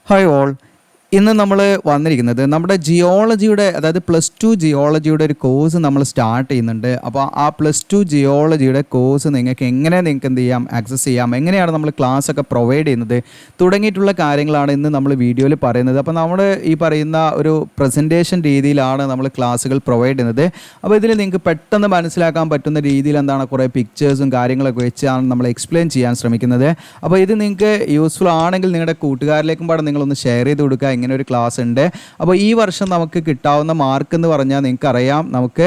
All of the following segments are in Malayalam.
Hi all. ഇന്ന് നമ്മൾ വന്നിരിക്കുന്നത് നമ്മുടെ ജിയോളജിയുടെ അതായത് +2 ജിയോളജിയുടെ ഒരു കോഴ്സ് നമ്മൾ സ്റ്റാർട്ട് ചെയ്യുന്നുണ്ട്. അപ്പോൾ ആ +2 ജിയോളജിയുടെ കോഴ്സ് നിങ്ങൾക്ക് എന്ത് ചെയ്യാം, ആക്സസ് ചെയ്യാം, എങ്ങനെയാണ് നമ്മൾ ക്ലാസ് ഒക്കെ പ്രൊവൈഡ് ചെയ്യുന്നത് തുടങ്ങിയിട്ടുള്ള കാര്യങ്ങളാണ് ഇന്ന് നമ്മൾ വീഡിയോയിൽ പറയുന്നത്. അപ്പോൾ നമ്മൾ ഈ പറയുന്ന ഒരു പ്രസൻറ്റേഷൻ രീതിയിലാണ് നമ്മൾ ക്ലാസ്സുകൾ പ്രൊവൈഡ് ചെയ്യുന്നത്. അപ്പോൾ ഇതിൽ നിങ്ങൾക്ക് പെട്ടെന്ന് മനസ്സിലാക്കാൻ പറ്റുന്ന രീതിയിൽ എന്താണ് കുറേ പിക്ചേഴ്സും കാര്യങ്ങളൊക്കെ വെച്ചാണ് നമ്മൾ എക്സ്പ്ലെയിൻ ചെയ്യാൻ ശ്രമിക്കുന്നത്. അപ്പോൾ ഇത് നിങ്ങൾക്ക് യൂസ്ഫുൾ ആണെങ്കിൽ നിങ്ങളുടെ കൂട്ടുകാരിലേക്കും പാടെ നിങ്ങളൊന്ന് ഷെയർ ചെയ്ത് കൊടുക്കുക. ഇങ്ങനെ ഒരു ക്ലാസ് ഉണ്ട്. അപ്പോൾ ഈ വർഷം നമുക്ക് കിട്ടാവുന്ന മാർക്ക് എന്ന് പറഞ്ഞാൽ നിങ്ങൾക്കറിയാം, നമുക്ക്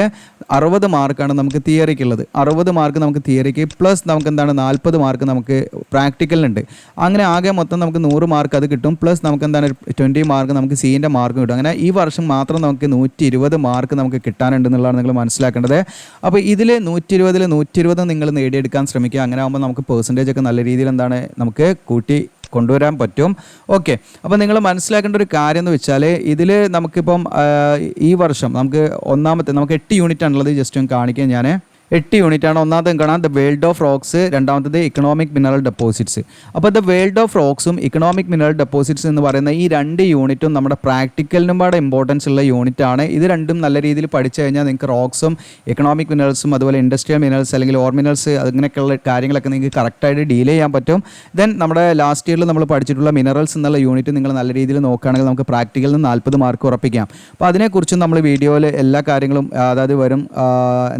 60 മാർക്കാണ് നമുക്ക് തിയറിക്കുള്ളത്. 60 മാർക്ക് നമുക്ക് തിയറിക്ക് പ്ലസ് നമുക്ക് എന്താണ് 40 മാർക്ക് നമുക്ക് പ്രാക്ടിക്കലിനുണ്ട്. അങ്ങനെ ആകെ മൊത്തം നമുക്ക് 100 മാർക്ക് അത് കിട്ടും. പ്ലസ് നമുക്ക് എന്താണ് 20 മാർക്ക് നമുക്ക് സീൻ്റെ മാർക്ക് കിട്ടും. അങ്ങനെ ഈ വർഷം മാത്രം നമുക്ക് 120 മാർക്ക് നമുക്ക് കിട്ടാനുണ്ടെന്നുള്ളതാണ് നിങ്ങൾ മനസ്സിലാക്കേണ്ടത്. അപ്പോൾ ഇതിൽ 120ൽ 120 നിങ്ങൾ നേടിയെടുക്കാൻ ശ്രമിക്കുക. അങ്ങനെ ആകുമ്പോൾ നമുക്ക് പെർസെൻറ്റേജ് ഒക്കെ നല്ല രീതിയിൽ എന്താണ് നമുക്ക് കൂട്ടി കൊണ്ടുവരാൻ പറ്റും. ഓക്കെ, അപ്പോൾ നിങ്ങൾ മനസ്സിലാക്കേണ്ട ഒരു കാര്യം എന്ന് വെച്ചാൽ ഇതിൽ നമുക്കിപ്പം ഈ വർഷം നമുക്ക് നമുക്ക് 8 യൂണിറ്റ് ആണുള്ളത്. ജസ്റ്റ് ഒന്ന് കാണിക്കാൻ ഞാൻ 8 യൂണിറ്റാണ്. ഒന്നാമത്തെ കാണാം ദ വേൾഡ് ഓഫ് റോക്സ്, രണ്ടാമത്തത് ഇക്കണോമിക് മിനറൽ ഡെപ്പോസിറ്റ്സ്. അപ്പോൾ ദ വേൾഡ് ഓഫ് റോക്സും ഇക്കണോമിക് മിനറൽ ഡെപ്പോസിറ്റ്സ് എന്ന് പറയുന്ന ഈ 2 യൂണിറ്റും നമ്മുടെ പ്രാക്ടിക്കലിനും പാടെ ഇമ്പോർട്ടൻസ് ഉള്ള യൂണിറ്റാണ്. ഇത് രണ്ടും നല്ല രീതിയിൽ പഠിച്ചു കഴിഞ്ഞാൽ നിങ്ങൾക്ക് റോക്സും ഇക്കണോമിക് മിനറൽസും അതുപോലെ ഇൻഡസ്ട്രിയൽ മിനറൽസ് അല്ലെങ്കിൽ ഓർ മിനറൽസ് അങ്ങനെയൊക്കെയുള്ള കാര്യങ്ങളൊക്കെ നിങ്ങൾക്ക് കറക്റ്റായിട്ട് ഡീൽ ചെയ്യാൻ പറ്റും. ദെൻ നമ്മുടെ ലാസ്റ്റ് ഇയറിൽ നമ്മൾ പഠിച്ചിട്ടുള്ള മിനറൽസ് എന്നുള്ള യൂണിറ്റ് നിങ്ങൾ നല്ല രീതിയിൽ നോക്കുകയാണെങ്കിൽ നമുക്ക് പ്രാക്ടിക്കലിൽ നിന്ന് 40 മാർക്ക് ഉറപ്പിക്കാം. അപ്പോൾ അതിനെക്കുറിച്ചും നമ്മൾ വീഡിയോയിൽ എല്ലാ കാര്യങ്ങളും അതായത് വരും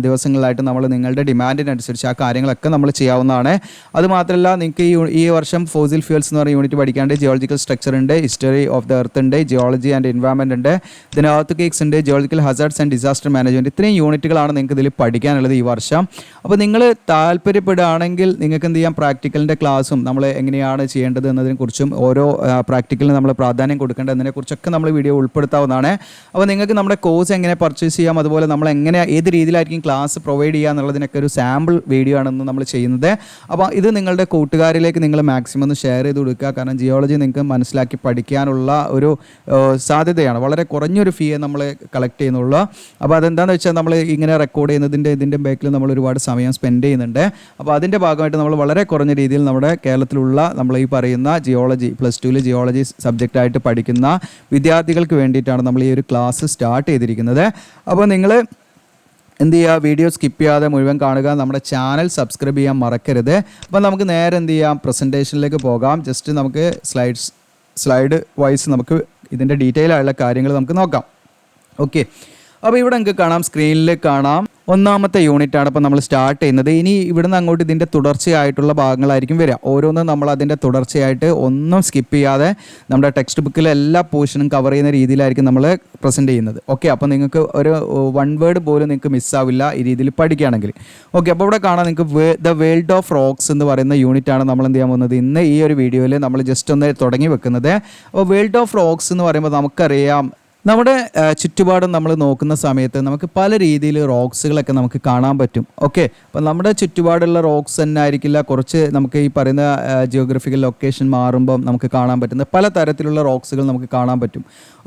ദിവസങ്ങളിലായിട്ട് നമ്മൾ നിങ്ങളുടെ ഡിമാൻഡിനനുസരിച്ച് ആ കാര്യങ്ങളൊക്കെ നമ്മൾ ചെയ്യാവുന്നതാണ്. അതുമാത്രമല്ല നിങ്ങൾക്ക് ഈ വർഷം ഫോസിൽ ഫ്യൂൽസ് എന്ന് പറയുന്ന യൂണിറ്റ് പഠിക്കാണ്ട് ജിയോളജിക്കൽ സ്ട്രക്ചർ ഉണ്ട്, ഹിസ്റ്ററി ഓഫ് ദ എർത്ത് ഉണ്ട്, ജിയോളജി ആൻഡ് എൻവയറൺമെൻറ്റ് ഉണ്ട്, ഇതിന് എർത്ത് കേക്സ് ഉണ്ട്, geological hazards and disaster management. ഇത്രയും യൂണിറ്റുകളാണ് നിങ്ങൾക്ക് ഇതിൽ പഠിക്കാനുള്ളത് ഈ വർഷം. അപ്പോൾ നിങ്ങൾ താല്പര്യപ്പെടുകയാണെങ്കിൽ നിങ്ങൾക്ക് എന്ത് ചെയ്യാം, പ്രാക്ടിക്കലിൻ്റെ ക്ലാസ്സും നമ്മൾ എങ്ങനെയാണ് ചെയ്യേണ്ടത് എന്നതിനെക്കുറിച്ചും ഓരോ പ്രാക്ടിക്കലിന് നമ്മൾ പ്രാധാന്യം കൊടുക്കേണ്ടത് എന്നതിനെക്കുറിച്ചൊക്കെ നമ്മൾ വീഡിയോ ഉൾപ്പെടുത്താവുന്നതാണ്. അപ്പോൾ നിങ്ങൾക്ക് നമ്മുടെ കോഴ്സ് എങ്ങനെ പർച്ചേസ് ചെയ്യാം, അതുപോലെ നമ്മൾ എങ്ങനെ ഏത് രീതിയിലായിരിക്കും ക്ലാസ് പ്രൊവൈഡ് ചെയ്യുക എന്നുള്ളതിനൊക്കെ ഒരു സാമ്പിൾ വീഡിയോ ആണെന്ന് നമ്മൾ ചെയ്യുന്നത്. അപ്പോൾ ഇത് നിങ്ങളുടെ കൂട്ടുകാരിലേക്ക് നിങ്ങൾ മാക്സിമം ഒന്ന് ഷെയർ ചെയ്ത് കൊടുക്കുക. കാരണം ജിയോളജി നിങ്ങൾക്ക് മനസ്സിലാക്കി പഠിക്കാനുള്ള ഒരു സാധ്യതയാണ്. വളരെ കുറഞ്ഞൊരു ഫീയെ നമ്മൾ കളക്ട് ചെയ്യുന്നുള്ളൂ. അപ്പോൾ അതെന്താണെന്ന് വെച്ചാൽ നമ്മൾ ഇങ്ങനെ റെക്കോർഡ് ചെയ്യുന്നതിൻ്റെ ഇതിൻ്റെ ബാക്കിൽ നമ്മൾ ഒരുപാട് സമയം സ്പെൻഡ് ചെയ്യുന്നുണ്ട്. അപ്പോൾ അതിൻ്റെ ഭാഗമായിട്ട് നമ്മൾ വളരെ കുറഞ്ഞ രീതിയിൽ നമ്മുടെ കേരളത്തിലുള്ള നമ്മൾ ഈ പറയുന്ന ജിയോളജി +2 ജിയോളജി സബ്ജക്റ്റായിട്ട് പഠിക്കുന്ന വിദ്യാർത്ഥികൾക്ക് വേണ്ടിയിട്ടാണ് നമ്മൾ ഈ ഒരു ക്ലാസ് സ്റ്റാർട്ട് ചെയ്തിരിക്കുന്നത്. അപ്പോൾ നിങ്ങൾ എന്ത് ചെയ്യുക, വീഡിയോ സ്കിപ്പ് ചെയ്യാതെ മുഴുവൻ കാണുക, നമ്മുടെ ചാനൽ സബ്സ്ക്രൈബ് ചെയ്യാൻ മറക്കരുത്. അപ്പോൾ നമുക്ക് നേരെ എന്ത് ചെയ്യാം, പ്രസൻറ്റേഷനിലേക്ക് പോകാം. ജസ്റ്റ് നമുക്ക് സ്ലൈഡ് വൈസ് നമുക്ക് ഇതിൻ്റെ ഡീറ്റെയിൽ ആയുള്ള കാര്യങ്ങൾ നമുക്ക് നോക്കാം. ഓക്കെ, അപ്പോൾ ഇവിടെ നിങ്ങൾക്ക് കാണാം, സ്ക്രീനിൽ കാണാം, ഒന്നാമത്തെ യൂണിറ്റാണ് ഇപ്പോൾ നമ്മൾ സ്റ്റാർട്ട് ചെയ്യുന്നത്. ഇനി ഇവിടുന്ന് അങ്ങോട്ട് ഇതിൻ്റെ തുടർച്ചയായിട്ടുള്ള ഭാഗങ്ങളായിരിക്കും വരിക. ഓരോന്നും നമ്മൾ അതിൻ്റെ തുടർച്ചയായിട്ട് ഒന്നും സ്കിപ്പ് ചെയ്യാതെ നമ്മുടെ ടെക്സ്റ്റ് ബുക്കിലെ എല്ലാ പോർഷനും കവർ ചെയ്യുന്ന രീതിയിലായിരിക്കും നമ്മൾ പ്രസൻറ്റ് ചെയ്യുന്നത്. ഓക്കെ, അപ്പോൾ നിങ്ങൾക്ക് ഒരു 1 വേർഡ് പോലും നിങ്ങൾക്ക് മിസ്സാവില്ല ഈ രീതിയിൽ പഠിക്കുകയാണെങ്കിൽ. ഓക്കെ, അപ്പോൾ ഇവിടെ കാണാം നിങ്ങൾക്ക് ദ വേൾഡ് ഓഫ് റോക്സ് എന്ന് പറയുന്ന യൂണിറ്റാണ് നമ്മൾ എന്ത് ചെയ്യാൻ പോകുന്നത് ഇന്ന് ഈ ഒരു വീഡിയോയിൽ നമ്മൾ ജസ്റ്റ് ഒന്ന് തുടങ്ങി വെക്കുന്നത്. അപ്പോൾ വേൾഡ് ഓഫ് റോക്സ് എന്ന് പറയുമ്പോൾ നമുക്കറിയാം, നമ്മുടെ ചുറ്റുപാടും നമ്മൾ നോക്കുന്ന സമയത്ത് നമുക്ക് പല രീതിയിൽ റോക്സുകളൊക്കെ നമുക്ക് കാണാൻ പറ്റും. ഓക്കെ, അപ്പം നമ്മുടെ ചുറ്റുപാടുള്ള റോക്സ് തന്നെ ആയിരിക്കില്ല, കുറച്ച് നമുക്ക് ഈ പറയുന്ന ജിയോഗ്രഫിക്കൽ ലൊക്കേഷൻ മാറുമ്പം നമുക്ക് കാണാൻ പറ്റുന്ന പല തരത്തിലുള്ള റോക്സുകൾ നമുക്ക് കാണാൻ പറ്റും.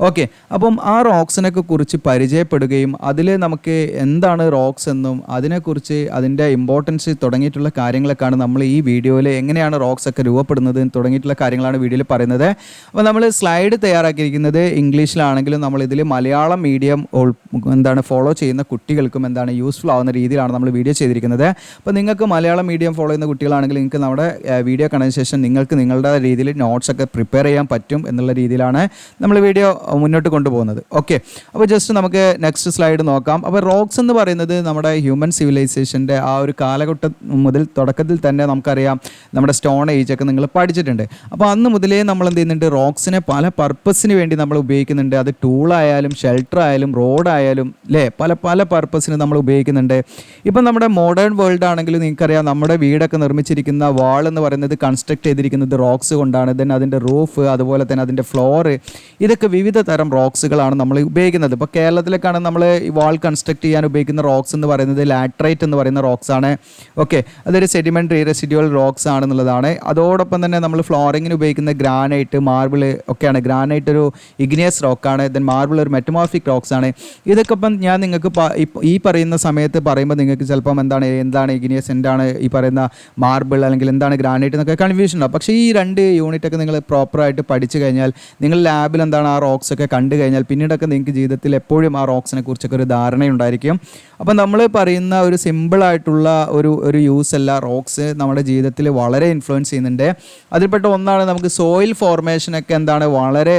ഓക്കെ, അപ്പം ആ റോക്സിനൊക്കെ കുറിച്ച് പരിചയപ്പെടുകയും അതിൽ നമുക്ക് എന്താണ് റോക്സ് എന്നും അതിനെക്കുറിച്ച് അതിൻ്റെ ഇമ്പോർട്ടൻസ് തുടങ്ങിയിട്ടുള്ള കാര്യങ്ങളൊക്കെയാണ് നമ്മൾ ഈ വീഡിയോയിൽ എങ്ങനെയാണ് റോക്സ് ഒക്കെ രൂപപ്പെടുന്നത് തുടങ്ങിയിട്ടുള്ള കാര്യങ്ങളാണ് വീഡിയോയിൽ പറയുന്നത്. അപ്പോൾ നമ്മൾ സ്ലൈഡ് തയ്യാറാക്കിയിരിക്കുന്നത് ഇംഗ്ലീഷിലാണെങ്കിലും നമ്മളിതിൽ മലയാളം മീഡിയം ഫോളോ ചെയ്യുന്ന കുട്ടികൾക്കും യൂസ്ഫുൾ ആവുന്ന രീതിയിലാണ് നമ്മൾ വീഡിയോ ചെയ്തിരിക്കുന്നത്. അപ്പോൾ നിങ്ങൾക്ക് മലയാളം മീഡിയം ഫോളോ ചെയ്യുന്ന കുട്ടികളാണെങ്കിൽ നിങ്ങൾക്ക് നമ്മുടെ വീഡിയോ കണ്ടതിന് ശേഷം നിങ്ങൾക്ക് നിങ്ങളുടെ രീതിയിൽ നോട്ട്സ് ഒക്കെ പ്രിപ്പയർ ചെയ്യാൻ പറ്റും എന്നുള്ള രീതിയിലാണ് നമ്മൾ വീഡിയോ മുന്നോട്ട് കൊണ്ടുപോകുന്നത്. ഓക്കെ, അപ്പോൾ ജസ്റ്റ് നമുക്ക് നെക്സ്റ്റ് സ്ലൈഡ് നോക്കാം. അപ്പോൾ റോക്സ് എന്ന് പറയുന്നത് നമ്മുടെ ഹ്യൂമൻ സിവിലൈസേഷൻ്റെ ആ ഒരു കാലഘട്ടം മുതൽ തുടക്കത്തിൽ തന്നെ നമുക്കറിയാം, നമ്മുടെ സ്റ്റോൺ ഏജ് ഒക്കെ നിങ്ങൾ പഠിച്ചിട്ടുണ്ട്. അപ്പോൾ അന്ന് മുതലേ നമ്മൾ എന്ത് ചെയ്യുന്നുണ്ട്, റോക്സിനെ പല പർപ്പസിന് വേണ്ടി നമ്മൾ ഉപയോഗിക്കുന്നുണ്ട്. അത് ടൂളായാലും ഷെൽട്ടർ ആയാലും റോഡായാലും അല്ലേ, പല പല പർപ്പസിന് നമ്മൾ ഉപയോഗിക്കുന്നുണ്ട്. ഇപ്പം നമ്മുടെ മോഡേൺ വേൾഡ് ആണെങ്കിലും നിങ്ങൾക്കറിയാം, നമ്മുടെ വീടൊക്കെ നിർമ്മിച്ചിരിക്കുന്ന വാൾ എന്ന് പറയുന്നത് കൺസ്ട്രക്ട് ചെയ്തിരിക്കുന്നത് റോക്സ് കൊണ്ടാണ്. ദെൻ അതിൻ്റെ റൂഫ്, അതുപോലെ തന്നെ അതിൻ്റെ ഫ്ലോറ്, ഇതൊക്കെ വിവിധ തരം റോക്സുകളാണ് നമ്മൾ ഉപയോഗിക്കുന്നത്. ഇപ്പോൾ കേരളത്തിലേക്കാണ് നമ്മൾ ഈ വാൾ കൺസ്ട്രക്ട് ചെയ്യാൻ ഉപയോഗിക്കുന്ന റോക്സ് എന്ന് പറയുന്നത് ലാറ്ററൈറ്റ് എന്ന് പറയുന്ന റോക്സ് ആണ്. ഓക്കെ, അതൊരു സെഡിമെൻ്ററി റെസിഡ്യുവൽ റോക്സ് ആണെന്നുള്ളതാണ്. അതോടൊപ്പം തന്നെ നമ്മൾ ഫ്ലോറിങ്ങിന് ഉപയോഗിക്കുന്ന ഗ്രാനൈറ്റ്, മാർബിൾ ഒക്കെയാണ്. ഗ്രാനൈറ്റ് ഒരു ഇഗ്നിയസ് റോക്കാണ്. ദെൻ ദെൻ മാർബിൾ ഒരു മെറ്റമോർഫിക് റോക്സ് ആണ്. ഇതൊക്കെ ഇപ്പം ഞാൻ നിങ്ങൾക്ക് ഈ പറയുന്ന സമയത്ത് പറയുമ്പോൾ നിങ്ങൾക്ക് ചിലപ്പം എന്താണ് ഇഗ്നിയസ്, എന്താണ് ഈ പറയുന്ന മാർബിൾ, അല്ലെങ്കിൽ എന്താണ് ഗ്രാനൈറ്റ് എന്നൊക്കെ കൺഫ്യൂഷൻ ഉണ്ടാവും. പക്ഷേ ഈ 2 യൂണിറ്റൊക്കെ നിങ്ങൾ പ്രോപ്പറായിട്ട് പഠിച്ചു കഴിഞ്ഞാൽ, നിങ്ങൾ ലാബിൽ എന്താണ് ആ റോക്സ് ഒക്കെ കണ്ടു കഴിഞ്ഞാൽ, പിന്നീടൊക്കെ നിങ്ങൾക്ക് ജീവിതത്തിൽ എപ്പോഴും ആ റോക്സിനെ കുറിച്ചൊക്കെ ഒരു ധാരണയുണ്ടായിരിക്കും. അപ്പം നമ്മൾ പറയുന്ന ഒരു സിമ്പിളായിട്ടുള്ള ഒരു യൂസ് അല്ല, റോക്സ് നമ്മുടെ ജീവിതത്തിൽ വളരെ ഇൻഫ്ലുവൻസ് ചെയ്യുന്നുണ്ട്. അതിൽപ്പെട്ട ഒന്നാണ് നമുക്ക് സോയിൽ ഫോർമേഷനൊക്കെ വളരെ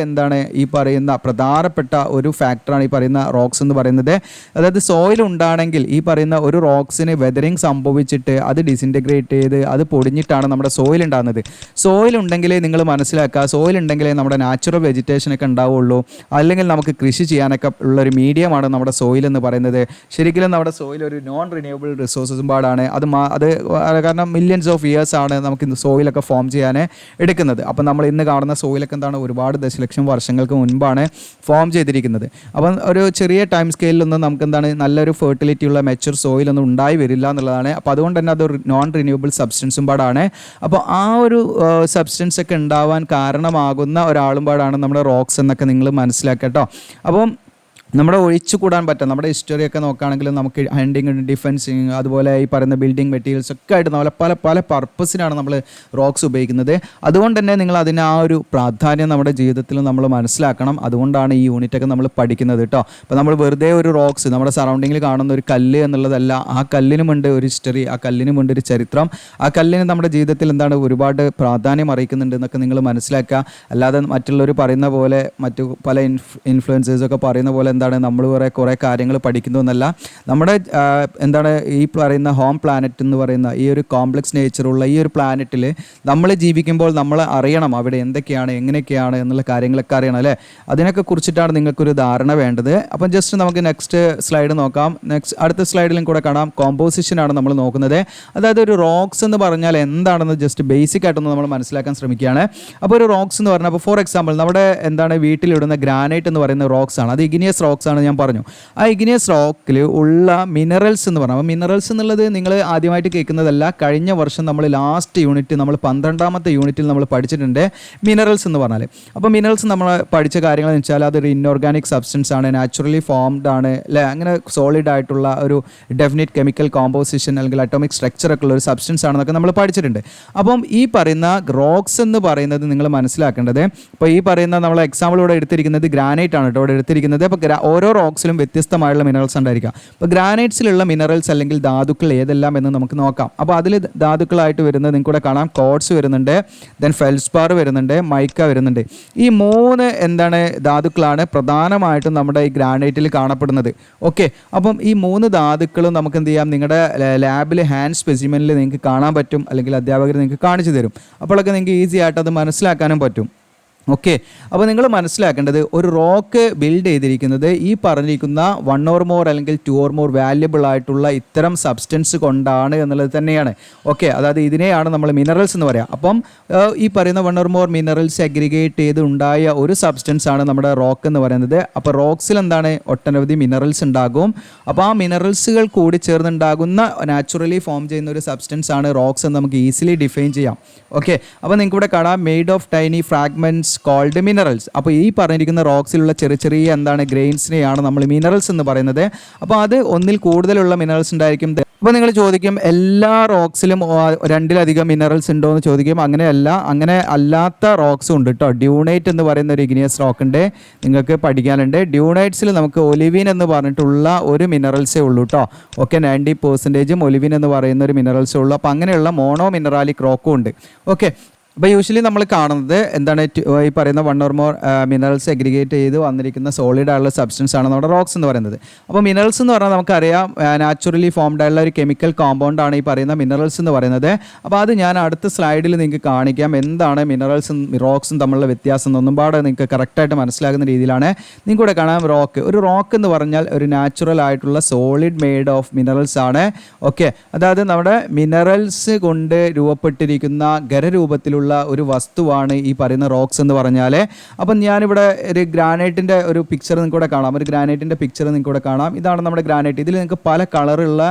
ഈ പറയുന്ന പ്രധാനപ്പെട്ട ഒരു ഫാക്ടറാണ് ഈ പറയുന്ന റോക്സ് എന്ന് പറയുന്നത്. അതായത് സോയിൽ ഉണ്ടാണെങ്കിൽ ഈ പറയുന്ന ഒരു റോക്സിന് വെതറിങ് സംഭവിച്ചിട്ട് അത് ഡിസിൻറ്റഗ്രേറ്റ് ചെയ്ത് അത് പൊടിഞ്ഞിട്ടാണ് നമ്മുടെ സോയിൽ ഉണ്ടാകുന്നത്. സോയിൽ ഉണ്ടെങ്കിലേ നിങ്ങൾ മനസ്സിലാക്കുക, സോയിൽ ഉണ്ടെങ്കിലേ നമ്മുടെ നാച്ചുറൽ വെജിറ്റേഷനൊക്കെ ഉണ്ടാവുള്ളൂ, അല്ലെങ്കിൽ നമുക്ക് കൃഷി ചെയ്യാനൊക്കെ ഉള്ളൊരു മീഡിയമാണ് നമ്മുടെ സോയിൽ എന്ന് പറയുന്നത്. ശരിക്കും നമ്മുടെ സോയിൽ ഒരു നോൺ റിന്യൂവബിൾ റിസോഴ്സസും പാടാണ്. അത് കാരണം മില്യൺസ് ഓഫ് ഇയേഴ്സ് ആണ് നമുക്ക് സോയിലൊക്കെ ഫോം ചെയ്യാൻ എടുക്കുന്നത്. അപ്പം നമ്മൾ ഇന്ന് കാണുന്ന സോയിലൊക്കെ ഒരുപാട് ദശലക്ഷം വർഷങ്ങൾക്ക് മുൻപാണ് ഫോം ചെയ്തിരിക്കുന്നത്. അപ്പം ഒരു ചെറിയ ടൈം സ്കെയിലൊന്നും നമുക്ക് നല്ലൊരു ഫെർട്ടിലിറ്റി ഉള്ള മെച്യൂർ സോയിലൊന്നും ഉണ്ടായി വരില്ല എന്നുള്ളതാണ്. അപ്പോൾ അതുകൊണ്ട് തന്നെ അതൊരു നോൺ റിന്യൂവബിൾ സബ്സ്റ്റൻസും പാടാണ്. അപ്പോൾ ആ ഒരു സബ്സ്റ്റൻസ് ഒക്കെ ഉണ്ടാവാൻ കാരണമാകുന്ന ഒരാളും പാടാണ് നമ്മുടെ റോക്സ് എന്നൊക്കെ നിങ്ങൾ മനസ്സിലാക്കട്ടോ. അപ്പം നമ്മുടെ ഒഴിച്ചുകൂടാൻ പറ്റും, നമ്മുടെ ഹിസ്റ്ററിയൊക്കെ നോക്കുകയാണെങ്കിൽ നമുക്ക് ഹണ്ടിങ്, ഡിഫെൻസിങ്, അതുപോലെ ഈ പറയുന്ന ബിൽഡിംഗ് മെറ്റീരിയൽസ് ഒക്കെ ആയിട്ട് പല പർപ്പസിനാണ് നമ്മൾ റോക്സ് ഉപയോഗിക്കുന്നത്. അതുകൊണ്ട് തന്നെ നിങ്ങൾ അതിന് ആ ഒരു പ്രാധാന്യം നമ്മുടെ ജീവിതത്തിൽ നമ്മൾ മനസ്സിലാക്കണം. അതുകൊണ്ടാണ് ഈ യൂണിറ്റൊക്കെ നമ്മൾ പഠിക്കുന്നത് കേട്ടോ. അപ്പോൾ നമ്മൾ വെറുതെ ഒരു റോക്സ് നമ്മുടെ സറൗണ്ടിങ്ങിൽ കാണുന്ന ഒരു കല്ല് എന്നുള്ളതല്ല, ആ കല്ലിനുമുണ്ട് ഒരു ഹിസ്റ്ററി, ആ കല്ലിനുമുണ്ട് ഒരു ചരിത്രം, ആ കല്ലിന് നമ്മുടെ ജീവിതത്തിൽ ഒരുപാട് പ്രാധാന്യം അറിയിക്കുന്നുണ്ട് എന്നൊക്കെ നിങ്ങൾ മനസ്സിലാക്കുക. അല്ലാതെ മറ്റുള്ളവർ പറയുന്ന പോലെ, മറ്റു പല ഇൻഫ്ലുവൻസേഴ്സൊക്കെ പറയുന്ന പോലെ നമ്മൾ കുറേ കാര്യങ്ങൾ പഠിക്കുന്നതെന്നല്ല. നമ്മുടെ ഈ പറയുന്ന ഹോം പ്ലാനറ്റ് എന്ന് പറയുന്ന ഈ ഒരു കോംപ്ലക്സ് നേച്ചറുള്ള ഈ ഒരു പ്ലാനറ്റിൽ നമ്മൾ ജീവിക്കുമ്പോൾ നമ്മൾ അറിയണം അവിടെ എന്തൊക്കെയാണ്, എങ്ങനെയൊക്കെയാണ് എന്നുള്ള കാര്യങ്ങളൊക്കെ അറിയണം അല്ലേ. അതിനൊക്കെ കുറിച്ചിട്ടാണ് നിങ്ങൾക്കൊരു ധാരണ വേണ്ടത്. അപ്പം ജസ്റ്റ് നമുക്ക് നെക്സ്റ്റ് സ്ലൈഡ് നോക്കാം. അടുത്ത സ്ലൈഡിലും കൂടെ കാണാം, കോമ്പോസിഷനാണ് നമ്മൾ നോക്കുന്നത്. അതായത് ഒരു റോക്സ് എന്ന് പറഞ്ഞാൽ എന്താണെന്ന് ജസ്റ്റ് ബേസിക് ആയിട്ടൊന്ന് നമ്മൾ മനസ്സിലാക്കാൻ ശ്രമിക്കുകയാണ്. അപ്പോൾ ഒരു റോക്സ് എന്ന് പറഞ്ഞാൽ, അപ്പോൾ ഫോർ എക്സാമ്പിൾ നമ്മുടെ വീട്ടിലിടുന്ന ഗ്രാനൈറ്റ് എന്ന് പറയുന്ന റോക്സ് ആണ്. അത് ഇഗ്നിയസ് റോക്സ് ആണ് ഞാൻ പറഞ്ഞു. ആ ഇഗ്നിയസ് റോക്കിൽ ഉള്ള മിനറൽസ് എന്ന് പറഞ്ഞാൽ, മിനറൽസ് എന്നുള്ളത് നിങ്ങൾ ആദ്യമായിട്ട് കേൾക്കുന്നതല്ല. കഴിഞ്ഞ വർഷം നമ്മൾ ലാസ്റ്റ് യൂണിറ്റ്, നമ്മൾ 12ാമത്തെ യൂണിറ്റിൽ നമ്മൾ പഠിച്ചിട്ടുണ്ട് മിനറൽസ് എന്ന് പറഞ്ഞാൽ. അപ്പോൾ മിനറൽസ് നമ്മൾ പഠിച്ച കാര്യങ്ങൾ എന്ന് വെച്ചാൽ അതൊരു ഇൻഓർഗാനിക് സബ്സ്റ്റൻസ് ആണ്, നാച്ചുറലി ഫോംഡ് ആണ് അല്ലേ, അങ്ങനെ സോളിഡ് ആയിട്ടുള്ള ഒരു ഡെഫിനിറ്റ് കെമിക്കൽ കോമ്പോസിഷൻ അല്ലെങ്കിൽ അറ്റോമിക് സ്ട്രക്ചർ ഒക്കെ ഉള്ള ഒരു സബ്സ്റ്റൻസ് ആണെന്നൊക്കെ നമ്മൾ പഠിച്ചിട്ടുണ്ട്. അപ്പം ഈ പറയുന്ന റോക്സ് എന്ന് പറയുന്നത് നിങ്ങൾ മനസ്സിലാക്കേണ്ടത്, ഇപ്പോൾ ഈ പറയുന്ന നമ്മൾ എക്സാമ്പിൾ ഇവിടെ എടുത്തിരിക്കുന്നത് ഗ്രാനൈറ്റ് ആണ് കേട്ടോ ഇവിടെ എടുത്തിരിക്കുന്നത്. അപ്പോൾ ഓരോ റോക്സിലും വ്യത്യസ്തമായുള്ള മിനറൽസ് ഉണ്ടായിരിക്കാം. അപ്പോൾ ഗ്രാനൈറ്റ്സിലുള്ള മിനറൽസ് അല്ലെങ്കിൽ ധാതുക്കൾ ഏതെല്ലാം എന്ന് നമുക്ക് നോക്കാം. അപ്പോൾ അതിൽ ധാതുക്കളായിട്ട് വരുന്നത് നിങ്ങൾക്ക് ഇവിടെ കാണാം, കോഡ്സ് വരുന്നുണ്ട്, ദെൻ ഫെൽസ്പാർ വരുന്നുണ്ട്, മൈക്ക വരുന്നുണ്ട്. ഈ 3 ധാതുക്കളാണ് പ്രധാനമായിട്ടും നമ്മുടെ ഈ ഗ്രാനൈറ്റിൽ കാണപ്പെടുന്നത്. ഓക്കെ, അപ്പം ഈ 3 ധാതുക്കളും നമുക്ക് എന്ത് ചെയ്യാം, നിങ്ങളുടെ ലാബിൽ ഹാൻഡ് സ്പെസിമെനിൽ നിങ്ങൾക്ക് കാണാൻ പറ്റും, അല്ലെങ്കിൽ അധ്യാപകർ നിങ്ങൾക്ക് കാണിച്ചു തരും. അപ്പോഴൊക്കെ നിങ്ങൾക്ക് ഈസി ആയിട്ട് അത് മനസ്സിലാക്കാനും പറ്റും. ഓക്കെ, അപ്പോൾ നിങ്ങൾ മനസ്സിലാക്കേണ്ടത് ഒരു റോക്ക് ബിൽഡ് ചെയ്തിരിക്കുന്നത് ഈ പറഞ്ഞിരിക്കുന്ന 1 or more അല്ലെങ്കിൽ 2 or more വാല്യബിൾ ആയിട്ടുള്ള ഇത്തരം സബ്സ്റ്റൻസ് കൊണ്ടാണ് എന്നുള്ളത് തന്നെയാണ്. ഓക്കെ, അതായത് ഇതിനെയാണ് നമ്മൾ മിനറൽസ് എന്ന് പറയാം. അപ്പം ഈ പറയുന്ന 1 or more മിനറൽസ് അഗ്രിഗേറ്റ് ചെയ്ത് ഉണ്ടായ ഒരു സബ്സ്റ്റൻസ് ആണ് നമ്മുടെ റോക്ക് എന്ന് പറയുന്നത്. അപ്പോൾ റോക്സിൽ ഒട്ടനവധി മിനറൽസ് ഉണ്ടാകും. അപ്പോൾ ആ മിനറൽസുകൾ കൂടി ചേർന്നുണ്ടാകുന്ന നാച്ചുറലി ഫോം ചെയ്യുന്ന ഒരു സബ്സ്റ്റൻസ് ആണ് റോക്സ് എന്ന് നമുക്ക് ഈസിലി ഡിഫൈൻ ചെയ്യാം. ഓക്കെ, അപ്പോൾ നിങ്ങൾക്ക് ഇവിടെ കാണാം, made of tiny fragments called minerals. അപ്പോൾ ഈ പറഞ്ഞിരിക്കുന്ന റോക്സിലുള്ള ചെറിയ ഗ്രെയിൻസിനെയാണ് നമ്മൾ മിനറൽസ് എന്ന് പറയുന്നത്. അപ്പോൾ അത് ഒന്നിൽ കൂടുതലുള്ള മിനറൽസ് ഉണ്ടായിരിക്കും. അപ്പോൾ നിങ്ങൾ ചോദിക്കും, എല്ലാ റോക്സിലും 2-ലധികം മിനറൽസ് ഉണ്ടോ എന്ന് ചോദിക്കും. അങ്ങനെയല്ല, അങ്ങനെ അല്ലാത്ത റോക്സും ഉണ്ട് കേട്ടോ. ഡ്യൂണൈറ്റ് എന്ന് പറയുന്ന ഒരു ഇഗ്നിയസ് റോക്ക് ഉണ്ട്, നിങ്ങൾക്ക് പഠിക്കാനുണ്ട്. ഡ്യൂണൈറ്റ്സിൽ നമുക്ക് ഒലിവിൻ എന്ന് പറഞ്ഞിട്ടുള്ള ഒരു മിനറൽസേ ഉള്ളൂ കേട്ടോ. ഓക്കെ, 90% ഒലിവിൻ എന്ന് പറയുന്ന ഒരു മിനറൽസേ ഉള്ളൂ. അപ്പോൾ അങ്ങനെയുള്ള മോണോ മിനറാലിക് റോക്കും ഉണ്ട്. ഓക്കെ, അപ്പോൾ യൂഷ്വലി നമ്മൾ കാണുന്നത് ഈ പറയുന്ന 1 or more മിനറൽസ് അഗ്രിഗേറ്റ് ചെയ്ത് വന്നിരിക്കുന്ന സോളിഡ് ആയുള്ള സബ്സ്റ്റൻസ് ആണ് നമ്മുടെ റോക്സ് എന്ന് പറയുന്നത്. അപ്പോൾ മിനറൽസ് എന്ന് പറഞ്ഞാൽ നമുക്കറിയാം, നാച്ചുറലി ഫോംഡ് ആയുള്ള ഒരു കെമിക്കൽ കോമ്പൗണ്ട് ആണ് ഈ പറയുന്ന മിനറൽസ് എന്ന് പറയുന്നത്. അപ്പോൾ അത് ഞാൻ അടുത്ത സ്ലൈഡിൽ നിങ്ങൾക്ക് കാണിക്കാം, എന്താണ് മിനറൽസും റോക്സും തമ്മിലുള്ള വ്യത്യാസം എന്നൊന്നും പാടെ നിങ്ങൾക്ക് കറക്റ്റായിട്ട് മനസ്സിലാകുന്ന രീതിയിലാണ്. നിങ്ങൾക്ക് ഇവിടെ കാണാം, ഒരു റോക്ക് എന്ന് പറഞ്ഞാൽ ഒരു നാച്ചുറൽ ആയിട്ടുള്ള സോളിഡ് മെയ്ഡ് ഓഫ് മിനറൽസ് ആണ്. ഓക്കെ, അതായത് നമ്മുടെ മിനറൽസ് കൊണ്ട് രൂപപ്പെട്ടിരിക്കുന്ന ഖരരൂപത്തിലുള്ള രൂപത്തിലുള്ള ഒരു വസ്തുവാണ് ഈ പറയുന്ന റോക്സ് എന്ന് പറഞ്ഞാൽ. അപ്പം ഞാനിവിടെ ഒരു ഗ്രാനൈറ്റിൻ്റെ ഒരു പിക്ചർ നിങ്ങൾക്ക് ഇവിടെ കാണാം. ഒരു ഗ്രാനൈറ്റിൻ്റെ പിക്ചർ നിങ്ങൾക്ക് ഇവിടെ കാണാം. ഇതാണ് നമ്മുടെ ഗ്രാനൈറ്റ്. ഇതിൽ നിങ്ങൾക്ക് പല കളറുള്ള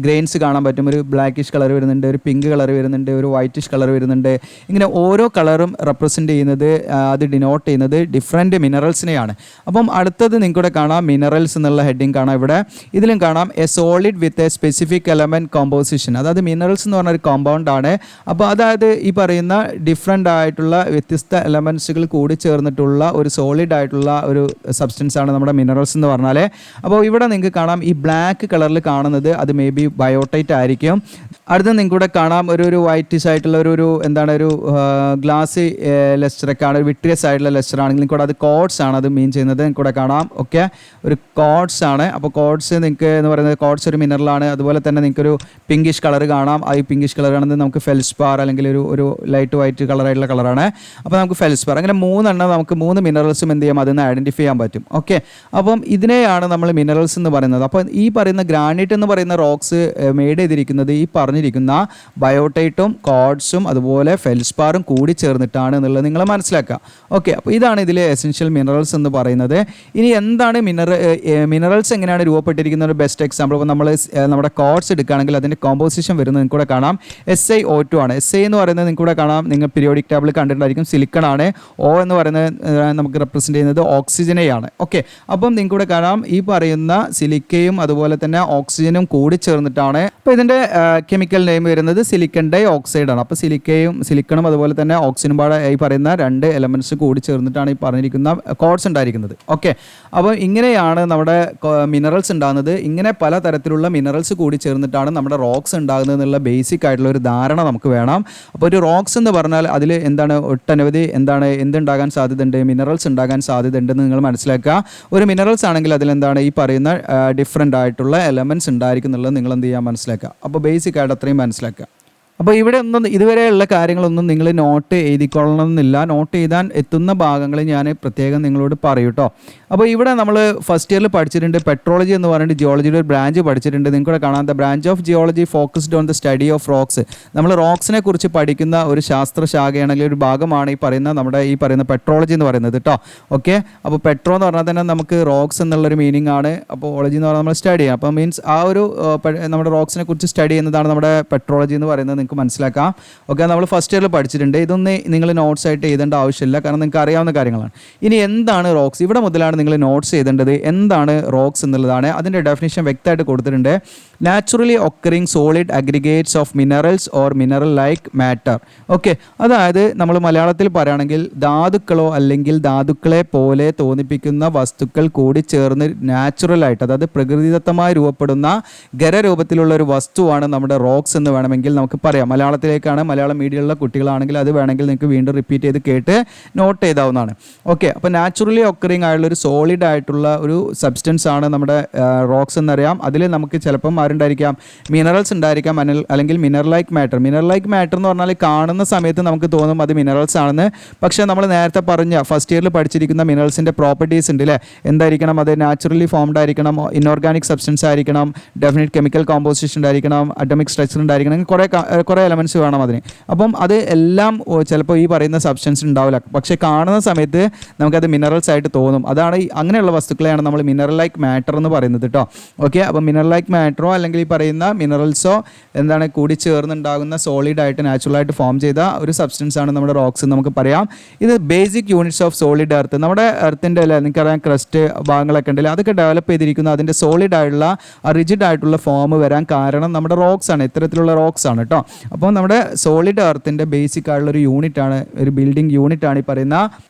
ഗ്രെയിൻസ് കാണാൻ പറ്റും. ഒരു ബ്ലാക്കിഷ് കളർ വരുന്നുണ്ട്, ഒരു പിങ്ക് കളർ വരുന്നുണ്ട്, ഒരു വൈറ്റിഷ് കളർ വരുന്നുണ്ട്. ഇങ്ങനെ ഓരോ കളറും റെപ്രസെൻറ്റ് ചെയ്യുന്നത്, അത് ഡിനോട്ട് ചെയ്യുന്നത് ഡിഫറെൻറ്റ് മിനറൽസിനെയാണ്. അപ്പം അടുത്തത് നിങ്ങൾക്കിവിടെ കാണാം മിനറൽസ് എന്നുള്ള ഹെഡിങ് കാണാം. ഇവിടെ ഇതിലും കാണാം A solid with a specific element composition. അതായത് മിനറൽസ് എന്ന് പറഞ്ഞ ഒരു കോമ്പൗണ്ട് ആണ്. അപ്പോൾ അതായത് ഈ പറയുന്ന ഡിഫറെൻ്റ് ആയിട്ടുള്ള വ്യത്യസ്ത എലമെൻറ്റ്സുകൾ കൂടി ചേർന്നിട്ടുള്ള ഒരു സോളിഡ് ആയിട്ടുള്ള ഒരു സബ്സ്റ്റൻസ് ആണ് നമ്മുടെ മിനറൽസ് എന്ന് പറഞ്ഞാൽ. അപ്പോൾ ഇവിടെ നിങ്ങൾക്ക് കാണാം ഈ ബ്ലാക്ക് കളറിൽ കാണുന്നത് അത് മേ ബി ബയോട്ടൈറ്റ് ആയിരിക്കും. അടുത്ത് നിങ്ങൾക്കിവിടെ കാണാം ഒരു വൈറ്റിഷ് ആയിട്ടുള്ള ഒരു ഗ്ലാസ് ലെസ്റ്ററൊക്കെ ആണ്, വിട്രിയസ് ആയിട്ടുള്ള ലെസ്റ്റർ ആണെങ്കിൽ നിങ്ങൾക്ക് അത് കോഡ്സ് ആണ് അത് മീൻ ചെയ്യുന്നത്. നിങ്ങൾക്കിവിടെ കാണാം ഓക്കെ, ഒരു കോഡ്സ് ആണ്. അപ്പോൾ കോഡ്സ് നിങ്ങൾക്ക് എന്ന് പറയുന്നത് കോഡ്സ് ഒരു മിനറലാണ്. അതുപോലെ തന്നെ നിങ്ങൾക്കൊരു പിങ്കിഷ് കളർ കാണാം. ആ ഈ പിങ്കിഷ് കളർ ആണെന്ന് നമുക്ക് ഫെൽസ്പാർ അല്ലെങ്കിൽ ഒരു ലൈറ്റ് വൈറ്റ് കളറായിട്ടുള്ള കളറാണ്. അപ്പോൾ നമുക്ക് ഫെൽസ്പാർ അങ്ങനെ 3 നമുക്ക് 3 മിനറൽസും എന്ത് ചെയ്യാം, അതിൽ നിന്ന് ഐഡൻറ്റിഫൈ ചെയ്യാൻ പറ്റും. ഓക്കെ, അപ്പം ഇതിനെയാണ് നമ്മൾ മിനറൽസ് എന്ന് പറയുന്നത്. അപ്പോൾ ഈ പറയുന്ന ഗ്രാനൈറ്റ് എന്ന് പറയുന്ന റോക്സ് മെയ്ഡ് ചെയ്തിരിക്കുന്നത് ഈ പറഞ്ഞിരിക്കുന്ന ബയോട്ടൈറ്റും കോഡ്സും അതുപോലെ ഫെൽസ്പാറും കൂടി ചേർന്നിട്ടാണ് എന്നുള്ളത് നിങ്ങൾ മനസ്സിലാക്കുക. ഓക്കെ, അപ്പോൾ ഇതാണ് ഇതിലെ എസെൻഷ്യൽ മിനറൽസ് എന്ന് പറയുന്നത്. ഇനി എന്താണ് മിനറൽസ് എങ്ങനെയാണ് രൂപപ്പെട്ടിരിക്കുന്ന ഒരു ബെസ്റ്റ് എക്സാമ്പിൾ. ഇപ്പോൾ നമ്മുടെ കോഡ്സ് എടുക്കുകയാണെങ്കിൽ അതിൻ്റെ കോമ്പോസിഷൻ വരുന്നത് നിങ്ങൾക്ക് കൂടെ കാണാം SiO2 ആണ്. SI എന്ന് പറയുന്നത് നിങ്ങൾക്ക് കൂടെ കാണാം, നിങ്ങൾ പീരിയോഡിക് ടേബിൾ കണ്ടിട്ടുണ്ടായിരിക്കും. സിലിക്കൺ ആണ്. O എന്ന് പറയുന്നത് നമുക്ക് റെപ്രസെൻറ്റ് ചെയ്യുന്നത് ഓക്സിജനെയാണ്. ഓക്കെ, അപ്പം നിങ്ങൾക്ക് കൂടെ കാണാം ഈ പറയുന്ന സിലിക്കയും അതുപോലെ തന്നെ ഓക്സിജനും കൂടി ചേർന്നിട്ടാണ്. അപ്പോൾ ഇതിൻ്റെ കെമിക്കൽ നെയിം വരുന്നത് സിലിക്കൺ ഡൈ ഓക്സൈഡ് ആണ്. അപ്പോൾ സിലിക്കണും അതുപോലെ തന്നെ ഓക്സിജനും പാടെ ഈ പറയുന്ന 2 എലമെൻറ്റ്സ് കൂടി ചേർന്നിട്ടാണ് ഈ പറഞ്ഞിരിക്കുന്ന കോഡ്സ് ഉണ്ടായിരിക്കുന്നത്. ഓക്കെ, അപ്പോൾ ഇങ്ങനെയാണ് നമ്മുടെ മിനറൽസ് ഉണ്ടാകുന്നത്. ഇങ്ങനെ പല തരത്തിലുള്ള മിനറൽസ് കൂടി ചേർന്നിട്ടാണ് നമ്മുടെ റോക്സ് ഉണ്ടാകുന്നത് എന്നുള്ള ബേസിക് ആയിട്ടുള്ള ഒരു ധാരണ നമുക്ക് വേണം. അപ്പോൾ ഒരു റോക്സ് എന്ന് പറഞ്ഞാൽ അതിൽ ഒട്ടനവധി എന്തുണ്ടാകാൻ സാധ്യതയുണ്ട്, മിനറൽസ് ഉണ്ടാകാൻ സാധ്യതയുണ്ടെന്ന് നിങ്ങൾ മനസ്സിലാക്കുക. ഒരു മിനറൽസ് ആണെങ്കിൽ അതിലെന്താണ് ഈ പറയുന്ന ഡിഫറെൻ്റ് ആയിട്ടുള്ള എലമെൻറ്റ്സ് ഉണ്ടായിരിക്കും എന്നുള്ളത് നിങ്ങൾ എന്ത് ചെയ്യാൻ മനസ്സിലാക്കുക. അപ്പോൾ ബേസിക് ആയിട്ട് അത്രയും മനസ്സിലാക്കുക. അപ്പോൾ ഇവിടെ ഇതുവരെയുള്ള കാര്യങ്ങളൊന്നും നിങ്ങൾ നോട്ട് എഴുതിക്കൊള്ളണമെന്നില്ല. നോട്ട് എഴുതാൻ എത്തുന്ന ഭാഗങ്ങൾ ഞാൻ പ്രത്യേകം നിങ്ങളോട് പറയൂ കേട്ടോ. അപ്പോൾ ഇവിടെ നമ്മൾ ഫസ്റ്റ് ഇയറിൽ പഠിച്ചിട്ടുണ്ട് പെട്രോളജി എന്ന് പറഞ്ഞിട്ട് ജിയോളജിയുടെ ഒരു ബ്രാഞ്ച് പഠിച്ചിട്ടുണ്ട്. നിങ്ങൾക്കിവിടെ കാണാം the branch of geology focused on the study of rocks. നമ്മൾ റോക്സിനെ കുറിച്ച് പഠിക്കുന്ന ഒരു ശാസ്ത്രശാഖയാണെങ്കിൽ ഒരു ഭാഗമാണ് നമ്മുടെ ഈ പറയുന്ന പെട്രോളജി എന്ന് പറയുന്നത് കേട്ടോ. ഓക്കെ, അപ്പോൾ പെട്രോ എന്ന് പറഞ്ഞാൽ തന്നെ നമുക്ക് റോക്സ് എന്നുള്ളൊരു മീനിങ് ആണ്. അപ്പോൾ ഓളജി എന്ന് പറഞ്ഞാൽ നമ്മൾ സ്റ്റഡി ചെയ്യാം. അപ്പോൾ മീൻസ് ആ ഒരു നമ്മുടെ റോക്സിനെ കുറിച്ച് സ്റ്റഡി ചെയ്യുന്നതാണ് നമ്മുടെ പെട്രോളജി എന്ന് പറയുന്നത്. മനസ്സിലാക്കാം. ഓക്കെ, നമ്മൾ ഫസ്റ്റ് ഇയറിൽ പഠിച്ചിട്ടുണ്ട്. ഇതൊന്നും നിങ്ങൾ നോട്ട്സ് ആയിട്ട് എഴുതേണ്ട ആവശ്യമില്ല, കാരണം നിങ്ങൾക്ക് അറിയാവുന്ന കാര്യങ്ങളാണ്. ഇനി എന്താണ് റോക്സ്, ഇവിടെ മുതലാണ് നിങ്ങൾ നോട്ട്സ് ചെയ്തേണ്ടത്. എന്താണ് റോക്സ് എന്നുള്ളതാണ്. അതിൻ്റെ ഡെഫിനിഷൻ വ്യക്തമായിട്ട് കൊടുത്തിട്ടുണ്ട്. Naturally occurring solid aggregates of minerals or mineral like matter. Okay, അതായത് നമ്മൾ മലയാളത്തിൽ പറയുകയാണെങ്കിൽ ധാതുക്കളോ അല്ലെങ്കിൽ ധാതുക്കളെ പോലെ തോന്നിപ്പിക്കുന്ന വസ്തുക്കൾ കൂടി ചേർന്ന് നാച്ചുറലായിട്ട്, അതായത് പ്രകൃതിദത്തമായി രൂപപ്പെടുന്ന ഖരരൂപത്തിലുള്ള ഒരു വസ്തുവാണ് നമ്മുടെ റോക്സ് എന്ന് വേണമെങ്കിൽ നമുക്ക് പറയാം. മലയാളത്തിലേക്കാണ്, മലയാളം മീഡിയമുള്ള കുട്ടികളാണെങ്കിൽ അത് വേണമെങ്കിൽ നിങ്ങൾക്ക് വീണ്ടും റിപ്പീറ്റ് ചെയ്ത് കേട്ട് നോട്ട് ചെയ്താവുന്നതാണ്. ഓക്കെ, അപ്പോൾ നാച്ചുറലി ഒക്കറിങ് ആയിട്ടുള്ള ഒരു സോളിഡ് ആയിട്ടുള്ള ഒരു സബ്സ്റ്റൻസ് ആണ് നമ്മുടെ റോക്സ് എന്നറിയാം. അതിൽ നമുക്ക് ചിലപ്പം ആരുണ്ടായിരിക്കാം, മിനറൽസ് ഉണ്ടായിരിക്കാം, അല്ലെങ്കിൽ മിനറലൈക്ക് മാറ്റർ. മിനറലൈക്ക് മാറ്റർ എന്ന് പറഞ്ഞാൽ കാണുന്ന സമയത്ത് നമുക്ക് തോന്നും അത് മിനറൽസ് ആണെന്ന്. പക്ഷേ നമ്മൾ നേരത്തെ പറഞ്ഞ ഫസ്റ്റ് ഇയറിൽ പഠിച്ചിരിക്കുന്ന മിനറൽസിൻ്റെ പ്രോപ്പർട്ടീസ് ഉണ്ട് അല്ലേ. എന്തായിരിക്കണം, അത് നാച്ചുറലി ഫോംഡ് ആയിരിക്കണം, ഇൻഓർഗാനിക് സബ്സ്റ്റൻസ് ആയിരിക്കണം, ഡെഫിനിറ്റ് കെമിക്കൽ കോമ്പോസിഷൻ ഉണ്ടായിരിക്കണം, അറ്റോമിക് സ്ട്രക്ചർ ഉണ്ടായിരിക്കണം, കുറേ എലമെൻറ്റ്സ് വേണം അതിന്. അപ്പം അത് എല്ലാം ചിലപ്പോൾ ഈ പറയുന്ന സബ്സ്റ്റൻസ് ഉണ്ടാവില്ല, പക്ഷേ കാണുന്ന സമയത്ത് നമുക്കത് മിനറൽസ് ആയിട്ട് തോന്നും. അതാണ് അങ്ങനെയുള്ള വസ്തുക്കളെയാണ് നമ്മൾ മിനറൽ ലൈക്ക് മാറ്റർ എന്ന് പറയുന്നത് കേട്ടോ. ഓക്കെ, അപ്പോൾ മിനറൽ ലൈക്ക് മാറ്ററോ അല്ലെങ്കിൽ ഈ പറയുന്ന മിനറൽസോ കൂടി ചേർന്നുണ്ടാകുന്ന സോളിഡായിട്ട് നാച്ചുറലായിട്ട് ഫോം ചെയ്ത ഒരു സബ്സ്റ്റൻസ് ആണ് നമ്മുടെ റോക്സ് എന്ന് നമുക്ക് പറയാം. ഇത് basic units of solid earth. നമ്മുടെ എർത്തിൻ്റെ അല്ലേ നിങ്ങൾക്കറിയാം ക്രസ്റ്റ് ഭാഗങ്ങളൊക്കെ ഉണ്ടല്ലോ, അതൊക്കെ ഡെവലപ്പ് ചെയ്തിരിക്കുന്ന അതിൻ്റെ സോളിഡ് ആയിട്ടുള്ള റിജിഡ് ആയിട്ടുള്ള ഫോം വരാൻ കാരണം നമ്മുടെ റോക്സ് ആണ്, ഇത്തരത്തിലുള്ള റോക്സ് ആണ് കേട്ടോ. അപ്പോൾ നമ്മുടെ സോളിഡ് എർത്തിൻ്റെ ബേസിക് ആയിട്ടുള്ള ഒരു യൂണിറ്റാണ്, ഒരു ബിൽഡിംഗ് യൂണിറ്റാണ് ഈ പറയുന്ന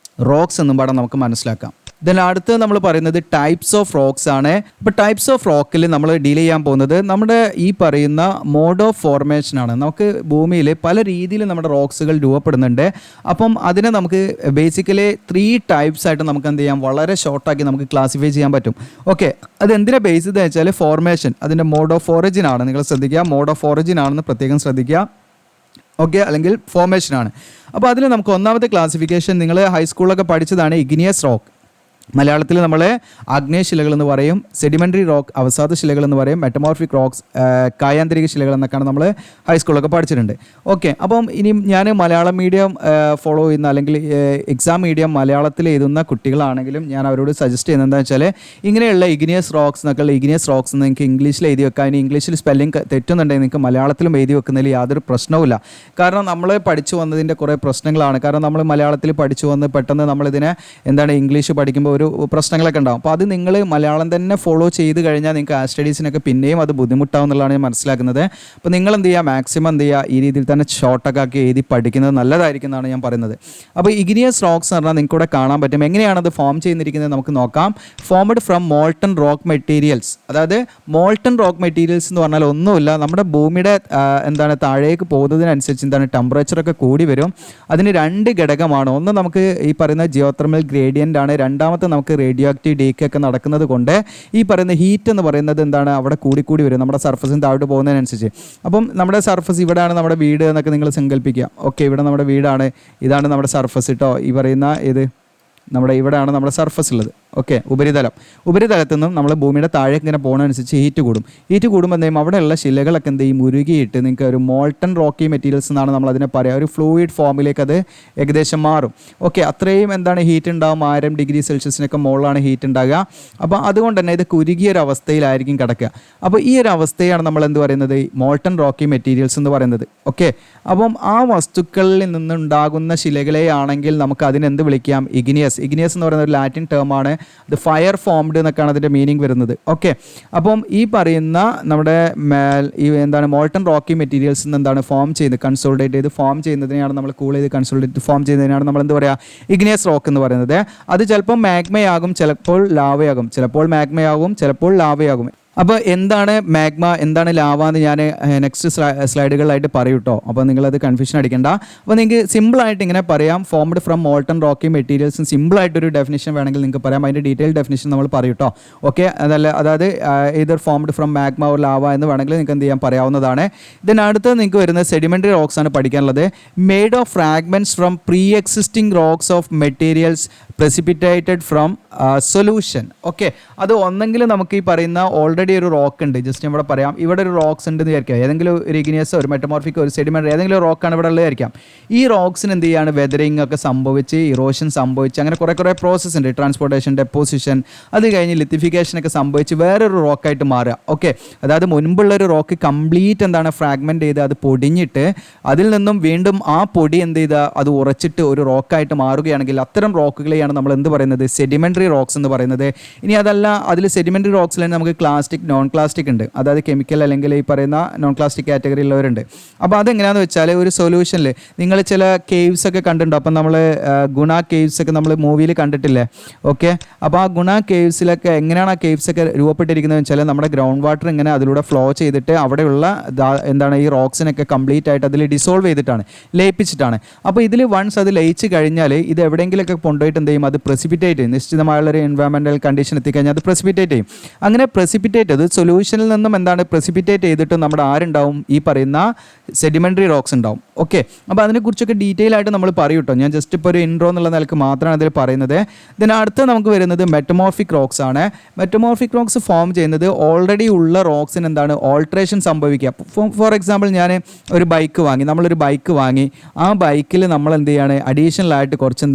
റോക്സ് എന്നും പാടെ നമുക്ക് മനസ്സിലാക്കാം. ദെൻ അടുത്ത് നമ്മൾ പറയുന്നത് ടൈപ്സ് ഓഫ് റോക്സ് ആണ്. ഇപ്പോൾ ടൈപ്സ് ഓഫ് റോക്കിൽ നമ്മൾ ഡീൽ ചെയ്യാൻ പോകുന്നത് നമ്മുടെ ഈ പറയുന്ന മോഡ് ഓഫ് ഫോർമേഷൻ ആണ്. നമുക്ക് ഭൂമിയിൽ പല രീതിയിൽ നമ്മുടെ റോക്സുകൾ രൂപപ്പെടുന്നുണ്ട്. അപ്പം അതിനെ നമുക്ക് ബേസിക്കലി 3 ടൈപ്സ് ആയിട്ട് നമുക്ക് എന്ത് ചെയ്യാം, വളരെ ഷോർട്ടാക്കി നമുക്ക് ക്ലാസിഫൈ ചെയ്യാൻ പറ്റും. ഓക്കെ, അതെന്തിനെ ബേസ് ചെയ്തെന്ന് വെച്ചാൽ ഫോർമേഷൻ, അതിൻ്റെ മോഡ് ഓഫ് ഒറിജിൻ ആണ്. നിങ്ങൾ ശ്രദ്ധിക്കുക, മോഡ് ഓഫ് ഒറിജിൻ ആണെന്ന് പ്രത്യേകം ശ്രദ്ധിക്കുക. ഓക്കെ, അല്ലെങ്കിൽ ഫോർമേഷനാണ്. അപ്പോൾ അതിൽ നമുക്ക് ഒന്നാമത്തെ ക്ലാസിഫിക്കേഷൻ നിങ്ങൾ ഹൈസ്കൂളിലൊക്കെ പഠിച്ചതാണ് ഇഗ്നിയസ് റോക്ക്. മലയാളത്തിൽ നമ്മൾ ആഗ്നേയശിലകൾ എന്ന് പറയും, സെഡിമെൻ്ററി റോക്ക് അവസാദ ശിലകൾ എന്ന് പറയും, മെറ്റമോർഫിക് റോക്സ് കായാന്തരിക ശിലകൾ എന്നൊക്കെയാണ് നമ്മൾ ഹൈസ്കൂളൊക്കെ പഠിച്ചിട്ടുണ്ട്. ഓക്കെ, അപ്പം ഇനി ഞാൻ മലയാളം മീഡിയം ഫോളോ ചെയ്യുന്ന അല്ലെങ്കിൽ എക്സാം മീഡിയം മലയാളത്തിൽ എഴുതുന്ന കുട്ടികളാണെങ്കിലും ഞാൻ അവരോട് സജസ്റ്റ് ചെയ്യുന്നത് എന്താണെന്ന് വെച്ചാൽ ഇങ്ങനെയുള്ള ഇഗ്നിയസ് റോക്സ് എന്നൊക്കെയുള്ള ഇഗ്നിയസ് റോക്സ് നിങ്ങൾക്ക് ഇംഗ്ലീഷിൽ എഴുതി വെക്കാം. ഇനി ഇംഗ്ലീഷിൽ സ്പെല്ലിംഗ് തെറ്റുന്നുണ്ടെങ്കിൽ നിങ്ങൾക്ക് മലയാളത്തിലും എഴുതി വെക്കുന്നതിൽ യാതൊരു പ്രശ്നവുമില്ല. കാരണം നമ്മൾ പഠിച്ചു വന്നതിൻ്റെ കുറേ പ്രശ്നങ്ങളാണ്. കാരണം നമ്മൾ മലയാളത്തിൽ പഠിച്ചു വന്ന് പെട്ടെന്ന് നമ്മളിതിനെ ഇംഗ്ലീഷ് പഠിക്കുമ്പോൾ ഒരു പ്രശ്നങ്ങളൊക്കെ ഉണ്ടാകും. അപ്പോൾ അത് നിങ്ങൾ മലയാളം തന്നെ ഫോളോ ചെയ്ത് കഴിഞ്ഞാൽ നിങ്ങൾക്ക് ആ സ്റ്റഡീസിനൊക്കെ പിന്നെയും അത് ബുദ്ധിമുട്ടാവും എന്നുള്ളതാണ് ഞാൻ മനസ്സിലാക്കുന്നത്. അപ്പോൾ നിങ്ങൾ എന്ത് ചെയ്യുക, മാക്സിമം എന്ത് ചെയ്യുക, ഈ രീതിയിൽ തന്നെ ഷോർട്ടൊക്കെ ആക്കി എഴുതി പഠിക്കുന്നത് നല്ലതായിരിക്കും എന്നാണ് ഞാൻ പറയുന്നത്. അപ്പോൾ ഇഗ്നിയസ് റോക്സ് എന്ന് പറഞ്ഞാൽ നിങ്ങൾക്ക് ഇവിടെ കാണാൻ പറ്റും. എങ്ങനെയാണത് ഫോം ചെയ്യുന്നിരിക്കുന്നത് നമുക്ക് നോക്കാം. Formed from molten rock materials. അതായത് മോൾട്ടൺ റോക്ക് മെറ്റീരിയൽസ് എന്ന് പറഞ്ഞാൽ ഒന്നുമില്ല, നമ്മുടെ ഭൂമിയുടെ താഴേക്ക് പോകുന്നതിനനുസരിച്ച് ടെമ്പറേച്ചറൊക്കെ കൂടി വരും. അതിന് 2 ഘടകമാണ്. ഒന്ന് നമുക്ക് ഈ പറയുന്ന ജിയോതെർമൽ ഗ്രേഡിയൻ്റ് ആണ്. രണ്ടാമത്തെ നമുക്ക് റേഡിയോ ആക്റ്റീവ് ഡീക്കെ ഒക്കെ നടക്കുന്നത് കൊണ്ട് ഈ പറയുന്ന ഹീറ്റ് എന്ന് പറയുന്നത് അവിടെ കൂടി വരും നമ്മുടെ സർഫസിന് താഴോട്ട് പോകുന്നതിനനുസരിച്ച്. അപ്പം നമ്മുടെ സർഫസ് ഇവിടെയാണ് നമ്മുടെ വീട് എന്നൊക്കെ നിങ്ങൾ സങ്കല്പിക്കുക. ഓക്കെ, ഇവിടെ നമ്മുടെ വീടാണ്, ഇതാണ് നമ്മുടെ സർഫസ് കേട്ടോ. ഈ പറയുന്ന ഇവിടെയാണ് നമ്മുടെ സർഫസ് ഉള്ളത്. ഓക്കെ, ഉപരിതലത്തിൽ നിന്നും നമ്മൾ ഭൂമിയുടെ താഴേക്ക് ഇങ്ങനെ പോകുന്നതനുസരിച്ച് ഹീറ്റ് കൂടുമ്പോൾ എന്ത് ചെയ്യും, അവിടെയുള്ള ശിലകളൊക്കെ എന്ത് ചെയ്യും, ഉരുകിയിട്ട് നിങ്ങൾക്ക് ഒരു മോൾട്ടൺ റോക്കി മെറ്റീരിയൽസ് എന്നാണ് നമ്മൾ അതിനെ പറയുക. ഒരു ഫ്ലൂയിഡ് ഫോമിലേക്ക് അത് ഏകദേശം മാറും. ഓക്കെ, അത്രയും ഹീറ്റ് ഉണ്ടാകും. 1000 ഡിഗ്രി സെൽഷ്യസിനൊക്കെ മുകളിലാണ് ഹീറ്റ് ഉണ്ടാകുക. അപ്പോൾ അതുകൊണ്ട് തന്നെ ഇത് കുരുകിയൊരു അവസ്ഥയിലായിരിക്കും കിടക്കുക. അപ്പോൾ ഈ ഒരു അവസ്ഥയാണ് നമ്മൾ എന്ത് പറയുന്നത്, മോൾട്ടൺ റോക്കി മെറ്റീരിയൽസ് എന്ന് പറയുന്നത്. ഓക്കെ, അപ്പം ആ വസ്തുക്കളിൽ നിന്നുണ്ടാകുന്ന ശിലകളെയാണെങ്കിൽ നമുക്ക് അതിനെന്ത് വിളിക്കാം, ഇഗ്നിയസ് എന്ന് പറയുന്ന ഒരു ലാറ്റിൻ ടേമാണ്. ഇത് ഫയർ ഫോംഡ് എന്നൊക്കെയാണ് അതിൻ്റെ മീനിങ് വരുന്നത്. ഓക്കെ, അപ്പം ഈ പറയുന്ന നമ്മുടെ മോൾട്ടൺ റോക്കി മെറ്റീരിയൽസ് നിന്ന് ഫോം ചെയ്ത് കൺസോൾഡേറ്റ് ചെയ്ത് ഫോം ചെയ്യുന്നതിനെയാണ് നമ്മൾ കൂൾ ചെയ്ത് കൺസോൾഡേറ്റ് ഫോം ചെയ്യുന്നതിനാണ് നമ്മൾ എന്ത് പറയുക, ഇഗ്നിയസ് റോക്ക് എന്ന് പറയുന്നത്. അത് ചിലപ്പോൾ മാഗ്മയാകും, ചിലപ്പോൾ ലാവയാകും, ചിലപ്പോൾ മാഗ്മയാകും, ചിലപ്പോൾ ലാവയാകും. അപ്പോൾ എന്താണ് മാഗ്മ, എന്താണ് ലാവ എന്ന് ഞാൻ നെക്സ്റ്റ് സ്ലൈഡുകളിലായിട്ട് പറയും കേട്ടോ. അപ്പോൾ നിങ്ങളത് കൺഫ്യൂഷൻ അടിക്കേണ്ട. അപ്പോൾ നിങ്ങൾക്ക് സിമ്പിളായിട്ട് ഇങ്ങനെ പറയാം, formed from molten rocky materials. സിമ്പിളായിട്ടൊരു ഡെഫിനിഷൻ വേണമെങ്കിൽ നിങ്ങൾക്ക് പറയാം. അതിൻ്റെ ഡീറ്റെയിൽ ഡെഫിനിഷൻ നമ്മൾ പറയും കേട്ടോ. ഓക്കെ, അതായത് either formed from magma or lava എന്ന് വേണമെങ്കിൽ നിങ്ങൾക്ക് എന്ത് ചെയ്യാൻ പറയാവുന്നതാണ്. ഇതിനടുത്ത് നിങ്ങൾക്ക് വരുന്നത് സെഡിമെൻ്ററി റോക്സ് ആണ് പഠിക്കാനുള്ളത്. Made of fragments from pre existing rocks of materials precipitated from solution. Okay, അത് ഒന്നെങ്കിൽ നമുക്ക് ഈ പറയുന്ന ഓൾറെഡി ഒരു റോക്ക് ഉണ്ട്, ജസ്റ്റ് ഇവിടെ പറയാം, ഇവിടെ ഒരു റോക്സ് ഉണ്ട് എന്ന് വിചാരിക്കാം. ഏതെങ്കിലും ഒരു ഇഗ്നിയസ്, ഒരു മെറ്റമോർഫിക്, ഒരു സെഡിമെൻ്ററി ഏതെങ്കിലും ഒരു റോക്കാണ് ഇവിടെ ഉള്ളതായിരിക്കാം. ഈ റോക്സിന് എന്ത് ചെയ്യാണ്, വെതറിങ് ഒക്കെ സംഭവിച്ച് ഇറോഷൻ സംഭവിച്ച് അങ്ങനെ കുറേ പ്രോസസ്സ് ഉണ്ട്. ട്രാൻസ്പോർട്ടേഷൻ, ഡെപ്പോസിഷൻ, അത് കഴിഞ്ഞ് ലിത്തിഫിക്കേഷൻ ഒക്കെ സംഭവിച്ച് വേറൊരു റോക്കായിട്ട് മാറുക. ഓക്കെ, അതായത് മുൻപുള്ള ഒരു റോക്ക് കംപ്ലീറ്റ് ഫ്രാഗ്മെൻറ്റ് ചെയ്ത് അത് പൊടിഞ്ഞിട്ട് അതിൽ നിന്നും വീണ്ടും ആ പൊടി എന്ത് ചെയ്താൽ അത് ഉറച്ചിട്ട് ഒരു റോക്കായിട്ട് മാറുകയാണെങ്കിൽ അത്തരം റോക്കുകളെയാണ് നമ്മൾ എന്ത് പറയുന്നത്, സെഡിമെൻ്ററി റോക്സ് എന്ന് പറയുന്നത്. ഇനി അതല്ല, അതിൽ സെഡിമെൻ്ററി റോക്സിൽ തന്നെ നമുക്ക് ക്ലാസ്റ്റിക്, നോൺ ക്ലാസ്റ്റിക് ഉണ്ട്. അതായത് കെമിക്കൽ അല്ലെങ്കിൽ ഈ പറയുന്ന നോൺ ക്ലാസ്റ്റിക് കാറ്റഗറി ഉള്ളവരുണ്ട്. അപ്പോൾ അതെങ്ങനെയാണെന്ന് വെച്ചാൽ ഒരു സൊല്യൂഷനിൽ നിങ്ങൾ ചില കേവ്സ് ഒക്കെ കണ്ടിട്ടുണ്ടോ. അപ്പം നമ്മൾ ഗുണ കേവ്സ് ഒക്കെ നമ്മൾ മൂവിയിൽ കണ്ടിട്ടില്ലേ. ഓക്കെ, അപ്പോൾ ആ ഗുണ കേവ്സിലൊക്കെ എങ്ങനെയാണ് ആ കേവ്സ് ഒക്കെ രൂപപ്പെട്ടിരിക്കുന്നത് വെച്ചാൽ നമ്മുടെ ഗ്രൗണ്ട് വാട്ടർ ഇങ്ങനെ അതിലൂടെ ഫ്ലോ ചെയ്തിട്ട് അവിടെയുള്ള ഈ റോക്സിനൊക്കെ കംപ്ലീറ്റ് ആയിട്ട് അതിൽ ഡിസോൾവ് ചെയ്തിട്ടാണ്, ലയിപ്പിച്ചിട്ടാണ്. അപ്പോൾ ഇതിൽ വൺസ് അത് ലയിച്ച് കഴിഞ്ഞാൽ ഇത് എവിടെയെങ്കിലുമൊക്കെ കൊണ്ടുപോയിട്ട് എന്ത് ചെയ്യും, അത് പ്രസിപ്പിറ്റേറ്റ് ചെയ്യും. നിശ്ചിതമായുള്ളൊരു എൻവയോൺമെൻറ്റൽ കണ്ടീഷൻ എത്തിക്കഴിഞ്ഞാൽ അത് പ്രസിപ്പിറ്റേറ്റ് ചെയ്യും. അങ്ങനെ പ്രസിപ്പിറ്റേറ്റ് അത് സൊല്യൂഷനിൽ നിന്നും പ്രസിപ്പിറ്റേറ്റ് ചെയ്തിട്ട് നമ്മുടെ ആരുണ്ടാവും, ഈ പറയുന്ന സെഡിമെൻ്ററി റോക്സ് ഉണ്ടാവും. ഓക്കെ, അപ്പോൾ അതിനെക്കുറിച്ചൊക്കെ ഡീറ്റെയിൽ ആയിട്ട് നമ്മൾ പറയും കേട്ടോ. ഞാൻ ജസ്റ്റ് ഇപ്പോൾ ഒരു ഇൻട്രോ എന്നുള്ള നിലക്ക് മാത്രമാണ് അതിൽ പറയുന്നത്. ഇതിനടുത്ത് നമുക്ക് വരുന്നത് മെറ്റമോർഫിക് റോക്സ് ആണ്. മെറ്റമോർഫിക് റോക്സ് ഫോം ചെയ്യുന്നത് ഓൾറെഡി ഉള്ള റോക്സിന് ഓൾട്രേഷൻ സംഭവിക്കുക. ഫോർ എക്സാമ്പിൾ ഞാൻ ഒരു ബൈക്ക് വാങ്ങി, നമ്മളൊരു ബൈക്ക് വാങ്ങി, ആ ബൈക്കിൽ നമ്മൾ എന്ത് ചെയ്യാണ്, അഡീഷണൽ ആയിട്ട് കുറച്ച്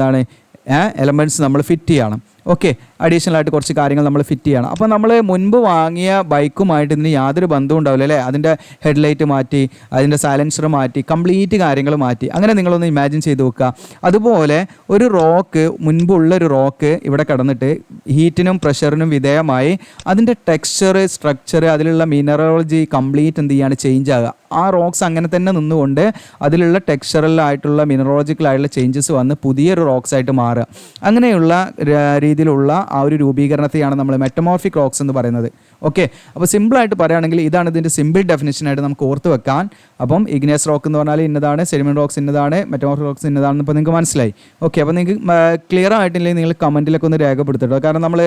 എലമെൻറ്റ്സ് നമ്മൾ ഫിറ്റ് ചെയ്യണം. ഓക്കെ, അഡീഷണൽ ആയിട്ട് കുറച്ച് കാര്യങ്ങൾ നമ്മൾ ഫിറ്റ് ചെയ്യണം. അപ്പോൾ നമ്മൾ മുൻപ് വാങ്ങിയ ബൈക്കുമായിട്ട് ഇതിന് യാതൊരു ബന്ധവും ഉണ്ടാവില്ല അല്ലേ. അതിൻ്റെ ഹെഡ്ലൈറ്റ് മാറ്റി, അതിൻ്റെ സൈലൻസർ മാറ്റി, കംപ്ലീറ്റ് കാര്യങ്ങൾ മാറ്റി. അങ്ങനെ നിങ്ങളൊന്ന് ഇമാജിൻ ചെയ്ത് നോക്കുക. അതുപോലെ ഒരു റോക്ക്, മുൻപുള്ളൊരു റോക്ക് ഇവിടെ കിടന്നിട്ട് ഹീറ്റിനും പ്രഷറിനും വിധേയമായി അതിൻ്റെ ടെക്സ്ചർ, സ്ട്രക്ചർ, അതിലുള്ള മിനറോളജി കംപ്ലീറ്റ് എന്ത് ചെയ്യാണ്, ചേഞ്ച് ആകുക. ആ റോക്സ് അങ്ങനെ തന്നെ നിന്നുകൊണ്ട് അതിലുള്ള ടെക്സ്ചറലായിട്ടുള്ള മിനറോളജിക്കലായിട്ടുള്ള ചേഞ്ചസ് വന്ന് പുതിയൊരു റോക്സ് ആയിട്ട് മാറുക. അങ്ങനെയുള്ള രീതിയിലുള്ള ആ ഒരു രൂപീകരണത്തെയാണ് നമ്മൾ മെറ്റമോർഫിക് റോക്സ് എന്ന് പറയുന്നത്. ഓക്കെ, അപ്പോൾ സിമ്പിളായിട്ട് പറയുകയാണെങ്കിൽ ഇതാണ് ഇതിൻ്റെ സിമ്പിൾ ഡെഫിനേഷനായിട്ട് നമുക്ക് ഓർത്ത് വെക്കാൻ. അപ്പം ഇഗ്നിയസ് റോക്ക് എന്ന് പറഞ്ഞാൽ ഇന്നതാണ്, സെഡിമെൻ്റ് റോക്സ് ഇന്നതാണ്, മെറ്റമോർഫിക് റോക്സ് ഇന്നതാണെന്ന് ഇപ്പോൾ നിങ്ങൾക്ക് മനസ്സിലായി. ഓക്കെ, അപ്പോൾ നിങ്ങൾക്ക് ക്ലിയർ ആയിട്ടില്ലെങ്കിൽ നിങ്ങൾ കമൻറ്റിലൊക്കെ ഒന്ന് രേഖപ്പെടുത്തിട്ടോ. കാരണം നമ്മൾ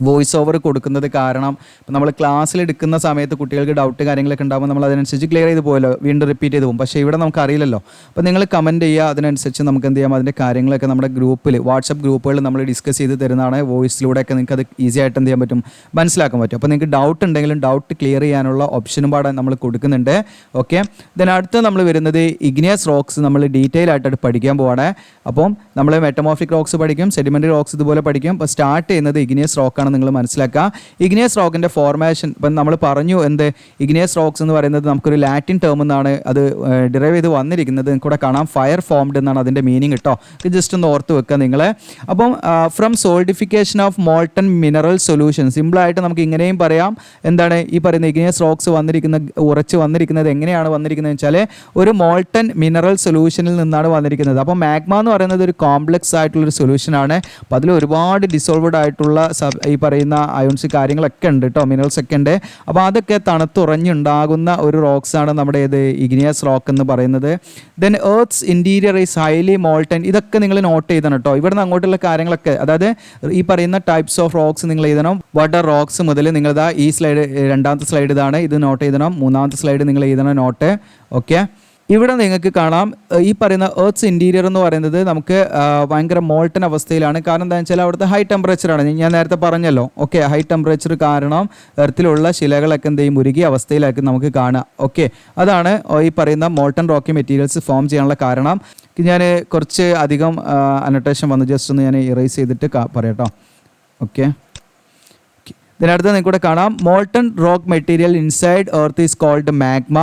വോയിസ് ഓവർ കൊടുക്കുന്നത് കാരണം ഇപ്പോൾ നമ്മൾ ക്ലാസ്സിൽ എടുക്കുന്ന സമയത്ത് കുട്ടികൾക്ക് ഡൗട്ട് കാര്യങ്ങളൊക്കെ ഉണ്ടാകുമ്പോൾ നമ്മൾ അതിനനുസരിച്ച് ക്ലിയർ ചെയ്ത് പോയല്ലോ, വീണ്ടും റിപ്പീറ്റ് ചെയ്ത് പോകും. പക്ഷേ ഇവിടെ നമുക്ക് അറിയില്ലല്ലോ. അപ്പോൾ നിങ്ങൾ കമൻറ്റ് ചെയ്യുക, അതിനനുസരിച്ച് നമുക്ക് എന്ത് ചെയ്യാം, അതിൻ്റെ കാര്യങ്ങളൊക്കെ നമ്മുടെ ഗ്രൂപ്പിൽ, വാട്സപ്പ് ഗ്രൂപ്പുകളിൽ നമ്മൾ ഡിസ്കസ് ചെയ്ത് തരുന്നതാണ്. വോയിസിലൂടെയൊക്കെ നിങ്ങൾക്ക് അത് ഈസി ആയിട്ട് എന്ത് ചെയ്യാൻ പറ്റും, മനസ്സിലാക്കാൻ പറ്റും. അപ്പോൾ നിങ്ങൾക്ക് ഡൗട്ട് ഉണ്ടെങ്കിലും ഡൗട്ട് ക്ലിയർ ചെയ്യാനുള്ള ഓപ്ഷനും പാടെ നമ്മൾ കൊടുക്കുന്നുണ്ട്. ഓക്കെ, ദെൻ അടുത്ത് നമ്മൾ വരുന്നത് ഇഗ്നിയസ് റോക്സ് നമ്മൾ ഡീറ്റെയിൽ ആയിട്ട് പഠിക്കാൻ പോവാണ്. അപ്പം നമ്മൾ മെറ്റമോർഫിക് റോക്സ് പഠിക്കും, സെഡിമെൻ്ററി റോക്സ് ഇതുപോലെ പഠിക്കും. അപ്പോൾ സ്റ്റാർട്ട് ചെയ്യുന്നത് ഇഗ്നിയസ് റോക്കാണ് നിങ്ങൾ മനസ്സിലാക്കുക. ഇഗ്നിയസ് റോക്കിൻ്റെ ഫോർമേഷൻ ഇപ്പം നമ്മൾ പറഞ്ഞു, എന്ത് ഇഗ്നിയസ് റോക്സ് എന്ന് പറയുന്നത് നമുക്കൊരു ലാറ്റിൻ ടേം എന്നാണ് അത് ഡിറൈവ് ചെയ്ത് വന്നിരിക്കുന്നത്. നിങ്ങൾക്ക് ഇവിടെ കാണാം ഫയർ ഫോംഡ് എന്നാണ് അതിൻ്റെ മീനിങ് കേട്ടോ. ഇത് ജസ്റ്റ് ഒന്ന് ഓർത്ത് വെക്കുക നിങ്ങൾ. അപ്പം from solidification of molten mineral solution, സിമ്പിളായിട്ട് നമുക്ക് ഇങ്ങനെയും പറയാം. എന്താണ് ഈ പറയുന്ന ഇഗ്നിയസ് റോക്സ് ഉറച്ച് വന്നിരിക്കുന്നത് എങ്ങനെയാണ് വന്നിരിക്കുന്നത് വെച്ചാൽ ഒരു മോൾട്ടൺ മിനറൽ സൊല്യൂഷനിൽ നിന്നാണ് വന്നിരിക്കുന്നത്. അപ്പോൾ മാഗ്മ എന്ന് പറയുന്നത് ഒരു കോംപ്ലക്സ് ആയിട്ടുള്ളൊരു സൊല്യൂഷനാണ്. അപ്പോൾ അതിൽ ഒരുപാട് ഡിസോൾവഡ് ആയിട്ടുള്ള ഈ പറയുന്ന അയോൺസ് കാര്യങ്ങളൊക്കെ ഉണ്ട് കേട്ടോ, മിനറൽസ് ഒക്കെ ഉണ്ട്. അപ്പോൾ അതൊക്കെ തണുത്തുറഞ്ഞുണ്ടാകുന്ന ഒരു റോക്സാണ് നമ്മുടെ ഇഗ്നിയസ് റോക്ക് എന്ന് പറയുന്നത്. Then earth's interior is highly molten. ഇതൊക്കെ നിങ്ങൾ നോട്ട് ചെയ്തണം കേട്ടോ. ഇവിടെ നിന്ന് അങ്ങോട്ടുള്ള കാര്യങ്ങളൊക്കെ, അതായത് ഈ പറയുന്ന ടൈപ്സ് ഓഫ് റോക്സ് നിങ്ങൾ എഴുതണം. വാട്ടർ റോക്സ് മുതൽ നിങ്ങളിതാ ഈ സ്ലൈഡ്, രണ്ടാമത്തെ സ്ലൈഡ് ഇതാണ്, ഇത് നോട്ട് ചെയ്തണം. മൂന്നാമത്തെ സ്ലൈഡ് നിങ്ങൾ എഴുതണം നോട്ട്. ഓക്കെ, ഇവിടെ നിങ്ങൾക്ക് കാണാം ഈ പറയുന്ന എർത്ത്സ് ഇൻറ്റീരിയർ എന്ന് പറയുന്നത് നമുക്ക് ഭയങ്കര മോൾട്ടൻ അവസ്ഥയിലാണ്. കാരണം എന്താണെന്ന് വെച്ചാൽ അവിടുത്തെ ഹൈ ടെമ്പറേച്ചറാണ്. ഞാൻ നേരത്തെ പറഞ്ഞല്ലോ. ഓക്കെ, ഹൈ ടെമ്പറേച്ചർ കാരണം എർത്തിലുള്ള ശിലകളൊക്കെ എന്ത് ചെയ്യും, ഉരുകിയ അവസ്ഥയിലാക്കി നമുക്ക് കാണാം. ഓക്കെ, അതാണ് ഈ പറയുന്ന മോൾട്ടൺ റോക്കി മെറ്റീരിയൽസ് ഫോം ചെയ്യാനുള്ള കാരണം. ഞാൻ കുറച്ച് അധികം അനോട്ടേഷൻ വന്നു, ജസ്റ്റ് ഒന്ന് ഞാൻ ഇറേസ് ചെയ്തിട്ട് പറയാട്ടോ. ഓക്കെ, ഇതിനടുത്ത് നിങ്ങൾക്ക് ഇവിടെ കാണാം molten rock material inside earth is called magma,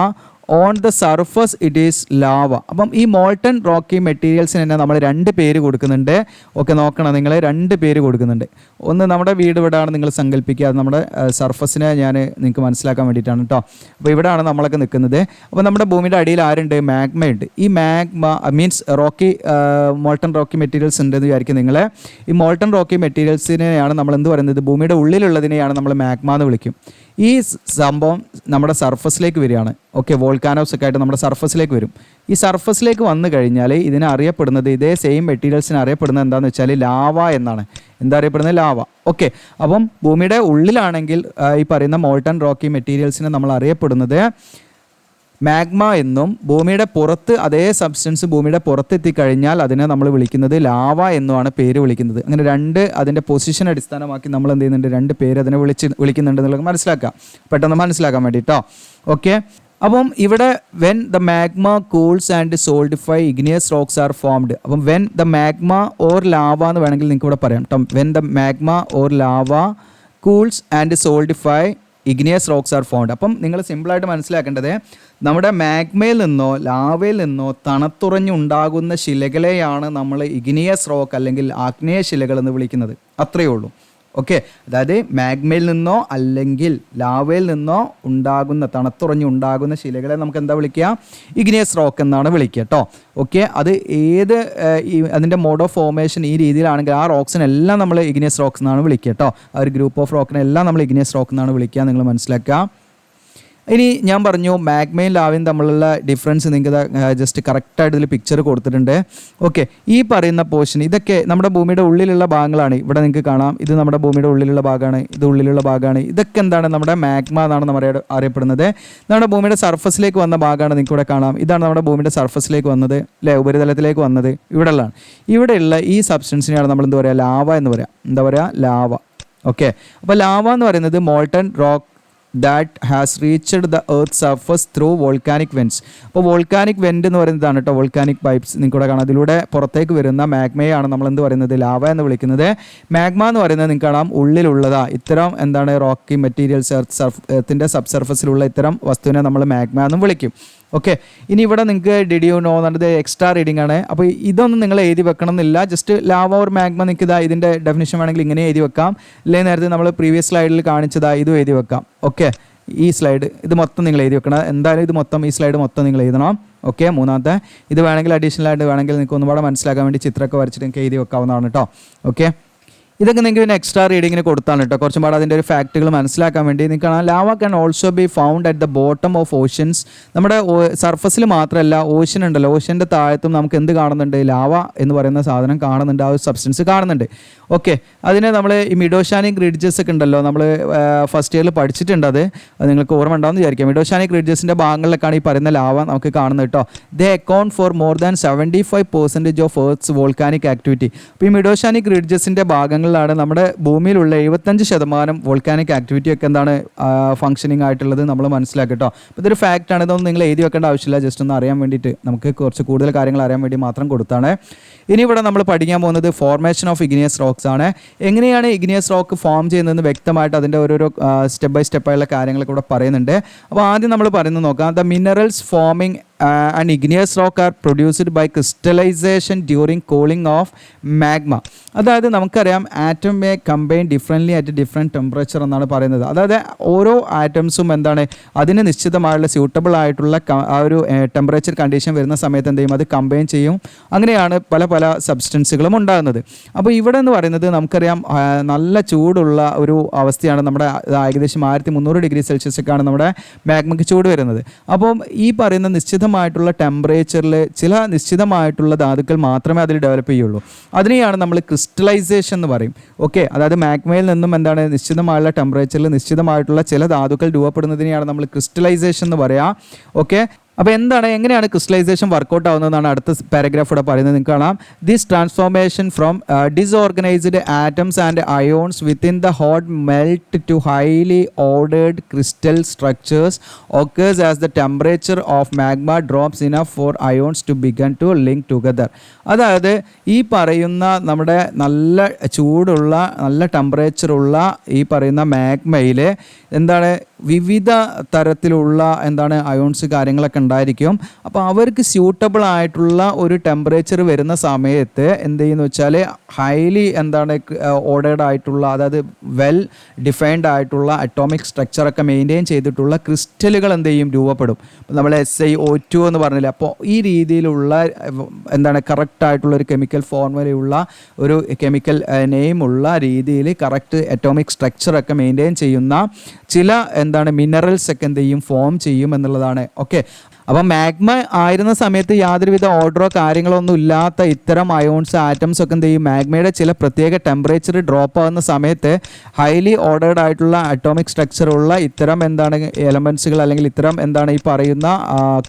on the surface it is lava. അപ്പം ഈ മോൾട്ടൺ റോക്കി മെറ്റീരിയൽസിന് തന്നെ നമ്മൾ രണ്ട് പേര് കൊടുക്കുന്നുണ്ട്. ഓക്കെ, നോക്കണം നിങ്ങൾ, രണ്ട് പേര് കൊടുക്കുന്നുണ്ട്. ഒന്ന് നമ്മുടെ വീട് ഇവിടെയാണ് നിങ്ങൾ സങ്കല്പിക്കുക, അത് നമ്മുടെ സർഫസിനെ ഞാൻ നിങ്ങൾക്ക് മനസ്സിലാക്കാൻ വേണ്ടിയിട്ടാണ് കേട്ടോ. അപ്പോൾ ഇവിടെയാണ് നമ്മളൊക്കെ നിൽക്കുന്നത്. അപ്പോൾ നമ്മുടെ ഭൂമിയുടെ അടിയിൽ ആരുണ്ട്, മാഗ്മയുണ്ട്. ഈ magma means Rocky molten rocky materials ഉണ്ടെന്ന് വിചാരിക്കും നിങ്ങൾ. ഈ മോൾട്ടൺ റോക്കി മെറ്റീരിയൽസിനെയാണ് നമ്മൾ എന്ത് പറയുന്നത്, ഭൂമിയുടെ ഉള്ളിലുള്ളതിനെയാണ് നമ്മൾ മാഗ്മ എന്ന് വിളിക്കും. ഈ സംഭവം നമ്മുടെ സർഫസിലേക്ക് വരികയാണ്. ഓക്കെ, വോൾക്കാനോസ് ഒക്കെ ആയിട്ട് നമ്മുടെ സർഫസിലേക്ക് വരും. ഈ സർഫസിലേക്ക് വന്നു കഴിഞ്ഞാൽ ഇതിനെ അറിയപ്പെടുന്നത്, ഇതേ സെയിം മെറ്റീരിയൽസിനെ അറിയപ്പെടുന്നത് എന്താണെന്ന് വെച്ചാൽ ലാവ എന്നാണ്. എന്താ അറിയപ്പെടുന്നത്, ലാവ. ഓക്കെ, അപ്പം ഭൂമിയുടെ ഉള്ളിലാണെങ്കിൽ ഈ പറയുന്ന മോൾട്ടൺ റോക്കി മെറ്റീരിയൽസിനെ നമ്മൾ അറിയപ്പെടുന്നത് മാഗ്മ എന്നും, ഭൂമിയുടെ പുറത്ത് അതേ സബ്സ്റ്റൻസ് ഭൂമിയുടെ പുറത്തെത്തിക്കഴിഞ്ഞാൽ അതിനെ നമ്മൾ വിളിക്കുന്നത് ലാവ എന്നുമാണ് പേര് വിളിക്കുന്നത്. അങ്ങനെ രണ്ട്, അതിൻ്റെ പൊസിഷൻ അടിസ്ഥാനമാക്കി നമ്മൾ എന്ത് ചെയ്യുന്നുണ്ട്, രണ്ട് പേര് അതിനെ വിളിക്കുന്നുണ്ട് എന്നുള്ളത് മനസ്സിലാക്കാം, പെട്ടെന്ന് മനസ്സിലാക്കാൻ വേണ്ടിയിട്ടോ. ഓക്കെ, അപ്പം ഇവിടെ when the magma cools and solidify igneous rocks are formed. അപ്പം when the magma or lava എന്ന് വേണമെങ്കിൽ നിങ്ങൾക്ക് ഇവിടെ പറയാം കേട്ടോ. When the magma or lava cools and solidify igneous rocks are formed. അപ്പം നിങ്ങൾ സിമ്പിളായിട്ട് മനസ്സിലാക്കേണ്ടത്, നമ്മുടെ മാഗ്മയിൽ നിന്നോ ലാവയിൽ നിന്നോ തണുത്തുറഞ്ഞുണ്ടാകുന്ന ശിലകളെയാണ് നമ്മൾ ഇഗ്നിയസ് റോക്ക് അല്ലെങ്കിൽ ആഗ്നേയ ശിലകൾ എന്ന് വിളിക്കുന്നത്. അത്രയേ ഉള്ളൂ. ഓക്കെ, അതായത് മാഗ്മയിൽ നിന്നോ അല്ലെങ്കിൽ ലാവയിൽ നിന്നോ തണുത്തുറഞ്ഞുണ്ടാകുന്ന ശിലകളെ നമുക്ക് എന്താ വിളിക്കുക, ഇഗ്നിയസ് റോക്ക് എന്നാണ് വിളിക്കുക കേട്ടോ. ഓക്കെ, അത് അതിൻ്റെ മോഡ് ഓഫ് ഫോർമേഷൻ ഈ രീതിയിലാണെങ്കിൽ ആ റോക്സിനെല്ലാം നമ്മൾ ഇഗ്നിയസ് റോക്സ് എന്നാണ് വിളിക്കുക കേട്ടോ. ആ ഒരു ഗ്രൂപ്പ് ഓഫ് റോക്കിനെല്ലാം നമ്മൾ ഇഗ്നിയസ് റോക്ക് എന്നാണ് വിളിക്കുക, നിങ്ങൾ മനസ്സിലാക്കുക. ഇനി ഞാൻ പറഞ്ഞു മാഗ്മയും ലാവയും തമ്മിലുള്ള ഡിഫറൻസ് നിങ്ങൾക്ക് ജസ്റ്റ് കറക്റ്റായിട്ട് ഇതിൽ പിക്ചർ കൊടുത്തിട്ടുണ്ട്. ഓക്കെ, ഈ പറയുന്ന പോർഷൻ ഇതൊക്കെ നമ്മുടെ ഭൂമിയുടെ ഉള്ളിലുള്ള ഭാഗങ്ങളാണ്. ഇവിടെ നിങ്ങൾക്ക് കാണാം, ഇത് നമ്മുടെ ഭൂമിയുടെ ഉള്ളിലുള്ള ഭാഗമാണ്, ഇത് ഉള്ളിലുള്ള ഭാഗമാണ്. ഇതൊക്കെ എന്താണ്, നമ്മുടെ മാഗ്മ എന്നാണ് നമ്മൾ അറിയപ്പെടുന്നത്. നമ്മുടെ ഭൂമിയുടെ സർഫസിലേക്ക് വന്ന ഭാഗമാണ്, നിങ്ങൾക്ക് ഇവിടെ കാണാം. ഇതാണ് നമ്മുടെ ഭൂമിയുടെ സർഫസിലേക്ക് വന്നത്, അല്ലേ, ഉപരിതലത്തിലേക്ക് വന്നത് ഇവിടെയുള്ളതാണ്. ഇവിടെയുള്ള ഈ സബ്സ്റ്റൻസിനെയാണ് നമ്മൾ എന്താ പറയുക, ലാവ എന്ന് പറയാം. എന്താ പറയുക, ലാവ. ഓക്കെ, അപ്പോൾ ലാവ എന്ന് പറയുന്നത് molten rock that has reached the earth's surface through volcanic vents. അപ്പോൾ വോൾക്കാനിക് വെൻറ്റ് എന്ന് പറയുന്നതാണ് കേട്ടോ, വോൾക്കാനിക് പൈപ്സ് നിങ്ങൾക്ക് ഇവിടെ കാണാം. അതിലൂടെ പുറത്തേക്ക് വരുന്ന മാഗ്മയാണ് നമ്മൾ എന്ത് പറയുന്നത്, ലാവ എന്ന് വിളിക്കുന്നത്. മാഗ്മ എന്ന് പറയുന്നത് നിങ്ങൾക്ക് കാണാം ഉള്ളിലുള്ളതാ ഇത്തരം എന്താണ് റോക്കി മെറ്റീരിയൽസ്, എർത്തിൻ്റെ സബ് സർഫസിലുള്ള ഇത്തരം വസ്തുവിനെ നമ്മൾ മാഗ്മ എന്നും വിളിക്കും. ഓക്കെ, ഇനി ഇവിടെ നിങ്ങൾക്ക് ഡിഡ് യു നോ എന്നുള്ളത് എക്സ്ട്രാ റീഡിംഗ് ആണ്. അപ്പോൾ ഇതൊന്നും നിങ്ങൾ എഴുതി വെക്കണം എന്നില്ല. ജസ്റ്റ് ലാവ ഓർ മാഗ്മ നിങ്ങൾക്ക് ഇതാ ഇതിൻ്റെ ഡെഫിനിഷൻ വേണമെങ്കിൽ ഇങ്ങനെ എഴുതി വെക്കാം. അല്ലെങ്കിൽ നേരത്തെ നമ്മൾ പ്രീവിയസ് സ്ലൈഡിൽ കാണിച്ചതാ ഇതും എഴുതി വെക്കാം. ഓക്കെ, ഈ സ്ലൈഡ് ഇത് മൊത്തം നിങ്ങൾ എഴുതി വെക്കണം. എന്തായാലും ഇത് മൊത്തം, ഈ സ്ലൈഡ് മൊത്തം നിങ്ങൾ എഴുതണം. ഓക്കെ, മൂന്നാമത്തെ ഇത് വേണമെങ്കിൽ അഡീഷണൽ ആയിട്ട് വേണമെങ്കിൽ നിങ്ങൾക്ക് ഒന്നുകൂടെ മനസ്സിലാക്കാൻ വേണ്ടി ചിത്രമൊക്കെ വരച്ചിട്ട് നിങ്ങൾക്ക് എഴുതി വെക്കാവുന്നതാണ് കേട്ടോ. ഓക്കെ, ഇതൊക്കെ നിങ്ങൾക്ക് പിന്നെ എക്സ്ട്രാ റീഡിങ്ങിന് കൊടുത്താണ് കേട്ടോ. കുറച്ചും പാടെ അതിൻ്റെ ഒരു ഫാക്റ്റുകൾ മനസ്സിലാക്കാൻ വേണ്ടി നിങ്ങൾക്ക് കാണാം. Lava can also be found at the bottom of oceans. നമ്മുടെ സർഫസിൽ മാത്രമല്ല, ഓഷ്യൻ ഉണ്ടല്ലോ, ഓഷ്യൻ്റെ താഴത്തും നമുക്ക് എന്ത് കാണുന്നുണ്ട്? ലാവ എന്ന് പറയുന്ന സാധനം കാണുന്നുണ്ട്, ആ ഒരു സബ്സ്റ്റൻസ് കാണുന്നുണ്ട്. ഓക്കെ, അതിനെ നമ്മൾ ഈ മിഡോഷാനിക് റിഡ്ജസ് ഒക്കെ ഉണ്ടല്ലോ, നമ്മൾ ഫസ്റ്റ് ഇയറിൽ പഠിച്ചിട്ടുണ്ട്. അത് നിങ്ങൾക്ക് ഓർമ്മ ഉണ്ടാവുമെന്ന് വിചാരിക്കാം. മിഡോഷാനിക് റിഡ്ജസിൻ്റെ ഭാഗങ്ങളിലൊക്കെയാണ് ഈ പറയുന്ന ലാവ നമുക്ക് കാണുന്നത് കേട്ടോ. They account for more than 75% of earth's volcanic activity. അപ്പോൾ ഈ മിഡോഷാനിക് റിഡ്ജസിൻ്റെ ഭാഗങ്ങളിലാണ് നമ്മുടെ ഭൂമിയിലുള്ള 75% വോൾക്കാനിക് ആക്ടിവിറ്റി ഒക്കെ എന്താണ് ഫംഗ്ഷനിങ് ആയിട്ടുള്ളത് നമ്മൾ മനസ്സിലാക്കി കേട്ടോ. അപ്പോൾ ഇതൊരു ഫാക്റ്റാണ്, ഇതൊന്നും നിങ്ങൾ എഴുതി വെക്കേണ്ട ആവശ്യമില്ല, ജസ്റ്റ് ഒന്ന് അറിയാൻ വേണ്ടിയിട്ട്, നമുക്ക് കുറച്ച് കൂടുതൽ കാര്യങ്ങൾ അറിയാൻ വേണ്ടി മാത്രം കൊടുത്താണ്. ഇനി ഇവിടെ നമ്മൾ പഠിക്കാൻ പോകുന്നത് ഫോർമേഷൻ ഓഫ് ഇഗ്നിയസ് റോക്സ് ആണ്. എങ്ങനെയാണ് ഇഗ്നിയസ് റോക്ക് ഫോം ചെയ്യുന്നതെന്ന് വ്യക്തമായിട്ട് അതിൻ്റെ ഓരോരോ സ്റ്റെപ്പ് ബൈ സ്റ്റെപ്പായുള്ള കാര്യങ്ങളൊക്കെ ഇവിടെ പറയുന്നുണ്ട്. അപ്പോൾ ആദ്യം നമ്മൾ പറയുന്നത് നോക്കാം. The minerals forming and igneous rock are produced by crystallization during cooling of magma. അതായത് നമുക്കറിയാം atom may combine differently at different temperature എന്നാണ് പറയുന്നത്. അതായത് ഓരോ ആറ്റംസും എന്താണ് അതിന് നിശ്ചിതമായുള്ള സ്യൂട്ടബിൾ ആയിട്ടുള്ള ആ ഒരു ടെമ്പറേച്ചർ കണ്ടീഷൻ വരുന്ന സമയത്ത് എന്ത് ചെയ്യും? അത് കമ്പൈൻ ചെയ്യും. അങ്ങനെയാണ് പല പല സബ്സ്റ്റൻസുകളും ഉണ്ടാകുന്നത്. അപ്പോൾ ഇവിടെ എന്ന് പറയുന്നത് നമുക്കറിയാം നല്ല ചൂടുള്ള ഒരു അവസ്ഥയാണ്. നമ്മുടെ ഏകദേശം 1300 ഡിഗ്രി സെൽഷ്യസൊക്കെയാണ് നമ്മുടെ മാഗ്മയ്ക്ക് ചൂട് വരുന്നത്. അപ്പം ഈ പറയുന്ന നിശ്ചിതമായിട്ടുള്ള ടെമ്പറേച്ചറിൽ ചില നിശ്ചിതമായിട്ടുള്ള ധാതുക്കൾ മാത്രമേ അതിൽ ഡെവലപ്പ് ചെയ്യുള്ളൂ. അതിനെയാണ് നമ്മൾ ക്രിസ്റ്റലൈസേഷൻ എന്ന് പറയും. ഓക്കെ, അതായത് മാഗ്മയിൽ നിന്നും എന്താണ് നിശ്ചിതമായുള്ള ടെമ്പറേച്ചറിൽ നിശ്ചിതമായിട്ടുള്ള ചില ധാതുക്കൾ രൂപപ്പെടുന്നതിനെയാണ് നമ്മൾ ക്രിസ്റ്റലൈസേഷൻ എന്ന് പറയുക. ഓക്കെ, അപ്പോൾ എങ്ങനെയാണ് ക്രിസ്റ്റലൈസേഷൻ വർക്കൗട്ട് ആവുന്നതെന്നാണ് അടുത്ത പാരഗ്രാഫ് ഇവിടെ പറയുന്നത്. നിങ്ങൾക്ക് കാണാം. This transformation from disorganised atoms and ions within the hot melt to highly ordered crystal structures occurs as the temperature of magma drops enough for ions to begin to link together. അതായത് ഈ പറയുന്ന നമ്മുടെ നല്ല ചൂടുള്ള നല്ല ടെമ്പറേച്ചറുള്ള ഈ പറയുന്ന മാഗ്മയിൽ എന്താണ് വിവിധ തരത്തിലുള്ള എന്താണ് അയോൺസ് കാര്യങ്ങളൊക്കെ ഉണ്ടായിരിക്കും. അപ്പോൾ അവർക്ക് സ്യൂട്ടബിൾ ആയിട്ടുള്ള ഒരു ടെമ്പറേച്ചർ വരുന്ന സമയത്ത് എന്ത് ചെയ്യുന്നു വെച്ചാൽ ഹൈലി എന്താണ് ഓർഡേർഡ് ആയിട്ടുള്ള, അതായത് വെൽ ഡിഫൈൻഡ് ആയിട്ടുള്ള അറ്റോമിക് സ്ട്രക്ചറൊക്കെ മെയിൻറ്റെയിൻ ചെയ്തിട്ടുള്ള ക്രിസ്റ്റലുകൾ എന്ത് ചെയ്യും? രൂപപ്പെടും. നമ്മൾ SiO2 എന്ന് പറഞ്ഞില്ലേ, അപ്പോൾ ഈ രീതിയിലുള്ള എന്താണ് കറക്റ്റായിട്ടുള്ള ഒരു കെമിക്കൽ ഫോർമുലയുള്ള ഒരു കെമിക്കൽ നെയിമുള്ള രീതിയിൽ കറക്റ്റ് അറ്റോമിക് സ്ട്രക്ചറൊക്കെ മെയിൻറ്റെയിൻ ചെയ്യുന്ന ചില എന്താണ് മിനറൽസ് ഒക്കെ എന്ത് ചെയ്യും? ഫോം ചെയ്യും എന്നുള്ളതാണ്. ഓക്കെ, അപ്പം മാഗ്മ ആയിരുന്ന സമയത്ത് യാതൊരുവിധ ഓർഡറോ കാര്യങ്ങളോ ഒന്നും ഇല്ലാത്ത ഇത്തരം അയോൺസ് ആറ്റംസ് ഒക്കെ എന്ത് ചെയ്യും? മാഗ്മയുടെ ചില പ്രത്യേക ടെമ്പറേച്ചർ ഡ്രോപ്പ് ആകുന്ന സമയത്ത് ഹൈലി ഓർഡേർഡ് ആയിട്ടുള്ള അറ്റോമിക് സ്ട്രക്ചറുള്ള ഇത്തരം എന്താണ് എലമെൻസുകൾ അല്ലെങ്കിൽ ഇത്തരം എന്താണ് ഈ പറയുന്ന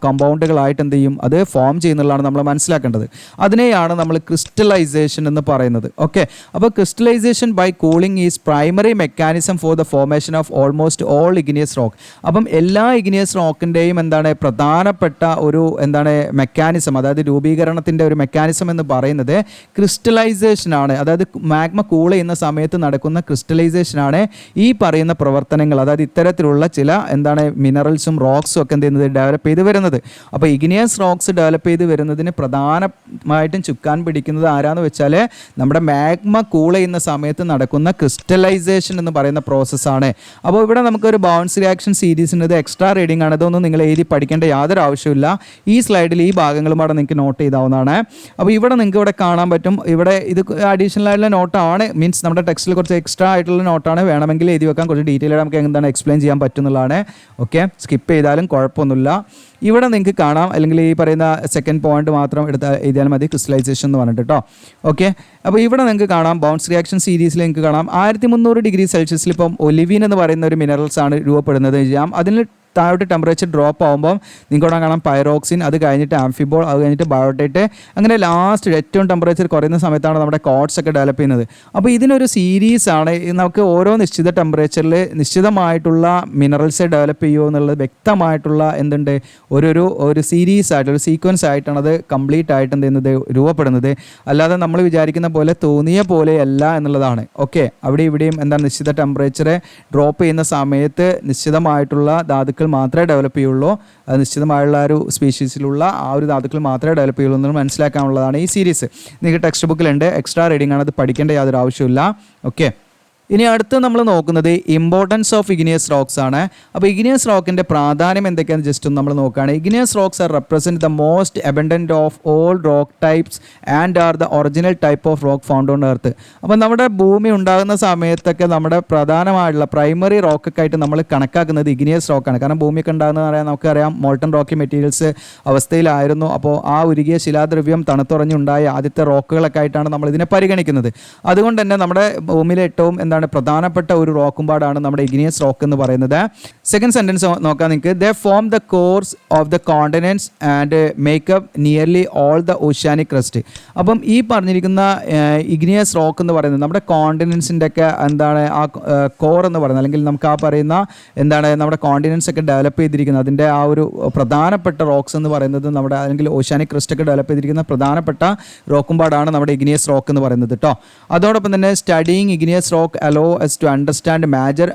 കമ്പൗണ്ടുകളായിട്ട് എന്ത് ചെയ്യും? അത് ഫോം ചെയ്യുന്നുള്ളതാണ് നമ്മൾ മനസ്സിലാക്കേണ്ടത്. അതിനെയാണ് നമ്മൾ ക്രിസ്റ്റലൈസേഷൻ എന്ന് പറയുന്നത്. ഓക്കെ, അപ്പോൾ crystallisation by cooling is primary mechanism for the formation of almost all igneous rock. അപ്പം എല്ലാ ഇഗ്നിയസ് റോക്കിൻ്റെയും എന്താണ് പ്രധാനപ്പെട്ട ഒരു എന്താണ് മെക്കാനിസം, അതായത് രൂപീകരണത്തിൻ്റെ ഒരു മെക്കാനിസം എന്ന് പറയുന്നത് ക്രിസ്റ്റലൈസേഷൻ ആണ്. അതായത് മാഗ്മ കൂൾ ചെയ്യുന്ന സമയത്ത് നടക്കുന്ന ക്രിസ്റ്റലൈസേഷൻ ആണ് ഈ പറയുന്ന പ്രവർത്തനങ്ങൾ. അതായത് ഇത്തരത്തിലുള്ള ചില എന്താണ് മിനറൽസും റോക്സും ഒക്കെ എന്ത് ചെയ്യുന്നത്? ഡെവലപ്പ് ചെയ്ത് വരുന്നത്. അപ്പോൾ ഇഗ്നിയസ് റോക്സ് ഡെവലപ്പ് ചെയ്ത് വരുന്നതിന് പ്രധാനമായിട്ടും ചുക്കാൻ പിടിക്കുന്നത് ആരാന്ന് വെച്ചാൽ നമ്മുടെ മാഗ്മ കൂൾ ചെയ്യുന്ന സമയത്ത് നടക്കുന്ന ക്രിസ്റ്റലൈസേഷൻ എന്ന് പറയുന്ന പ്രോസസ്സാണ്. അപ്പോൾ ഇവിടെ നമുക്കൊരു ബൗൺസ് റിയാക്ഷൻ സീരീസിൻ്റെ എക്സ്ട്രാ റീഡിംഗ് ആണ്. ഇതൊന്നും നിങ്ങൾ എഴുതി പഠിക്കേണ്ട യാതൊരു ആവശ്യമില്ല. ഈ സ്ലൈഡിൽ ഈ ഭാഗങ്ങളും അവിടെ നിങ്ങൾക്ക് നോട്ട് ചെയ്താവുന്നതാണ്. അപ്പോൾ ഇവിടെ നിങ്ങൾക്ക് ഇവിടെ കാണാൻ പറ്റും. ഇവിടെ ഇത് അഡീഷണൽ ആയിട്ടുള്ള നോട്ടാണ്, മീൻസ് നമ്മുടെ ടെക്സ്റ്റിൽ കുറച്ച് എക്സ്ട്രാ ആയിട്ടുള്ള നോട്ടാണ്. വേണമെങ്കിൽ എഴുതി വെക്കാൻ കുറച്ച് ഡീറ്റെയിൽ ആയിട്ട് നമുക്ക് എന്താണ് എക്സ്പ്ലെയിൻ ചെയ്യാൻ പറ്റുന്നതാണ്. ഓക്കെ, സ്കിപ്പ് ചെയ്താലും കുഴപ്പമൊന്നുമില്ല. ഇവിടെ നിങ്ങൾക്ക് കാണാം, അല്ലെങ്കിൽ ഈ പറയുന്ന സെക്കൻഡ് പോയിന്റ് മാത്രം എഴുതിയാൽ മതി, ക്രിസ്റ്റലൈസേഷൻ എന്ന് പറഞ്ഞിട്ട് കേട്ടോ. ഓക്കെ, അപ്പോൾ ഇവിടെ നിങ്ങൾക്ക് കാണാം ബൗൺസ് റിയാക്ഷൻ സീരീസിൽ നിങ്ങൾക്ക് കാണാം 1300 ഡിഗ്രി സെൽഷ്യസിൽ ഇപ്പം ഒലിവിൻ എന്ന് പറയുന്ന ഒരു മിനറൽസ് ആണ് രൂപപ്പെടുന്നത്. അതിന് താഴോട്ട് ടെമ്പറേച്ചർ ഡ്രോപ്പ് ആകുമ്പോൾ നിങ്ങൾക്ക് കാണാം പൈറോക്സിൻ, അത് കഴിഞ്ഞിട്ട് ആംഫിബോൾ, അത് കഴിഞ്ഞിട്ട് ബയോട്ടൈറ്റ്, അങ്ങനെ ലാസ്റ്റ് ഏറ്റവും ടെമ്പറേച്ചർ കുറയുന്ന സമയത്താണ് നമ്മുടെ കോഡ്സ് ഒക്കെ ഡെവലപ്പ് ചെയ്യുന്നത്. അപ്പോൾ ഇതിനൊരു സീരീസാണ്. നമുക്ക് ഓരോ നിശ്ചിത ടെമ്പറേച്ചറിൽ നിശ്ചിതമായിട്ടുള്ള മിനറൽസ് ഡെവലപ്പ് ചെയ്യുമോ എന്നുള്ളത് വ്യക്തമായിട്ടുള്ള എന്തുണ്ട് ഒരു സീരീസ് ആയിട്ട് ഒരു സീക്വൻസ് ആയിട്ടാണ് അത് കംപ്ലീറ്റ് ആയിട്ട് എന്ത് ചെയ്യുന്നത് രൂപപ്പെടുന്നത്. അല്ലാതെ നമ്മൾ വിചാരിക്കുന്ന പോലെ തോന്നിയ പോലെയല്ല എന്നുള്ളതാണ്. ഓക്കെ, അവിടെ ഇവിടെയും എന്താണ് നിശ്ചിത ടെമ്പറേച്ചർ ഡ്രോപ്പ് ചെയ്യുന്ന സമയത്ത് നിശ്ചിതമായിട്ടുള്ള ധാതുക്കൾ മാത്രമേ ഡെവലപ്പ് ചെയ്യുള്ളൂ. അത് നിശ്ചിതമായുള്ള ഒരു സ്പീഷീസിലുള്ള ആ ഒരു ധാതുക്കൾ മാത്രമേ ഡെവലപ്പ് ചെയ്യുള്ളൂ എന്ന് മനസ്സിലാക്കാനുള്ളതാണ് ഈ സീരീസ്. നിങ്ങൾക്ക് ടെക്സ്റ്റ് ബുക്കിലുണ്ട്, എക്സ്ട്രാ റീഡിംഗ് ആണ്, അത് പഠിക്കേണ്ട യാതൊരു ആവശ്യമില്ല. ഓക്കെ, ഇനി അടുത്ത് നമ്മൾ നോക്കുന്നത് ഇമ്പോർട്ടൻസ് ഓഫ് ഇഗ്നിയസ് റോക്സ് ആണ്. അപ്പോൾ ഇഗ്നിയസ് റോക്കിൻ്റെ പ്രാധാന്യം എന്തൊക്കെയാണെന്ന് ജസ്റ്റ് ഒന്ന് നമ്മൾ നോക്കുകയാണ്. Igneous rocks R represent the most abundant of all rock types and are the original type of rock found on earth. അപ്പോൾ നമ്മുടെ ഭൂമി ഉണ്ടാകുന്ന സമയത്തൊക്കെ നമ്മുടെ പ്രധാനമായിട്ടുള്ള പ്രൈമറി റോക്കൊക്കെ ആയിട്ട് നമ്മൾ കണക്കാക്കുന്നത് ഇഗ്നിയസ് റോക്കാണ്. കാരണം ഭൂമിയൊക്കെ ഉണ്ടാകുന്നതെന്ന് പറയാൻ നമുക്കറിയാം മോൾട്ടൺ റോക്കി മെറ്റീരിയൽസ് അവസ്ഥയിലായിരുന്നു. അപ്പോൾ ആ ഉരുകിയ ശിലാദ്രവ്യം തണുത്തുറഞ്ഞുണ്ടായ ആദ്യത്തെ റോക്കുകളൊക്കെ ആയിട്ടാണ് നമ്മൾ ഇതിനെ പരിഗണിക്കുന്നത്. അതുകൊണ്ട് തന്നെ നമ്മുടെ ഭൂമിയിലെ ഏറ്റവും പ്രധാനപ്പെട്ട ഒരു റോക്കുംപാടാണ് നമ്മുടെ ഇഗ്നിയസ് റോക്ക് എന്ന് പറയുന്നത്. സെക്കൻഡ് സെന്റൻസ് നോക്കാം നിങ്ങൾക്ക്. They form the cores of the continents and make up nearly all the oceanic crust. അപ്പം ഈ പറഞ്ഞിരിക്കുന്ന ഇഗ്നിയസ് റോക്ക് എന്ന് പറയുന്നത് നമ്മുടെ കോണ്ടിനെന്റ്സിൻ്റെ ഒക്കെ ആ കോർ എന്ന് പറയുന്നത്, അല്ലെങ്കിൽ നമുക്ക് ആ പറയുന്ന നമ്മുടെ കോണ്ടിനെന്റ്സ് ഒക്കെ ഡെവലപ്പ് ചെയ്തിരിക്കുന്നത് അതിൻ്റെ ആ ഒരു പ്രധാനപ്പെട്ട റോക്സ് എന്ന് പറയുന്നത് നമ്മുടെ, അല്ലെങ്കിൽ ഓഷ്യാനിക് ക്രസ്റ്റ് ഒക്കെ ഡെവലപ്പ് ചെയ്തിരിക്കുന്ന പ്രധാനപ്പെട്ട റോക്കുംപാടാണ് നമ്മുടെ ഇഗ്നിയസ് റോക്ക് എന്ന് പറയുന്നത് കേട്ടോ. അതോടൊപ്പം തന്നെ studying igneous rock allow us to understand major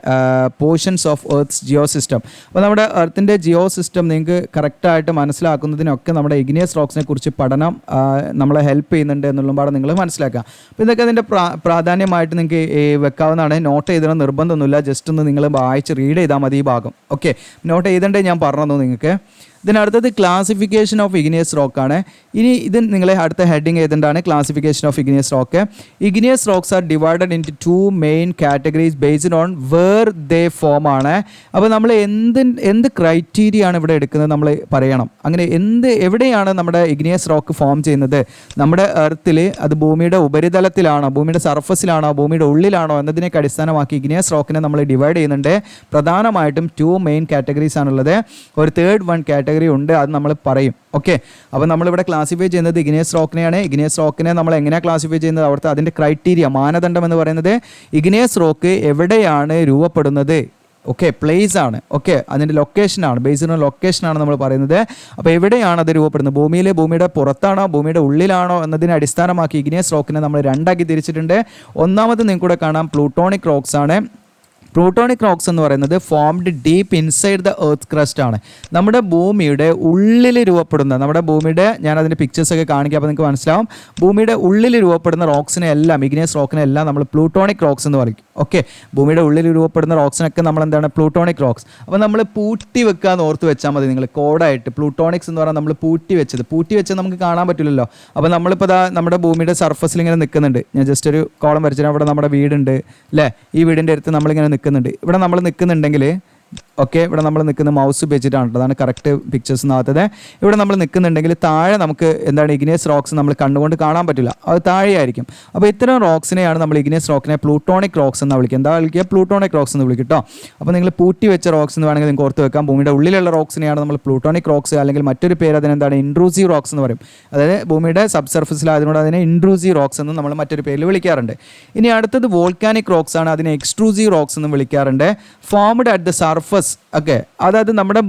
portions of Earth's geosystem. അപ്പോൾ നമ്മുടെ എർത്തിൻ്റെ ജിയോ സിസ്റ്റം നിങ്ങൾക്ക് കറക്റ്റായിട്ട് മനസ്സിലാക്കുന്നതിനൊക്കെ നമ്മുടെ ഇഗ്നിയസ് റോക്സിനെ കുറിച്ച് പഠനം നമ്മളെ ഹെൽപ്പ് ചെയ്യുന്നുണ്ട് എന്നുള്ളതാണ് നിങ്ങൾ മനസ്സിലാക്കുക. അപ്പോൾ ഇതൊക്കെ അതിൻ്റെ പ്രാധാന്യമായിട്ട് നിങ്ങൾക്ക് വെക്കാവുന്നതാണ്. നോട്ട് ചെയ്തണം നിർബന്ധമൊന്നുമില്ല, ജസ്റ്റ് ഒന്ന് നിങ്ങൾ വായിച്ച് റീഡ് ചെയ്താൽ മതി ഈ ഭാഗം. ഓക്കെ, നോട്ട് ചെയ്തണ്ടേ ഞാൻ പറഞ്ഞു നിങ്ങൾക്ക്. ഇതിനടുത്തത് ക്ലാസിഫിക്കേഷൻ ഓഫ് ഇഗ്നിയസ് റോക്കാണ്. ഇനി ഇത് നിങ്ങളെ അടുത്ത ഹെഡിങ് ഏതുണ്ടാണ് classification of igneous rock. Igneous rocks are divided in two main categories based on where they form ആണ്. അപ്പോൾ നമ്മൾ എന്ത് ക്രൈറ്റീരിയ ആണ് ഇവിടെ എടുക്കുന്നത് നമ്മൾ പറയണം. അങ്ങനെ എവിടെയാണ് നമ്മുടെ ഇഗ്നിയസ് റോക്ക് ഫോം ചെയ്യുന്നത്? നമ്മുടെ എർത്തിൽ അത് ഭൂമിയുടെ ഉപരിതലത്തിലാണോ, ഭൂമിയുടെ സർഫസിലാണോ, ഭൂമിയുടെ ഉള്ളിലാണോ എന്നതിനൊക്കെ അടിസ്ഥാനമാക്കി ഇഗ്നിയസ് റോക്കിനെ നമ്മൾ ഡിവൈഡ് ചെയ്യുന്നുണ്ട്. പ്രധാനമായിട്ടും 2 മെയിൻ കാറ്റഗറീസ് ആണുള്ളത്. ഒരു തേർഡ് വൺ കാറ്റഗറി ഉണ്ട്, അത് നമ്മൾ പറയും. ഓക്കെ, അപ്പോൾ നമ്മളിവിടെ ക്ലാസിഫൈ ചെയ്യുന്നത് ഇഗ്നിയസ് റോക്കിനെയാണ്. ഇഗ്നിയസ് റോക്കിനെ നമ്മൾ എങ്ങനെയാണ് ക്ലാസിഫൈ ചെയ്യുന്നത്? അവിടുത്തെ അതിൻ്റെ ക്രൈറ്റീരിയ, മാനദണ്ഡം എന്ന് പറയുന്നത് ഇഗ്നിയസ് റോക്ക് എവിടെയാണ് രൂപപ്പെടുന്നത്. ഓക്കെ, പ്ലേസ് ആണ്. ഓക്കെ, അതിൻ്റെ ലൊക്കേഷനാണ്, ബേസ്ഡ് ഓൺ ലൊക്കേഷനാണ് നമ്മൾ പറയുന്നത്. അപ്പോൾ എവിടെയാണ് അത് രൂപപ്പെടുന്നത്? ഭൂമിയുടെ പുറത്താണോ, ഭൂമിയുടെ ഉള്ളിലാണോ എന്നതിനെ അടിസ്ഥാനമാക്കി ഇഗ്നിയസ് റോക്കിനെ നമ്മൾ രണ്ടാക്കി തിരിച്ചിട്ടുണ്ട്. ഒന്നാമത് നിങ്ങൾക്ക് കൂടെ കാണാം പ്ലൂട്ടോണിക് റോക്സ് ആണ്. പ്ലൂട്ടോണിക് റോക്സ് എന്ന് പറയുന്നത് formed deep inside the earth crust ആണ്. നമ്മുടെ ഭൂമിയുടെ ഉള്ളിൽ രൂപപ്പെടുന്ന, നമ്മുടെ ഭൂമിയുടെ, ഞാൻ അതിൻ്റെ പിക്ചേഴ്സൊക്കെ കാണിക്കാം അപ്പോൾ നിങ്ങൾക്ക് മനസ്സിലാവും. ഭൂമിയുടെ ഉള്ളിൽ രൂപപ്പെടുന്ന റോക്സിനെ എല്ലാം, ഇഗ്നിയസ് റോക്കിനെ എല്ലാം നമ്മൾ പ്ലൂട്ടോണിക് റോക്സ് എന്ന് പറയും. ഓക്കെ, ഭൂമിയുടെ ഉള്ളിൽ രൂപപ്പെടുന്ന റോക്സിനൊക്കെ നമ്മൾ പ്ലൂട്ടോണിക് റോക്സ്. അപ്പോൾ നമ്മൾ പൂട്ടി വെക്കാന്ന് ഓർത്ത് വെച്ചാൽ മതി നിങ്ങൾ കോഡായിട്ട്. പ്ലൂട്ടോണിക്സ് എന്ന് പറഞ്ഞാൽ നമ്മൾ പൂട്ടി വെച്ചത് നമുക്ക് കാണാൻ പറ്റില്ലല്ലോ. അപ്പോൾ നമ്മളിപ്പോൾ നമ്മുടെ ഭൂമിയുടെ സർഫസിൽ ഇങ്ങനെ നിൽക്കുന്നുണ്ട്. ഞാൻ ജസ്റ്റ് ഒരു കോളം വരച്ചാൽ അവിടെ നമ്മുടെ വീടുണ്ട് അല്ലേ, ഈ വീടിൻ്റെ അടുത്ത് നമ്മളിങ്ങനെ നിൽക്കുന്നുണ്ട്. ഇവിടെ നമ്മൾ നിൽക്കുന്നുണ്ടെങ്കിൽ ഓക്കെ, ഇവിടെ നമ്മൾ നിൽക്കുന്ന മൗസ് ഉപയോഗിച്ചിട്ടാണ്, അതാണ് കറക്റ്റ് പിക്ചേഴ്സിനകത്തത്. ഇവിടെ നമ്മൾ നിൽക്കുന്നുണ്ടെങ്കിൽ താഴെ നമുക്ക് ഇഗ്നിയസ് റോക്സ് നമ്മൾ കണ്ടുകൊണ്ട് കാണാൻ പറ്റില്ല, അത് താഴെയായിരിക്കും. അപ്പോൾ ഇത്തരം റോക്സിനെയാണ് നമ്മൾ ഇഗ്നിയസ് റോക്കിനെ പ്ലൂട്ടോണിക് റോക്സ് എന്ന് വിളിക്കുക. എന്താ വിളിക്കുക? പ്ലൂട്ടോണിക് റോക്സ് എന്ന് വിളിക്കും കേട്ടോ. അപ്പോൾ നിങ്ങൾ പൂട്ടി വെച്ച റോക്സ് എന്ന് വേണമെങ്കിൽ നിങ്ങൾക്ക് ഓർത്ത് വെക്കാം. ഭൂമിയുടെ ഉള്ളിലുള്ള റോക്സിനെയാണ് നമ്മൾ പ്ലൂട്ടോണിക് റോക്സ്, അല്ലെങ്കിൽ മറ്റൊരു പേര് അതിനെന്താണ് ഇൻട്രൂസീവ് റോക്സ് എന്ന് പറയും. അതായത് ഭൂമിയുടെ സബ് സർഫസിലായതുകൊണ്ട് അതിനെ ഇൻട്രൂസീവ് റോക്സ് എന്ന് നമ്മൾ മറ്റൊരു പേരിൽ വിളിക്കാറുണ്ട്. ഇനി അടുത്തത് വോൾക്കാനിക് റോക്സ് ആണ്, അതിനെ എക്സ്ട്രൂസീവ് റോക്സ് എന്ന് വിളിക്കാറുണ്ട്. Formed at the surface. Okay, അതായത് നമ്മുടെ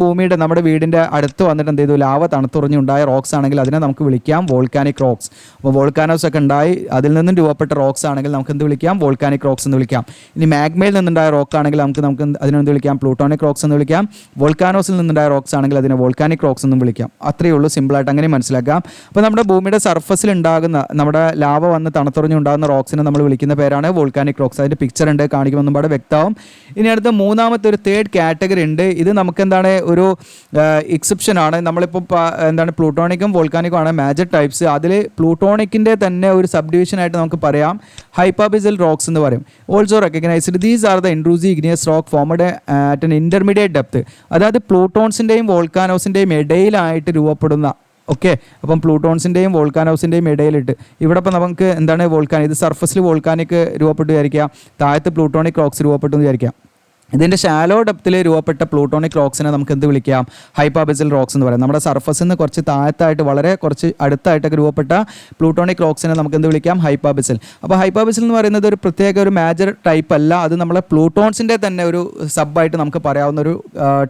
വീടിൻ്റെ അടുത്ത് വന്നിട്ട് എന്ത് ചെയ്തു, ലാവ തണുത്തുറഞ്ഞുണ്ടായ റോക്സ് ആണെങ്കിൽ അതിനെ നമുക്ക് വിളിക്കാം വോൾക്കാനിക് റോക്സ്. അപ്പോൾ വോൾക്കാനോസ് ഒക്കെ ഉണ്ടായി അതിൽ നിന്നും രൂപപ്പെട്ട റോക്സ് ആണെങ്കിൽ നമുക്ക് എന്ത് വിളിക്കാം? വോൾക്കാനിക് റോക്സ് എന്ന് വിളിക്കാം. ഇനി മാഗ്മയിൽ നിന്നുണ്ടായ റോക്ക് ആണെങ്കിൽ നമുക്ക് അതിനെന്ത് വിളിക്കാം? പ്ലൂട്ടോണിക് റോക്സ് എന്ന് വിളിക്കാം. വോൾക്കാനോസിൽ നിന്നുണ്ടായ റോക്സ് ആണെങ്കിൽ അതിനെ വോൾക്കാനിക് റോക്സ് എന്നും വിളിക്കാം. അത്രയേ ഉള്ളൂ, സിമ്പിളായിട്ട് അങ്ങനെ മനസ്സിലാക്കാം. അപ്പോൾ നമ്മുടെ ഭൂമിയുടെ സർഫസിൽ ഉണ്ടാകുന്ന, നമ്മുടെ ലാവ വന്ന് തണുത്തുറഞ്ഞുണ്ടാകുന്ന റോക്സിനെ നമ്മൾ വിളിക്കുന്ന പേരാണ് വോൾക്കാനിക് റോക്സ്. അതിൻ്റെ പിക്ചർ ഉണ്ട്, കാണിക്കുമെന്നും പാടെ വ്യക്തമാവും. ഇനി അടുത്ത മൂന്നാമത്തെ ഒരു തേർഡ് കാറ്റഗറി ഉണ്ട്. ഇത് നമുക്ക് ഒരു എക്സെപ്ഷൻ ആണ്. നമ്മളിപ്പോൾ പ്ലൂട്ടോണിക്കും വോൾക്കാനിക്കും ആണ് മേജർ ടൈപ്സ്. അതിൽ പ്ലൂട്ടോണിക്കിൻ്റെ തന്നെ ഒരു സബ് ഡിവിഷനായിട്ട് നമുക്ക് പറയാം ഹൈപ്പാബിസൽ റോക്സ് എന്ന് പറയും. Also recognised these are the intrusive igneous rock formed at an intermediate depth. അതായത് പ്ലൂട്ടോൺസിൻ്റെയും വോൾക്കാനോസിൻ്റെയും ഇടയിലായിട്ട് രൂപപ്പെടുന്ന. ഓക്കെ, അപ്പം പ്ലൂട്ടോൺസിൻ്റെയും വോൾക്കാനോസിൻ്റെയും ഇടയിലിട്ട് ഇവിടെ ഇപ്പോൾ നമുക്ക് ഇത് സർഫസിൽ വോൾക്കാനിക് രൂപപ്പെട്ടു വിചാരിക്കുക, താഴത്ത് പ്ലൂട്ടോണിക് റോക്സ് രൂപപ്പെട്ടു എന്ന് വിചാരിക്കാം. ഇതിൻ്റെ ഷാലോ ഡെപ്തിൽ രൂപപ്പെട്ട പ്ലൂട്ടോണിക് റോക്സിനെ നമുക്ക് എന്ത് വിളിക്കാം? ഹൈപ്പാബിസൽ റോക്സ് എന്ന് പറയാം. നമ്മുടെ സർഫസിൽ നിന്ന് കുറച്ച് താഴത്തായിട്ട്, വളരെ കുറച്ച് അടുത്തായിട്ടൊക്കെ രൂപപ്പെട്ട പ്ലൂട്ടോണിക് റോക്സിനെ നമുക്ക് എന്ത് വിളിക്കാം? ഹൈപ്പാബിസൽ. അപ്പോൾ ഹൈപ്പാബിസൽ എന്ന് പറയുന്നത് ഒരു പ്രത്യേക ഒരു മേജർ ടൈപ്പ് അല്ല, അത് നമ്മളെ പ്ലൂട്ടോൺസിൻ്റെ തന്നെ ഒരു സബ്ബായിട്ട് നമുക്ക് പറയാവുന്ന ഒരു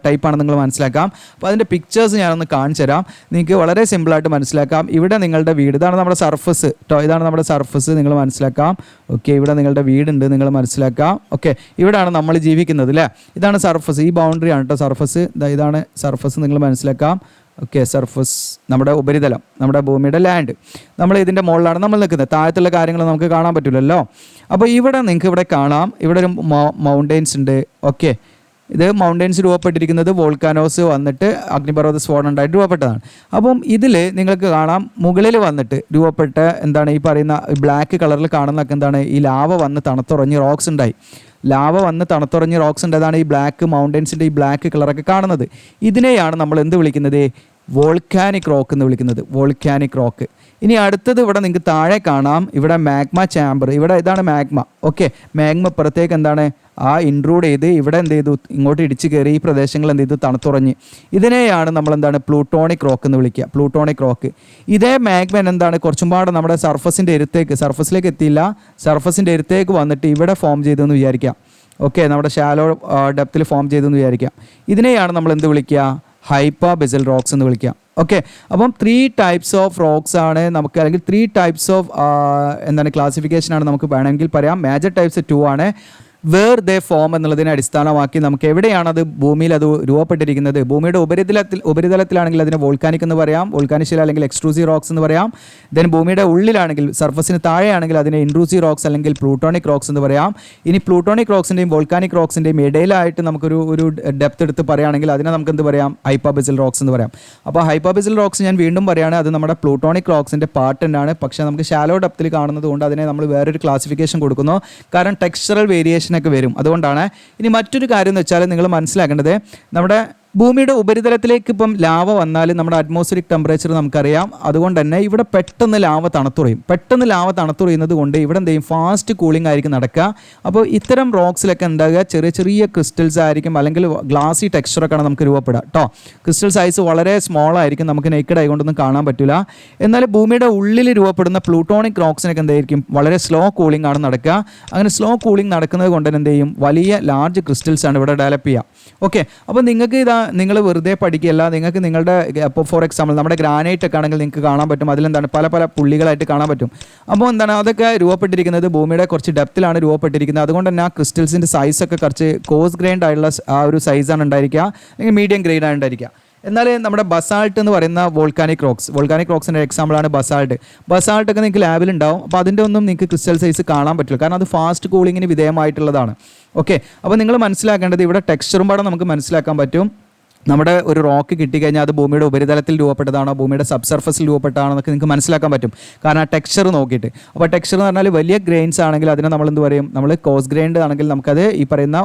ടൈപ്പാണ്, നിങ്ങൾ മനസ്സിലാക്കാം. അപ്പോൾ അതിൻ്റെ പിക്ചേഴ്സ് ഞാനൊന്ന് കാണിച്ചു തരാം, നിങ്ങൾക്ക് വളരെ സിമ്പിളായിട്ട് മനസ്സിലാക്കാം. ഇവിടെ നിങ്ങളുടെ വീട്, ഇതാണ് നമ്മുടെ സർഫസ് കേട്ടോ, ഇതാണ് നമ്മുടെ സർഫസ്, നിങ്ങൾ മനസ്സിലാക്കാം. ഓക്കെ, ഇവിടെ നിങ്ങളുടെ വീടുണ്ട്, നിങ്ങൾ മനസ്സിലാക്കാം. ഓക്കെ, ഇവിടെയാണ് നമ്മൾ ജീവിക്കുന്നത് അല്ലേ, ഇതാണ് സർഫസ്, ഈ ബൗണ്ടറി ആണ് കേട്ടോ സർഫസ്, ഇതാണ് സർഫസ്, നിങ്ങൾ മനസ്സിലാക്കാം. ഓക്കെ, സർഫസ് നമ്മുടെ ഉപരിതലം, നമ്മുടെ ഭൂമിയുടെ ലാൻഡ്. നമ്മൾ ഇതിൻ്റെ മുകളിലാണ് നമ്മൾ നിൽക്കുന്നത്. താഴത്തുള്ള കാര്യങ്ങൾ നമുക്ക് കാണാൻ പറ്റില്ലല്ലോ. അപ്പോൾ ഇവിടെ നിങ്ങൾക്ക് ഇവിടെ കാണാം, ഇവിടെ ഒരു മൗണ്ടെയ്ൻസ് ഉണ്ട്. ഓക്കെ, ഇത് മൗണ്ടെയ്ൻസ് രൂപപ്പെട്ടിരിക്കുന്നത് വോൾക്കാനോസ് വന്നിട്ട് അഗ്നിപർവ്വത സ്ഫോടനം ഉണ്ടായിട്ട് രൂപപ്പെട്ടതാണ്. അപ്പം ഇതിൽ നിങ്ങൾക്ക് കാണാം മുകളിൽ വന്നിട്ട് രൂപപ്പെട്ട എന്താണ് ഈ പറയുന്ന ബ്ലാക്ക് കളറിൽ കാണുന്നതൊക്കെ എന്താണ്, ഈ ലാവ വന്ന് തണുത്തുറഞ്ഞ് റോക്സ് ഉണ്ടായി. ലാവ വന്ന് തണുത്തുറഞ്ഞ് റോക്സ് ഉണ്ടായതാണ് ഈ ബ്ലാക്ക് മൗണ്ടെയ്ൻസിൻ്റെ ഈ ബ്ലാക്ക് കളറൊക്കെ കാണുന്നത്. ഇതിനെയാണ് നമ്മൾ എന്ത് വിളിക്കുന്നത്, വോൾക്കാനിക് റോക്ക് എന്ന് വിളിക്കുന്നത്, വോൾക്കാനിക് റോക്ക്. ഇനി അടുത്തത് ഇവിടെ നിങ്ങൾക്ക് താഴെ കാണാം, ഇവിടെ മാഗ്മ ചാമ്പർ. ഇവിടെ ഇതാണ് മാഗ്മ. ഓക്കെ, മാഗ്മ പുറത്തേക്ക് എന്താണ് ഇൻട്രൂഡ് ചെയ്ത് ഇവിടെ എന്ത് ചെയ്തു, ഇങ്ങോട്ട് ഇടിച്ച് കയറി ഈ പ്രദേശങ്ങൾ എന്ത് ചെയ്തു, തണുത്തുറഞ്ഞ്. ഇതിനെയാണ് നമ്മൾ എന്താണ് പ്ലൂട്ടോണിക് റോക്ക് എന്ന് വിളിക്കുക, പ്ലൂട്ടോണിക് റോക്ക്. ഇതേ മാഗ്മൻ എന്താണ് കുറച്ചും പാടെ നമ്മുടെ സർഫസിൻ്റെ എരുത്തേക്ക്, സർഫസിലേക്ക് എത്തിയില്ല, സർഫസിൻ്റെ എരുത്തേക്ക് വന്നിട്ട് ഇവിടെ ഫോം ചെയ്തെന്ന് വിചാരിക്കാം. ഓക്കെ, നമ്മുടെ ഷാലോ ഡെപ്തിൽ ഫോം ചെയ്തെന്ന് വിചാരിക്കാം. ഇതിനെയാണ് നമ്മൾ എന്ത് വിളിക്കുക, ഹൈപ്പ ബെസൽ റോക്സ് എന്ന് വിളിക്കാം. ഓക്കെ, അപ്പം 3 ടൈപ്സ് ഓഫ് റോക്സ് ആണ് നമുക്ക്, അല്ലെങ്കിൽ 3 ടൈപ്സ് ഓഫ് എന്താണ് ക്ലാസിഫിക്കേഷനാണ് നമുക്ക് വേണമെങ്കിൽ പറയാം. മേജർ ടൈപ്സ് 2 ആണ്. വേർ ദേ ഫോം എന്നുള്ളതിനെ അടിസ്ഥാനമാക്കി നമുക്ക് എവിടെയാണത് ഭൂമിയിൽ അത് രൂപപ്പെട്ടിരിക്കുന്നത്, ഭൂമിയുടെ ഉപരിതലത്തിലാണെങ്കിൽ അതിനെ വോൾക്കാനിക് എന്ന് പറയാം, വോൾക്കാനിക് ഷില അല്ലെങ്കിൽ എക്സ്ട്രൂസീവ് റോക്സ് എന്ന് പറയാം. ദെൻ ഭൂമിയുടെ ഉള്ളിലാണെങ്കിൽ സർഫസിന് താഴെയാണെങ്കിൽ അതിനെ ഇൻട്രൂസീവ് റോക്സ് അല്ലെങ്കിൽ പ്ലൂട്ടോണിക് റോക്സ് എന്ന് പറയാം. ഇനി പ്ലൂട്ടോണിക് റോക്സിൻ്റെയും വോൾക്കാനിക് റോക്സിൻ്റെയും ഇടയിലായിട്ട് നമുക്കൊരു ഡെപ്ത് എടുത്ത് പറയുകയാണെങ്കിൽ അതിനെ നമുക്ക് എന്ത് പറയാം, ഹൈപ്പബെസൽ റോക്സ് എന്ന് പറയാം. അപ്പോൾ ഹൈപ്പബെസൽ റോക്സ് ഞാൻ വീണ്ടും പറയുകയാണ്, അത് നമ്മുടെ പ്ലൂട്ടോണിക് റോക്സിൻ്റെ പാർട്ട് തന്നെയാണ്. പക്ഷേ നമുക്ക് ഷാലോ ഡെപ്തിൽ കാണുന്നത് കൊണ്ട് അതിനെ നമ്മൾ വേറൊരു ക്ലാസിഫിക്കേഷൻ കൊടുക്കുന്നു, കാരണം ടെക്സ്ചറൽ വേരിയേഷൻ ഒക്കെ വരും, അതുകൊണ്ടാണ്. ഇനി മറ്റൊരു കാര്യം എന്ന് വെച്ചാൽ നിങ്ങൾ മനസ്സിലാക്കേണ്ടത്, നമ്മുടെ ഭൂമിയുടെ ഉപരിതലത്തിലേക്ക് ഇപ്പം ലാവ വന്നാൽ നമ്മുടെ അറ്റ്മോസ്ഫിയറിക് ടെമ്പറേച്ചർ നമുക്കറിയാം. അതുകൊണ്ട് തന്നെ ഇവിടെ പെട്ടെന്ന് ലാവ തണുത്തുറയും. പെട്ടെന്ന് ലാവ തണുത്തുറയുന്നത് കൊണ്ട് ഇവിടെ എന്ത് ചെയ്യും, ഫാസ്റ്റ് കൂളിംഗ് ആയിരിക്കും നടക്കുക. അപ്പോൾ ഇത്തരം റോക്സിലൊക്കെ ഉണ്ടാകുക ചെറിയ ചെറിയ ക്രിസ്റ്റൽസ് ആയിരിക്കും, അല്ലെങ്കിൽ ഗ്ലാസി ടെക്സ്ചറൊക്കെയാണ് നമുക്ക് രൂപപ്പെടുക കേട്ടോ. ക്രിസ്റ്റൽ സൈസ് വളരെ സ്മോൾ ആയിരിക്കും, നമുക്ക് നെയ്ക്കഡ് ആയിക്കൊണ്ടൊന്നും കാണാൻ പറ്റില്ല. എന്നാൽ ഭൂമിയുടെ ഉള്ളിൽ രൂപപ്പെടുന്ന പ്ലൂട്ടോണിക് റോക്സിനൊക്കെ എന്തായിരിക്കും, വളരെ സ്ലോ കൂളിംഗ് ആണ് നടക്കുക. അങ്ങനെ സ്ലോ കൂളിംഗ് നടക്കുന്നത് കൊണ്ട് തന്നെ എന്ത് ചെയ്യും, വലിയ ലാർജ് ക്രിസ്റ്റൽസ് ആണ് ഇവിടെ ഡെവലപ്പ് ചെയ്യുക. ഓക്കെ, അപ്പോൾ നിങ്ങൾക്ക് നിങ്ങൾ വെറുതെ പഠിക്കുകയല്ല, നിങ്ങൾക്ക് നിങ്ങളുടെ ഇപ്പോൾ ഫോർ എക്സാമ്പിൾ നമ്മുടെ ഗ്രാനൈറ്റ് ഒക്കെ ആണെങ്കിൽ നിങ്ങൾക്ക് കാണാൻ പറ്റും, അതിലെന്താണ് പല പല പുള്ളികളായിട്ട് കാണാൻ പറ്റും. അപ്പോൾ എന്താണ് അതൊക്കെ രൂപപ്പെട്ടിരിക്കുന്നത് ഭൂമിയുടെ കുറച്ച് ഡെപ്തിലാണ് രൂപപ്പെട്ടിരിക്കുന്നത്. അതുകൊണ്ട് തന്നെ ആ ക്രിസ്റ്റൽസിൻ്റെ സൈസൊക്കെ കുറച്ച് കോഴ്സ് ഗ്രൈൻഡ് ആയിട്ടുള്ള ആ ഒരു സൈസാണ് ഉണ്ടായിരിക്കുക, അല്ലെങ്കിൽ മീഡിയം ഗ്രേഡ് ഉണ്ടായിരിക്കുക. എന്നാൽ നമ്മുടെ ബസാൾട്ട് എന്ന് പറയുന്ന വോൾക്കാനിക് റോക്സിൻ്റെ എക്സാമ്പിളാണ് ബസാൾട്ട് ഒക്കെ നിങ്ങൾക്ക് ലാബിലുണ്ടാവും. അപ്പോൾ അതിൻ്റെ ഒന്നും നിങ്ങൾക്ക് ക്രിസ്റ്റൽ സൈസ് കാണാൻ പറ്റില്ല, കാരണം അത് ഫാസ്റ്റ് കൂളിങ്ങിന് വിധേയമായിട്ടുള്ളതാണ്. ഓക്കെ, അപ്പോൾ നിങ്ങൾ മനസ്സിലാക്കേണ്ടത് ഇവിടെ ടെക്സ്ചറും പാടെ നമുക്ക് മനസ്സിലാക്കാൻ പറ്റും. നമ്മുടെ ഒരു റോക്ക് കിട്ടിക്കഴിഞ്ഞാൽ അത് ഭൂമിയുടെ ഉപരിതലത്തിൽ രൂപപ്പെട്ടതാണോ ഭൂമിയുടെ സബ്സർഫസിൽ രൂപപ്പെട്ടതാണോ എന്നൊക്കെ നിങ്ങൾക്ക് മനസ്സിലാക്കാൻ പറ്റും, കാരണം ആ ടെക്സ്ചർ നോക്കിയിട്ട്. അപ്പോൾ ടെക്സ്ചർ എന്ന് പറഞ്ഞാൽ വലിയ ഗ്രെയിൻസ് ആണെങ്കിൽ അതിനെ നമ്മൾ എന്ത് പറയും, നമ്മൾ കോസ് ഗ്രൈൻഡ് ആണെങ്കിൽ നമുക്കത് ഈ പറയുന്ന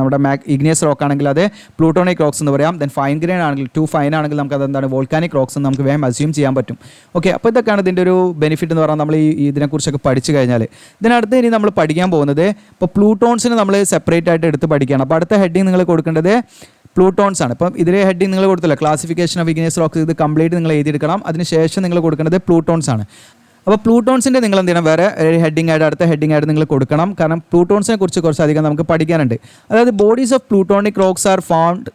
നമ്മുടെ ഇഗ്നിയസ് റോക്ക് ആണെങ്കിൽ അത് പ്ലൂട്ടോണിക് റോക്സ് എന്ന് പറയാം. ദെൻ ഫൈൻ ഗ്രൈൻ ആണെങ്കിൽ ടു ഫൈൻ ആണെങ്കിൽ നമുക്ക് അതെന്താണ് വോൾക്കാനിക് റോക്സ് എന്ന് നമുക്ക് വേഗം അസ്യൂം ചെയ്യാൻ പറ്റും. ഓക്കെ, അപ്പോൾ ഇതൊക്കെയാണ് ഇതിൻ്റെ ഒരു ബെനിഫിറ്റ് എന്ന് പറഞ്ഞാൽ നമ്മൾ ഇതിനെക്കുറിച്ചൊക്കെ പഠിച്ചു കഴിഞ്ഞാൽ. ഇതിനടുത്ത് ഇനി നമ്മൾ പഠിക്കാൻ പോകുന്നത് ഇപ്പോൾ പ്ലൂട്ടോൺസിന് നമ്മൾ സെപ്പറേറ്റ് ആയിട്ട് എടുത്ത് പഠിക്കുകയാണ്. അപ്പോൾ അടുത്ത ഹെഡിങ് നിങ്ങൾ കൊടുക്കേണ്ടത് പ്ലൂട്ടോൺസ് ആണ്. അപ്പം ഇതിലെ ഹെഡിങ് നിങ്ങൾ കൊടുത്തില്ല, ക്ലാസിഫിക്കേഷൻ ഓഫ് ഇഗ്നിയസ് റോക്സ്, ഇത് കംപ്ലീറ്റ് നിങ്ങൾ എഴുതിയെടുക്കണം. അതിനുശേഷം നിങ്ങൾ കൊടുക്കേണ്ടത് പ്ലൂട്ടോൺസ് ആണ്. അപ്പോൾ പ്ലൂട്ടോൺസിൻ്റെ നിങ്ങൾ എന്ത് ചെയ്യണം, വേറെ ഹെഡിങ് ആയിട്ട് അടുത്ത ഹെഡിങ് ആയിട്ട് നിങ്ങൾ കൊടുക്കണം, കാരണം പ്ലൂട്ടോൺസിനെ കുറിച്ച് കുറച്ചധികം നമുക്ക് പഠിക്കാനുണ്ട്. അതായത് bodies of plutonic rocks are found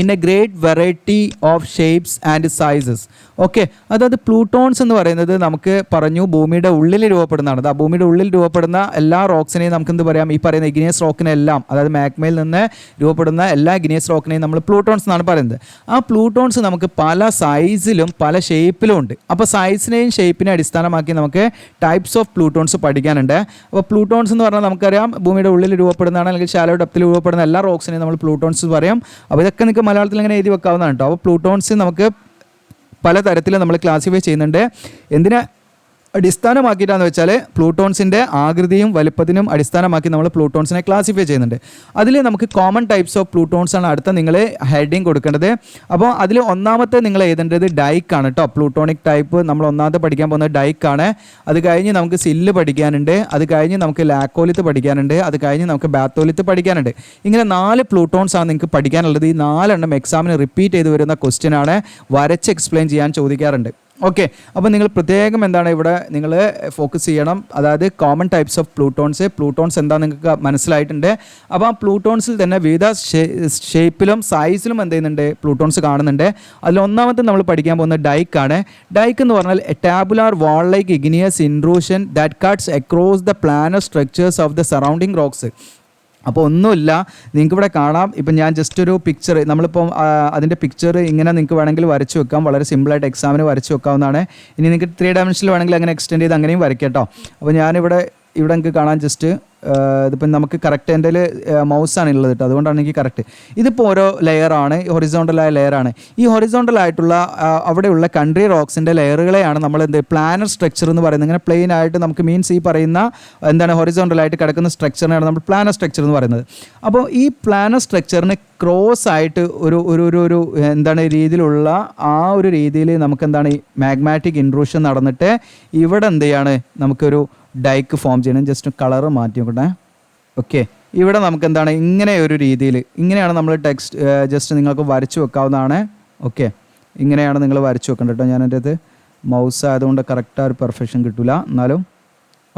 in A great variety of shapes and sizes. Okay, അതായത് പ്ലൂട്ടോൺസ് എന്ന് പറയുന്നത് നമുക്ക് പറഞ്ഞു ഭൂമിയുടെ ഉള്ളിൽ രൂപപ്പെടുന്നതാണ്. ആ ഭൂമിയുടെ ഉള്ളിൽ രൂപപ്പെടുന്ന എല്ലാ റോക്സിനെയും നമുക്ക് എന്ത് പറയാം, ഈ പറയുന്ന ഇഗ്നിയസ് റോക്കിനെല്ലാം, അതായത് മാഗ്മയിൽ നിന്ന് രൂപപ്പെടുന്ന എല്ലാ ഇഗ്നിയസ് റോക്കിനെയും നമ്മൾ പ്ലൂട്ടോൺസ് എന്നാണ് പറയുന്നത്. ആ പ്ലൂട്ടോൺസ് നമുക്ക് പല സൈസിലും പല ഷേപ്പിലും ഉണ്ട്. അപ്പോൾ സൈസിനെയും ഷേപ്പിനെയും അടിസ്ഥാനമാക്കി നമുക്ക് ടൈപ്സ് ഓഫ് പ്ലൂട്ടോൺസ് പഠിക്കാനുണ്ട്. അപ്പോൾ പ്ലൂട്ടോൺസ് എന്ന് പറഞ്ഞാൽ നമുക്കറിയാം ഭൂമിയുടെ ഉള്ളിൽ രൂപപ്പെടുന്നതാണ്, അല്ലെങ്കിൽ ഷാലോ ഡെപ്തിൽ രൂപപ്പെടുന്ന എല്ലാ റോക്സിനെയും നമ്മൾ പ്ലൂട്ടോൺസ് പറയും. അപ്പോൾ ഇതൊക്കെ നിങ്ങൾക്ക് മലയാളത്തിൽ ഇങ്ങനെ എഴുതി വെക്കാവുന്നതാണ് കേട്ടോ. അപ്പോൾ പ്ലൂട്ടോൺസ് നമുക്ക് പലതരത്തിൽ നമ്മൾ ക്ലാസിഫൈ ചെയ്യുന്നുണ്ട്. എന്തിനാ അടിസ്ഥാനമാക്കിയിട്ടാന്ന് വെച്ചാൽ പ്ലൂട്ടോൺസിൻ്റെ ആകൃതിയും വലുപ്പത്തിനും അടിസ്ഥാനമാക്കി നമ്മൾ പ്ലൂട്ടോൺസിനെ ക്ലാസിഫൈ ചെയ്യുന്നുണ്ട്. അതിൽ നമുക്ക് കോമൺ ടൈപ്സ് ഓഫ് പ്ലൂട്ടോൺസ് ആണ് അടുത്ത നിങ്ങൾ ഹെഡിങ് കൊടുക്കേണ്ടത്. അപ്പോൾ അതിൽ ഒന്നാമത്തെ നിങ്ങൾ എഴുതേണ്ടത് ഡൈക്കാണ് കേട്ടോ. പ്ലൂട്ടോണിക് ടൈപ്പ് നമ്മൾ ഒന്നാമത്തെ പഠിക്കാൻ പോകുന്നത് ഡൈക്കാണ്. അത് കഴിഞ്ഞ് നമുക്ക് സില്ല് പഠിക്കാനുണ്ട്, അത് കഴിഞ്ഞ് നമുക്ക് ലാക്കോലിത്ത് പഠിക്കാനുണ്ട്, അത് കഴിഞ്ഞ് നമുക്ക് ബാത്തോലിത്ത് പഠിക്കാനുണ്ട്. ഇങ്ങനെ 4 പ്ലൂട്ടോൺസ് ആണ് നിങ്ങൾക്ക് പഠിക്കാനുള്ളത്. ഈ 4 എക്സാമിന് റിപ്പീറ്റ് ചെയ്ത് വരുന്ന ക്വസ്റ്റ്യൻ ആണ്, വരച്ച് എക്സ്പ്ലെയിൻ ചെയ്യാൻ ചോദിക്കാറുണ്ട്. ഓക്കെ, അപ്പോൾ നിങ്ങൾ പ്രത്യേകം എന്താണ് ഇവിടെ നിങ്ങൾ ഫോക്കസ് ചെയ്യണം, അതായത് കോമൺ ടൈപ്സ് ഓഫ് പ്ലൂട്ടോൺസ് എന്താ നിങ്ങൾക്ക് മനസ്സിലായിട്ടുണ്ട്. അപ്പോൾ ആ പ്ലൂട്ടോൺസിൽ തന്നെ വിവിധ ഷേപ്പിലും സൈസിലും എന്ത് ചെയ്യുന്നുണ്ട്, പ്ലൂട്ടോൺസ് കാണുന്നുണ്ട്. അതിൽ ഒന്നാമത്തെ നമ്മൾ പഠിക്കാൻ പോകുന്ന ഡൈക്കാണ്. ഡൈക്ക് എന്ന് പറഞ്ഞാൽ a tabular wall like igneous intrusion that cuts across the planar structures of the surrounding rocks. അപ്പോൾ ഒന്നുമില്ല, നിങ്ങൾക്ക് ഇവിടെ കാണാം. ഇപ്പം ഞാൻ ജസ്റ്റ് ഒരു പിക്ചർ, നമ്മളിപ്പം അതിൻ്റെ പിക്ചർ ഇങ്ങനെ നിങ്ങൾക്ക് വേണമെങ്കിൽ വരച്ച് വെക്കാം. വളരെ സിമ്പിളായിട്ട് എക്സാമിന് വരച്ച് വെക്കാവുന്നതാണ്. ഇനി നിങ്ങൾക്ക് 3 ഡയമെൻഷനിൽ വേണമെങ്കിൽ അങ്ങനെ എക്സ്റ്റെൻഡ് ചെയ്ത് അങ്ങനെയും വരയ്ക്കാം കേട്ടോ. അപ്പോൾ ഞാനിവിടെ നിങ്ങൾക്ക് കാണാൻ ജസ്റ്റ് ഇതിപ്പം നമുക്ക് കറക്റ്റ് എൻ്റെ മൗസാണ് ഉള്ളത് കേട്ടോ, അതുകൊണ്ടാണ് എനിക്ക് കറക്റ്റ്. ഇതിപ്പോൾ ഓരോ ലെയറാണ്, ഹൊറിസോണ്ടലായ ലെയറാണ്. ഈ ഹൊറിസോണ്ടലായിട്ടുള്ള അവിടെയുള്ള കൺട്രി റോക്സിൻ്റെ ലെയറുകളെയാണ് നമ്മൾ പ്ലാനർ സ്ട്രക്ചർ എന്ന് പറയുന്നത്. ഇങ്ങനെ പ്ലെയിൻ ആയിട്ട് നമുക്ക് മീൻസ് ഈ പറയുന്ന ഹൊറിസോണ്ടലായിട്ട് കിടക്കുന്ന സ്ട്രക്ചറിനാണ് നമ്മൾ പ്ലാനർ സ്ട്രക്ചർ എന്ന് പറയുന്നത്. അപ്പോൾ ഈ പ്ലാനർ സ്ട്രക്ചറിന് ക്രോസ് ആയിട്ട് ഒരു രീതിയിലുള്ള ആ ഒരു രീതിയിൽ നമുക്ക് ഈ മാഗ്മാറ്റിക് ഇൻട്രൂഷൻ നടന്നിട്ട് ഇവിടെ നമുക്കൊരു ഡൈക്ക് ഫോം ചെയ്യണം. ജസ്റ്റ് കളറ് മാറ്റി നോക്കട്ടെ. ഓക്കെ, ഇവിടെ നമുക്ക് ഇങ്ങനെ ഒരു രീതിയിൽ ഇങ്ങനെയാണ് നമ്മൾ ടെക്സ്റ്റ് ജസ്റ്റ് നിങ്ങൾക്ക് വരച്ചു വെക്കാവുന്നതാണ്. ഓക്കെ, ഇങ്ങനെയാണ് നിങ്ങൾ വരച്ചു വെക്കേണ്ടത് കേട്ടോ. ഞാൻ എൻ്റെ അത് മൗസ് ആയതുകൊണ്ട് കറക്റ്റ് ഒരു പെർഫെക്ഷൻ കിട്ടില്ല, എന്നാലും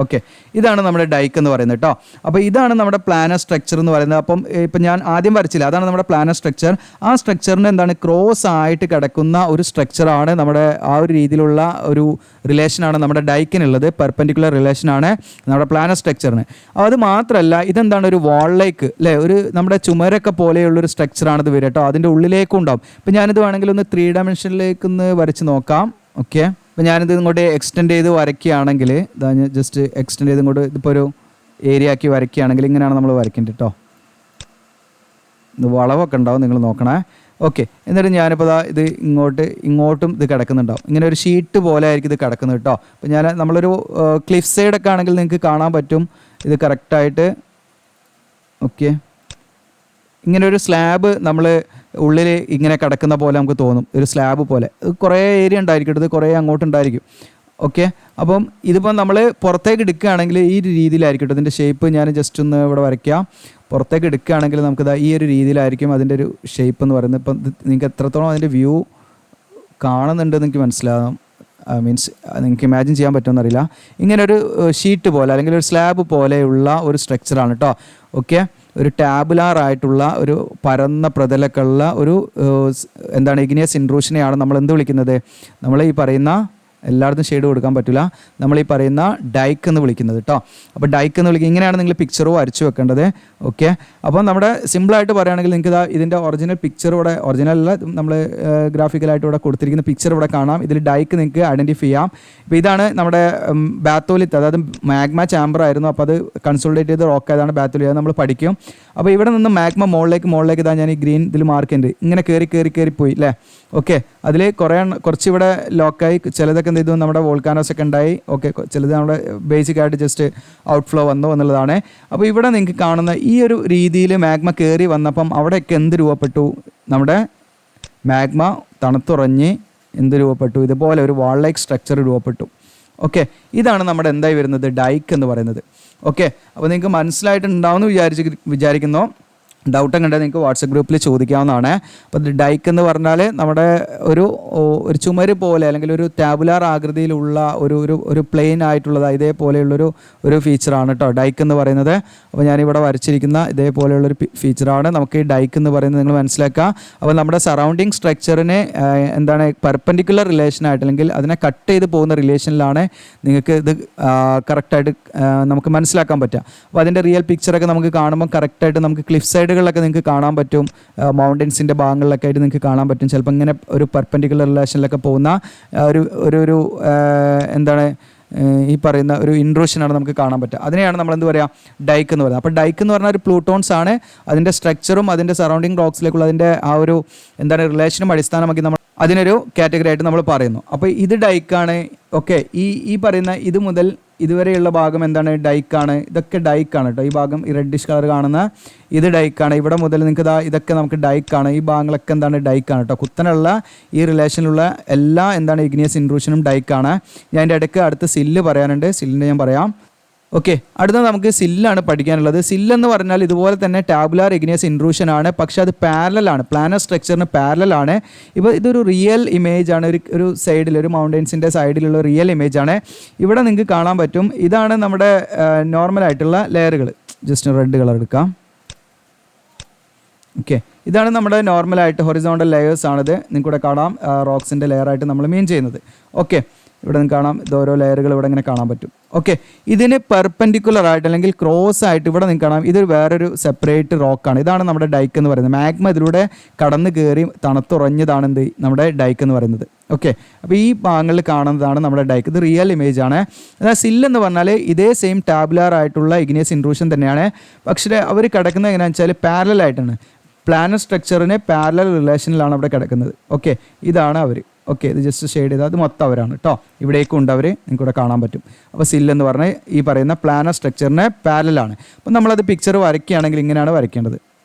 ഓക്കെ. ഇതാണ് നമ്മുടെ ഡൈക്ക് എന്ന് പറയുന്നത് കേട്ടോ. അപ്പോൾ ഇതാണ് നമ്മുടെ പ്ലാനർ സ്ട്രക്ചർ എന്ന് പറയുന്നത്. അപ്പം ഇപ്പം ഞാൻ ആദ്യം വരച്ചില്ല, അതാണ് നമ്മുടെ പ്ലാനർ സ്ട്രക്ചർ. ആ സ്ട്രക്ചറിന് ക്രോസ് ആയിട്ട് കിടക്കുന്ന ഒരു സ്ട്രക്ചറാണ് നമ്മുടെ ആ ഒരു രീതിയിലുള്ള ഒരു റിലേഷനാണ് നമ്മുടെ ഡൈക്കിനുള്ളത്. പെർപെൻഡിക്കുലർ റിലേഷനാണ് നമ്മുടെ പ്ലാനർ സ്ട്രക്ചറിന്. അത് മാത്രമല്ല, ഒരു വാളിലേക്ക് അല്ലേ, ഒരു നമ്മുടെ ചുമരൊക്കെ പോലെയുള്ളൊരു സ്ട്രക്ചറാണിത് വരിക കേട്ടോ. അതിൻ്റെ ഉള്ളിലേക്കും ഉണ്ടാവും. ഇപ്പം ഞാനിത് വേണമെങ്കിൽ ഒന്ന് 3 ഡയമെൻഷനിലേക്ക് ഒന്ന് വരച്ച് നോക്കാം. ഓക്കെ, അപ്പോൾ ഞാനിത് ഇങ്ങോട്ട് എക്സ്റ്റെൻഡ് ചെയ്ത് വരയ്ക്കുകയാണെങ്കിൽ, ജസ്റ്റ് എക്സ്റ്റെൻഡ് ചെയ്ത് ഇങ്ങോട്ട് ഇതിപ്പോൾ ഒരു ഏരിയ ആക്കി വരയ്ക്കുകയാണെങ്കിൽ ഇങ്ങനെയാണ് നമ്മൾ വരയ്ക്കേണ്ടത് കേട്ടോ. ഇത് വളവൊക്കെ ഉണ്ടാവും, നിങ്ങൾ നോക്കണേ. ഓക്കെ, എന്നിട്ട് ഞാനിപ്പോൾ ഇത് ഇങ്ങോട്ടും ഇത് കിടക്കുന്നുണ്ടാവും. ഇങ്ങനെ ഒരു ഷീറ്റ് പോലെ ആയിരിക്കും ഇത് കിടക്കുന്നത് കേട്ടോ. അപ്പോൾ നമ്മളൊരു ക്ലിഫ് സൈഡൊക്കെ ആണെങ്കിൽ നിങ്ങൾക്ക് കാണാൻ പറ്റും ഇത് കറക്റ്റായിട്ട്. ഓക്കെ, ഇങ്ങനെ ഒരു സ്ലാബ് നമ്മൾ ഉള്ളിൽ ഇങ്ങനെ കിടക്കുന്ന പോലെ നമുക്ക് തോന്നും, ഒരു സ്ലാബ് പോലെ. കുറേ ഏരിയ ഉണ്ടായിരിക്കും, ഇത് കുറേ അങ്ങോട്ടുണ്ടായിരിക്കും. ഓക്കെ, അപ്പം ഇതിപ്പം നമ്മൾ പുറത്തേക്ക് എടുക്കുകയാണെങ്കിൽ ഈ ഒരു രീതിയിലായിരിക്കും ഇതിൻ്റെ ഷേപ്പ്. ഞാൻ ജസ്റ്റ് ഒന്ന് ഇവിടെ വരയ്ക്കാം. പുറത്തേക്ക് എടുക്കുകയാണെങ്കിൽ നമുക്കിത് ഈ ഒരു രീതിയിലായിരിക്കും അതിൻ്റെ ഒരു ഷേപ്പ് എന്ന് പറയുന്നത്. ഇപ്പം നിങ്ങൾക്ക് എത്രത്തോളം അതിൻ്റെ വ്യൂ കാണുന്നുണ്ടെന്ന് എനിക്ക് മനസ്സിലാകും, മീൻസ് നിങ്ങൾക്ക് ഇമാജിൻ ചെയ്യാൻ പറ്റുമെന്നറിയില്ല. ഇങ്ങനെ ഒരു ഷീറ്റ് പോലെ അല്ലെങ്കിൽ ഒരു സ്ലാബ് പോലെയുള്ള ഒരു സ്ട്രക്ചറാണ് കേട്ടോ. ഓക്കെ, ഒരു ടാബുലാർ ആയിട്ടുള്ള ഒരു പരന്ന പ്രതലൊക്കെ ഉള്ള ഒരു ഇഗ്നിയസ് ഇൻട്രൂഷനെയാണ് നമ്മൾ എന്ത് വിളിക്കുന്നത്? നമ്മൾ ഈ പറയുന്ന എല്ലായിടത്തും ഷെയ്ഡ് കൊടുക്കാൻ പറ്റില്ല, നമ്മൾ ഈ പറയുന്ന ഡൈക്ക് എന്ന് വിളിക്കുന്നത് കേട്ടോ. അപ്പോൾ ഡൈക്ക് എന്ന് വിളിക്കുക, ഇങ്ങനെയാണ് നിങ്ങൾ പിക്ചർ വരച്ചു വെക്കേണ്ടത്. ഓക്കെ, അപ്പോൾ നമ്മുടെ സിമ്പിളായിട്ട് പറയുകയാണെങ്കിൽ നിങ്ങൾക്ക് ഇതിൻ്റെ ഒറിജിനൽ പിക്ചർ ഇവിടെ, ഒറിജിനലല്ല, നമ്മൾ ഗ്രാഫിക്കലായിട്ട് ഇവിടെ കൊടുത്തിരിക്കുന്ന പിക്ചർ ഇവിടെ കാണാം. ഇതിൽ ഡൈക്ക് നിങ്ങൾക്ക് ഐഡൻറ്റിഫൈ ചെയ്യാം. ഇപ്പോൾ ഇതാണ് നമ്മുടെ ബാത്തോലിത്ത്, അതായത് മാഗ്മ ചാമ്പർ ആയിരുന്നു. അപ്പോൾ അത് കൺസോളിഡേറ്റ് ചെയ്ത് റോക്ക് ആയതാണ് ബാത്തോലിത്ത്, അത് നമ്മൾ പഠിക്കും. അപ്പോൾ ഇവിടെ നിന്ന് മാഗ്മ മുകളിലേക്ക് ഇതാ ഞാൻ ഈ ഗ്രീൻ ഇതിൽ മാർക്ക് ഉണ്ട്, ഇങ്ങനെ കയറി പോയി അല്ലേ. ഓക്കെ, അതിൽ കുറച്ച് ഇവിടെ ലോക്കായി, ചിലതൊക്കെ എന്ത് ചെയ്തു, നമ്മുടെ വോൾക്കാനോസ് ഒക്കെ ഉണ്ടായി. ഓക്കെ, ചിലത് നമ്മുടെ ബേസിക് ആയിട്ട് ജസ്റ്റ് ഔട്ട്ഫ്ലോ വന്നു എന്നുള്ളതാണ്. അപ്പോൾ ഇവിടെ നിങ്ങൾക്ക് കാണുന്ന ഈ ഒരു രീതിയിൽ മാഗ്മ കയറി വന്നപ്പം അവിടെയൊക്കെ എന്ത് രൂപപ്പെട്ടു? നമ്മുടെ മാഗ്മ തണുത്തുറഞ്ഞ് എന്ത് രൂപപ്പെട്ടു? ഇതുപോലെ ഒരു വാൾ ലൈക്ക് സ്ട്രക്ചർ രൂപപ്പെട്ടു. ഓക്കെ, ഇതാണ് നമ്മുടെ എന്തായി വരുന്നത്? ഡൈക്ക് എന്ന് പറയുന്നത്. ഓക്കെ, അപ്പോൾ നിങ്ങൾക്ക് മനസ്സിലായിട്ടുണ്ടാവുമെന്ന് വിചാരിക്കുന്നു. ഡൗട്ട് ഒക്കെ ഉണ്ടെങ്കിൽ നിങ്ങൾക്ക് വാട്സപ്പ് ഗ്രൂപ്പിൽ ചോദിക്കാവുന്നതാണ്. അപ്പോൾ ഡൈക്ക് എന്ന് പറഞ്ഞാൽ നമ്മുടെ ഒരു ചുമര് പോലെ അല്ലെങ്കിൽ ഒരു ടാബുലാർ ആകൃതിയിലുള്ള ഒരു പ്ലെയിൻ ആയിട്ടുള്ളത് ഇതേപോലെയുള്ളൊരു ഫീച്ചറാണ് കേട്ടോ ഡൈക്ക് എന്ന് പറയുന്നത്. അപ്പോൾ ഞാനിവിടെ വരച്ചിരിക്കുന്ന ഇതേപോലെയുള്ളൊരു ഫീച്ചറാണ് നമുക്ക് ഈ ഡൈക്ക് എന്ന് പറയുന്നത്, നിങ്ങൾ മനസ്സിലാക്കുക. അപ്പോൾ നമ്മുടെ സറൗണ്ടിങ് സ്ട്രക്ചറിനെ പെർപെൻഡിക്കുലർ റിലേഷനായിട്ട് അല്ലെങ്കിൽ അതിനെ കട്ട് ചെയ്ത് പോകുന്ന റിലേഷനിലാണ് നിങ്ങൾക്ക് ഇത് കറക്റ്റായിട്ട് നമുക്ക് മനസ്സിലാക്കാൻ പറ്റുക. അപ്പോൾ അതിൻ്റെ റിയൽ പിക്ചറൊക്കെ നമുക്ക് കാണുമ്പോൾ കറക്റ്റായിട്ട് നമുക്ക് ക്ലിഫ് സൈഡ് ൊക്കെ നിങ്ങൾക്ക് കാണാൻ പറ്റും, മൗണ്ടൻസിൻ്റെ ഭാഗങ്ങളിലൊക്കെ ആയിട്ട് നിങ്ങൾക്ക് കാണാൻ പറ്റും. ചിലപ്പോൾ ഇങ്ങനെ ഒരു പെർപെൻഡിക്കുലർ റിലേഷനിലൊക്കെ പോകുന്ന ഒരു ഈ പറയുന്ന ഒരു ഇൻട്രൂഷനാണ് നമുക്ക് കാണാൻ പറ്റുക. അതിനെയാണ് നമ്മൾ എന്ത് പറയുക? ഡൈക്ക് എന്ന് പറയുന്നത്. അപ്പോൾ ഡൈക്ക് എന്ന് പറഞ്ഞാൽ ഒരു പ്ലൂട്ടോൺസ് ആണ്. അതിൻ്റെ സ്ട്രക്ചറും അതിൻ്റെ സറൗണ്ടിങ് റോക്സിലേക്കുള്ള അതിൻ്റെ ആ ഒരു റിലേഷനും അടിസ്ഥാനമാക്കി നമ്മൾ അതിനൊരു കാറ്റഗറി ആയിട്ട് നമ്മൾ പറയുന്നു. അപ്പോൾ ഇത് ഡൈക്കാണ്. ഓക്കെ, ഈ പറയുന്ന ഇത് മുതൽ ഇതുവരെയുള്ള ഭാഗം ഡൈക്കാണ്. ഇതൊക്കെ ഡൈക്കാണ് കേട്ടോ. ഈ ഭാഗം ഈ റെഡിഷ് കളർ കാണുന്ന ഇത് ഡൈക്കാണ്. ഇവിടെ മുതൽ നിങ്ങൾക്ക് ഇതൊക്കെ നമുക്ക് ഡൈക്കാണ്. ഈ ഭാഗങ്ങളൊക്കെ ഡൈക്കാണ് കേട്ടോ. കുത്തനുള്ള ഈ റിലേഷനിലുള്ള എല്ലാ ഇഗ്നിയസ് ഇൻട്രൂഷനും ഡൈക്കാണ്. ഞാൻ എൻ്റെ ഇടയ്ക്ക് അടുത്ത് സില്ല് പറയാനുണ്ട്, സില്ലിൻ്റെ ഞാൻ പറയാം. ഓക്കെ, അടുത്ത നമുക്ക് സില്ലാണ് പഠിക്കാനുള്ളത്. സില്ലെന്ന് പറഞ്ഞാൽ ഇതുപോലെ തന്നെ ടാബുലാർ ഇഗ്നിയസ് ഇൻട്രൂഷൻ ആണ്, പക്ഷെ അത് പാരലലാണ്, പ്ലാനർ സ്ട്രക്ചറിന് പാരലാണ്. ഇപ്പോൾ ഇതൊരു റിയൽ ഇമേജ് ആണ്, ഒരു സൈഡിൽ ഒരു മൗണ്ടൻസിൻ്റെ സൈഡിലുള്ള റിയൽ ഇമേജ് ആണ്. ഇവിടെ നിങ്ങൾക്ക് കാണാൻ പറ്റും, ഇതാണ് നമ്മുടെ നോർമലായിട്ടുള്ള ലെയറുകൾ. ജസ്റ്റ് റെഡ് കളർ എടുക്കാം. ഓക്കെ, ഇതാണ് നമ്മുടെ നോർമലായിട്ട് ഹൊറിസോണ്ടൽ ലെയേഴ്സ് ആണിത്. നിങ്ങൾക്കിവിടെ കാണാം റോക്സിൻ്റെ ലെയറായിട്ട് നമ്മൾ മീൻ ചെയ്യുന്നത്. ഓക്കെ, ഇവിടെ നിങ്ങൾക്ക് കാണാം ഇത് ഓരോ ലെയറുകൾ ഇവിടെ ഇങ്ങനെ കാണാൻ പറ്റും. ഓക്കെ, ഇതിന് പെർപെൻഡിക്കുലർ ആയിട്ട് അല്ലെങ്കിൽ ക്രോസ് ആയിട്ട് ഇവിടെ നിങ്ങൾക്ക് കാണാം, ഇതൊരു വേറൊരു സെപ്പറേറ്റ് റോക്കാണ്. ഇതാണ് നമ്മുടെ ഡൈക്ക് എന്ന് പറയുന്നത്. മാഗ്മ ഇതിലൂടെ കടന്നു കയറി തണുത്തുറഞ്ഞതാണ് എന്ത് നമ്മുടെ ഡൈക്ക് എന്ന് പറയുന്നത്. ഓക്കെ, അപ്പോൾ ഈ ഭാഗങ്ങളിൽ കാണുന്നതാണ് നമ്മുടെ ഡൈക്ക്. ഇത് റിയൽ ഇമേജ് ആണ്. എന്നാൽ സില്ലെന്ന് പറഞ്ഞാൽ ഇതേ സെയിം ടാബുലാർ ആയിട്ടുള്ള ഇഗ്നിയസ് ഇൻട്രൂഷൻ തന്നെയാണ്. പക്ഷേ അവർ കിടക്കുന്നത് എങ്ങനെയാണെന്ന് വെച്ചാൽ പാരലൽ ആയിട്ടാണ്. പ്ലാനർ സ്ട്രക്ചറിന് പാരലൽ റിലേഷനിലാണ് അവിടെ കിടക്കുന്നത്. ഓക്കെ, ഇതാണ് അവർ. ഓക്കെ, ഇത് ജസ്റ്റ് ഷെയ്ഡ് ചെയ്താൽ അത് മൊത്തം അവരാണ് കേട്ടോ. ഇവിടേക്കും ഉണ്ട് അവർ, നിങ്ങൾക്ക് ഇവിടെ കാണാൻ പറ്റും. അപ്പോൾ സില്ലെന്ന് പറഞ്ഞാൽ ഈ പറയുന്ന പ്ലാനർ സ്ട്രക്ചറിന് പാരലാണ്. അപ്പോൾ നമ്മളത് പിക്ചർ വരയ്ക്കുകയാണെങ്കിൽ ഇങ്ങനെയാണ് വരയ്ക്കേണ്ടത്.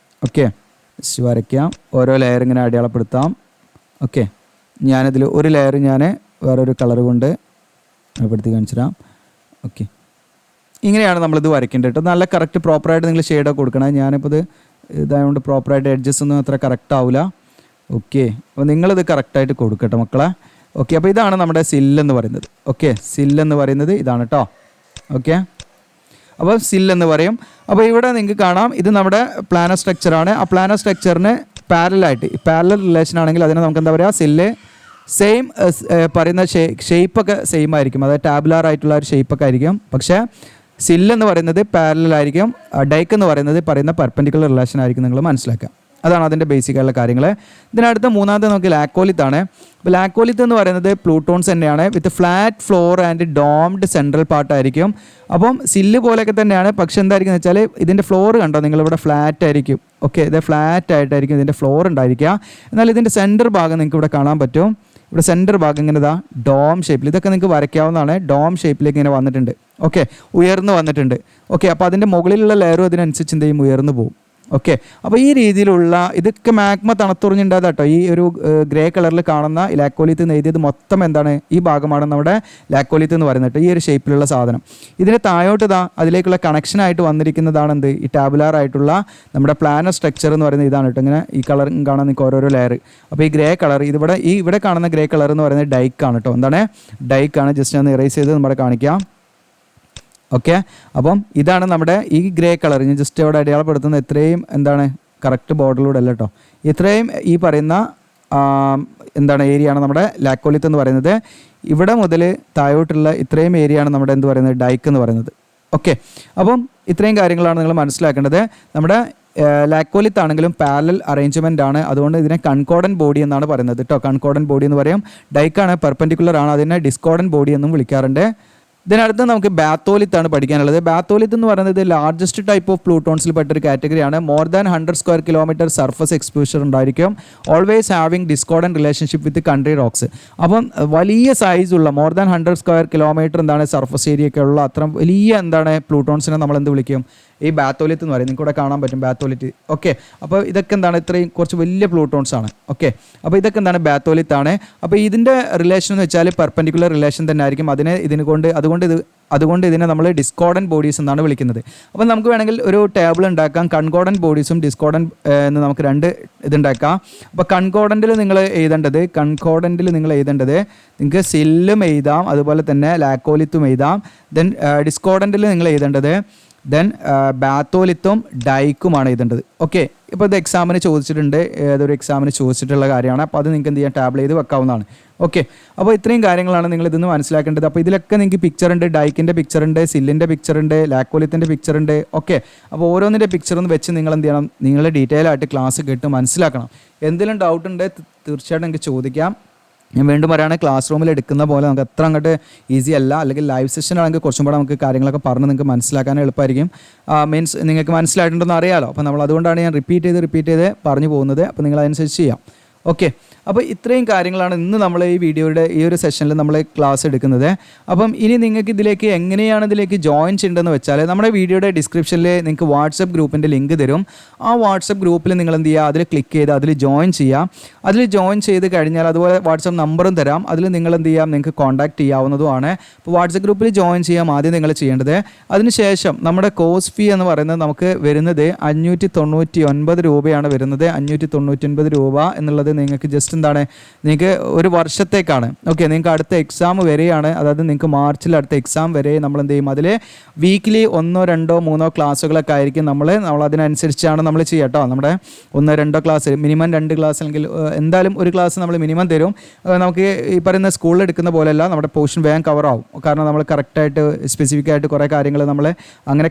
ഓക്കെ, ജസ്റ്റ് വരയ്ക്കാം, ഓരോ ലെയർ ഇങ്ങനെ അടയാളപ്പെടുത്താം. ഓക്കെ, ഞാനിതിൽ ഒരു ലെയർ ഞാൻ വേറൊരു കളർ കൊണ്ട് അടയാളപ്പെടുത്തി കാണിച്ചു തരാം. ഓക്കെ, ഇങ്ങനെയാണ് നമ്മളിത് വരയ്ക്കേണ്ടത് കേട്ടോ. നല്ല കറക്റ്റ് പ്രോപ്പറായിട്ട് നിങ്ങൾ ഷെയ്ഡൊക്കെ കൊടുക്കണം. ഞാനിപ്പോൾ ഇതായതുകൊണ്ട് പ്രോപ്പറായിട്ട് എഡ്ജസ് ഒന്നും അത്ര കറക്റ്റ് ആവില്ല. ഓക്കെ, അപ്പോൾ നിങ്ങളിത് കറക്റ്റായിട്ട് കൊടുക്കട്ടെ മക്കളെ. ഓക്കെ, അപ്പോൾ ഇതാണ് നമ്മുടെ സില്ലെന്ന് പറയുന്നത്. ഓക്കെ, സില്ലെന്ന് പറയുന്നത് ഇതാണ് കേട്ടോ. ഓക്കെ, അപ്പോൾ സില്ലെന്ന് പറയും. അപ്പോൾ ഇവിടെ നിങ്ങൾക്ക് കാണാം, ഇത് നമ്മുടെ പ്ലാനർ സ്ട്രക്ചറാണ്. ആ പ്ലാനർ സ്ട്രക്ചറിന് പാരലായിട്ട് പാരലൽ റിലേഷൻ ആണെങ്കിൽ അതിനെ നമുക്ക് എന്താ പറയുക, സില്ല് സെയിം പറയുന്ന ഷേപ്പൊക്കെ സെയിം ആയിരിക്കും. അതായത് ടാബുലാർ ആയിട്ടുള്ള ഒരു ഷേപ്പൊക്കെ ആയിരിക്കും. പക്ഷേ സില്ലെന്ന് പറയുന്നത് പാരലൽ ആയിരിക്കും. ഡൈക്ക് എന്ന് പറയുന്ന പെർപെൻഡിക്കുലർ റിലേഷൻ ആയിരിക്കും. നിങ്ങൾ മനസ്സിലാക്കുക. അതാണ് അതിൻ്റെ ബേസിക് ആയിട്ടുള്ള കാര്യങ്ങൾ. ഇതിനടുത്ത് മൂന്നാമത്തെ നമുക്ക് ലാക്കോലിത്ത് ആണ്. അപ്പോൾ ലാക്കോലിത്ത് എന്ന് പറയുന്നത് പ്ലൂട്ടോൺസ് തന്നെയാണ്. വിത്ത് flat floor and doomed central പാർട്ടായിരിക്കും. അപ്പം സില്ല് പോലെയൊക്കെ തന്നെയാണ്. പക്ഷെ എന്തായിരിക്കും എന്ന് വെച്ചാൽ ഇതിൻ്റെ ഫ്ലോർ കണ്ടോ നിങ്ങളിവിടെ ഫ്ലാറ്റ് ആയിരിക്കും. ഓക്കെ, ഇത് ഫ്ലാറ്റ് ആയിട്ടായിരിക്കും ഇതിൻ്റെ ഫ്ലോർ ഉണ്ടായിരിക്കുക. എന്നാൽ ഇതിൻ്റെ സെൻറ്റർ ഭാഗം നിങ്ങൾക്ക് ഇവിടെ കാണാൻ പറ്റും. ഇവിടെ സെൻറ്റർ ഭാഗം ഇങ്ങനെ ഇതാ ഡോം ഷേപ്പിൽ, ഇതൊക്കെ നിങ്ങൾക്ക് വരയ്ക്കാവുന്നതാണ്. ഡോം ഷേപ്പിലേക്ക് ഇങ്ങനെ വന്നിട്ടുണ്ട്. ഓക്കെ, ഉയർന്നു വന്നിട്ടുണ്ട്. ഓക്കെ, അപ്പോൾ അതിൻ്റെ മുകളിലുള്ള ലെയറും അതിനനുസരിച്ച് എന്ത് ചെയ്യും, ഉയർന്നു പോകും. ഓക്കെ, അപ്പോൾ ഈ രീതിയിലുള്ള ഇതൊക്കെ മാഗ്മ തണുത്തുറഞ്ഞുണ്ടായത് കേട്ടോ. ഈ ഒരു ഗ്രേ കളറിൽ കാണുന്ന ലാക്കോലിത്ത് എന്ന് എഴുതിയത് മൊത്തം എന്താണ്, ഈ ഭാഗമാണ് നമ്മുടെ ലാക്കോലിത്ത് എന്ന് പറയുന്നത്. ഈ ഒരു ഷേപ്പിലുള്ള സാധനം. ഇതിന് താഴോട്ട് ഇതാ അതിലേക്കുള്ള കണക്ഷനായിട്ട് വന്നിരിക്കുന്നതാണ് എന്ത്, ഈ ടാബുലാർ ആയിട്ടുള്ള നമ്മുടെ പ്ലാനർ സ്ട്രക്ചർ എന്ന് പറയുന്നത് ഇതാണ് കേട്ടോ. ഇങ്ങനെ ഈ കളർ കാണാൻ നിങ്ങൾക്ക് ഓരോരോ ലെയർ. അപ്പോൾ ഈ ഗ്രേ കളർ ഇവിടെ കാണുന്ന ഗ്രേ കളർ എന്ന് പറയുന്നത് ഡൈക്കാണ് കേട്ടോ. എന്താണ്, ഡൈക്കാണ്. ജസ്റ്റ് ഒന്ന് ഇറേസ് ചെയ്ത് നമ്മുടെ കാണിക്കാം. ഓക്കെ, അപ്പം ഇതാണ് നമ്മുടെ ഈ ഗ്രേ കളർ. ഞാൻ ജസ്റ്റ് അവിടെ അടയാളപ്പെടുത്തുന്ന ഇത്രയും എന്താണ് കറക്റ്റ് ബോർഡറിലൂടെ അല്ല കേട്ടോ. ഇത്രയും ഈ പറയുന്ന എന്താണ് ഏരിയയാണ് നമ്മുടെ ലാക്കോലിത്ത് എന്ന് പറയുന്നത്. ഇവിടെ മുതൽ താഴോട്ടുള്ള ഇത്രയും ഏരിയയാണ് നമ്മുടെ എന്ത് പറയുന്നത്, ഡൈക്ക് എന്ന് പറയുന്നത്. ഓക്കെ, അപ്പം ഇത്രയും കാര്യങ്ങളാണ് നിങ്ങൾ മനസ്സിലാക്കേണ്ടത്. നമ്മുടെ ലാക്കോലിത്ത് ആണെങ്കിലും പാരലൽ അറേഞ്ച്മെൻ്റ് ആണ്. അതുകൊണ്ട് ഇതിനെ കൺകോർഡൻ ബോഡി എന്നാണ് പറയുന്നത് കേട്ടോ. കൺകോർഡൻ ബോഡി എന്ന് പറയും. ഡൈക്കാണ് പെർപെൻഡിക്കുലർ ആണ്, അതിനെ ഡിസ്കോർഡൻ ബോഡി എന്നും വിളിക്കാറുണ്ട്. ഇതിനടുത്ത് നമുക്ക് ബാത്തോലിത്താണ് പഠിക്കാനുള്ളത്. ബാത്തോലിത്ത് എന്ന് പറയുന്നത് ലാർജസ്റ്റ് ടൈപ്പ് ഓഫ് പ്ലൂട്ടോൺസിൽ പെട്ടൊരു കാറ്റഗറിയാണ്. More than 100 square kilometre surface exposure ഉണ്ടായിരിക്കും. Always having discordant relationship with country rocks. അപ്പം വലിയ സൈസുള്ള മോർ ദാൻ 100 സ്ക്വയർ കിലോമീറ്റർ എന്താണ് സർഫസ് ഏരിയ ഒക്കെ ഉള്ള അത്ര വലിയ എന്താണ് പ്ലൂട്ടോൺസിനെ നമ്മൾ എന്ത് വിളിക്കും, ഈ ബാത്തോലിത്ത് എന്ന് പറയും. നിങ്ങൾക്ക് ഇവിടെ കാണാൻ പറ്റും ബാത്തോലിത്ത്. ഓക്കെ, അപ്പോൾ ഇതൊക്കെ എന്താണ് ഇത്രയും കുറച്ച് വലിയ പ്ലൂട്ടോൺസ് ആണ്. ഓക്കെ, അപ്പോൾ ഇതൊക്കെ എന്താണ് ബാത്തോലിത്ത് ആണ്. അപ്പോൾ ഇതിൻ്റെ റിലേഷൻ എന്ന് വെച്ചാൽ പെർപെൻഡിക്കുലർ റിലേഷൻ തന്നെ ആയിരിക്കും. അതുകൊണ്ട് ഇതിനെ നമ്മൾ ഡിസ്കോർഡൻ ബോഡീസ് എന്നാണ് വിളിക്കുന്നത്. അപ്പോൾ നമുക്ക് വേണമെങ്കിൽ ഒരു ടേബിൾ ഉണ്ടാക്കാം. കൺകോർഡൻ ബോഡീസും ഡിസ്കോർഡൻ എന്ന് നമുക്ക് രണ്ട് ഇതുണ്ടാക്കാം. അപ്പോൾ കൺകോർഡൻറ്റിൽ നിങ്ങൾ എഴുതേണ്ടത് നിങ്ങൾക്ക് സില്ലും എഴുതാം, അതുപോലെ തന്നെ ലാക്കോലിത്തും എഴുതാം. ദെൻ ഡിസ്കോർഡൻറ്റിൽ നിങ്ങൾ എഴുതേണ്ടത് ബാത്തോലിത്തും ഡൈക്കുമാണ് എഴുതേണ്ടത്. ഓക്കെ, ഇപ്പോൾ ഇത് എക്സാമിന് ചോദിച്ചിട്ടുണ്ട്, ഏതൊരു എക്സാമിന് ചോദിച്ചിട്ടുള്ള കാര്യമാണ്. അപ്പോൾ അത് നിങ്ങൾക്ക് എന്ത് ചെയ്യാം, ടാബിൾ ചെയ്ത് വെക്കാവുന്നതാണ്. ഓക്കെ, അപ്പോൾ ഇത്രയും കാര്യങ്ങളാണ് നിങ്ങൾ ഇതിന്ന് മനസ്സിലാക്കേണ്ടത്. അപ്പോൾ ഇതിലൊക്കെ നിങ്ങൾക്ക് പിക്ചർ ഉണ്ട്, ഡൈക്കിൻ്റെ പിക്ചർ ഉണ്ട്, സില്ലിൻ്റെ പിക്ചർ ഉണ്ട്, ലാക്കോലിത്തിൻ്റെ പിക്ചർ ഉണ്ട്. ഓക്കെ, അപ്പോൾ ഓരോന്നിൻ്റെ പിക്ചർ ഒന്ന് വെച്ച് നിങ്ങൾ എന്ത് ചെയ്യണം, നിങ്ങൾ ഡീറ്റെയിൽ ആയിട്ട് ക്ലാസ് കേട്ട് മനസ്സിലാക്കണം. എന്തെങ്കിലും ഡൗട്ട് ഉണ്ട് തീർച്ചയായിട്ടും നിങ്ങൾക്ക് ചോദിക്കാം. ഞാൻ വീണ്ടും പറയുകയാണ്, ക്ലാസ് റൂമിൽ എടുക്കുന്ന പോലെ നമുക്ക് അത്ര അങ്ങോട്ട് ഈസി അല്ല. അല്ലെങ്കിൽ ലൈവ് സെഷൻ ആണെങ്കിൽ കുറച്ചും കൂടെ നമുക്ക് കാര്യങ്ങളൊക്കെ പറഞ്ഞ് നിങ്ങൾക്ക് മനസ്സിലാക്കാൻ എളുപ്പമായിരിക്കും. മീൻസ് നിങ്ങൾക്ക് മനസ്സിലായിട്ടുണ്ടെന്ന് അറിയാമല്ലോ. അപ്പോൾ നമ്മൾ അതുകൊണ്ടാണ് ഞാൻ റിപ്പീറ്റ് ചെയ്ത് പറഞ്ഞു പോകുന്നത്. അപ്പോൾ നിങ്ങൾ അതനുസരിച്ച് ചെയ്യാം. ഓക്കെ, അപ്പോൾ ഇത്രയും കാര്യങ്ങളാണ് ഇന്ന് നമ്മൾ ഈ വീഡിയോയുടെ ഈ ഒരു സെഷനിൽ നമ്മൾ ക്ലാസ് എടുക്കുന്നത്. അപ്പം ഇനി നിങ്ങൾക്ക് എങ്ങനെയാണ് ഇതിലേക്ക് ജോയിൻ ചെയ്യേണ്ടതെന്ന് വെച്ചാൽ നമ്മുടെ വീഡിയോയുടെ ഡിസ്ക്രിപ്ഷനിൽ നിങ്ങൾക്ക് വാട്സപ്പ് ഗ്രൂപ്പിൻ്റെ ലിങ്ക് തരും. ആ വാട്സപ്പ് ഗ്രൂപ്പിൽ നിങ്ങൾ എന്ത് ചെയ്യുക, അതിൽ ക്ലിക്ക് ചെയ്ത് അതിൽ ജോയിൻ ചെയ്യാം. അതിൽ ജോയിൻ ചെയ്ത് കഴിഞ്ഞാൽ അതുപോലെ വാട്സപ്പ് നമ്പറും തരാം. അതിൽ നിങ്ങൾ എന്ത് ചെയ്യാം, നിങ്ങൾക്ക് കോൺടാക്ട് ചെയ്യാവുന്നതുമാണ്. അപ്പോൾ വാട്സപ്പ് ഗ്രൂപ്പിൽ ജോയിൻ ചെയ്യാം ആദ്യം നിങ്ങൾ ചെയ്യേണ്ടത്. അതിനുശേഷം നമ്മുടെ കോഴ്സ് ഫീ എന്ന് പറയുന്നത് നമുക്ക് വരുന്നത് 599 രൂപയാണ് വരുന്നത്. 599 രൂപ എന്നുള്ളത് നിങ്ങൾക്ക് ജസ്റ്റ് എന്താണ് നിങ്ങൾക്ക് ഒരു വർഷത്തേക്കാണ്. ഓക്കെ, നിങ്ങൾക്ക് അടുത്ത എക്സാം വരെയാണ്, അതായത് നിങ്ങൾക്ക് മാർച്ചിൽ അടുത്ത എക്സാം വരെ നമ്മൾ എന്ത് ചെയ്യും, അതിൽ വീക്കിലി 1, 2, 3 ക്ലാസ്സുകളൊക്കെ ആയിരിക്കും നമ്മൾ അതിനനുസരിച്ചാണ് നമ്മൾ ചെയ്യുക കേട്ടോ. നമ്മുടെ 1, 2 ക്ലാസ്, മിനിമം 2 ക്ലാസ് അല്ലെങ്കിൽ എന്തായാലും ഒരു ക്ലാസ് നമ്മൾ മിനിമം തരും. നമുക്ക് ഈ പറയുന്ന സ്കൂളിൽ എടുക്കുന്ന പോലെയല്ല, നമ്മുടെ പോർഷൻ വേഗം കവർ ആവും. കാരണം നമ്മൾ കറക്റ്റായിട്ട് സ്പെസിഫിക് ആയിട്ട് കുറേ കാര്യങ്ങൾ നമ്മൾ അങ്ങനെ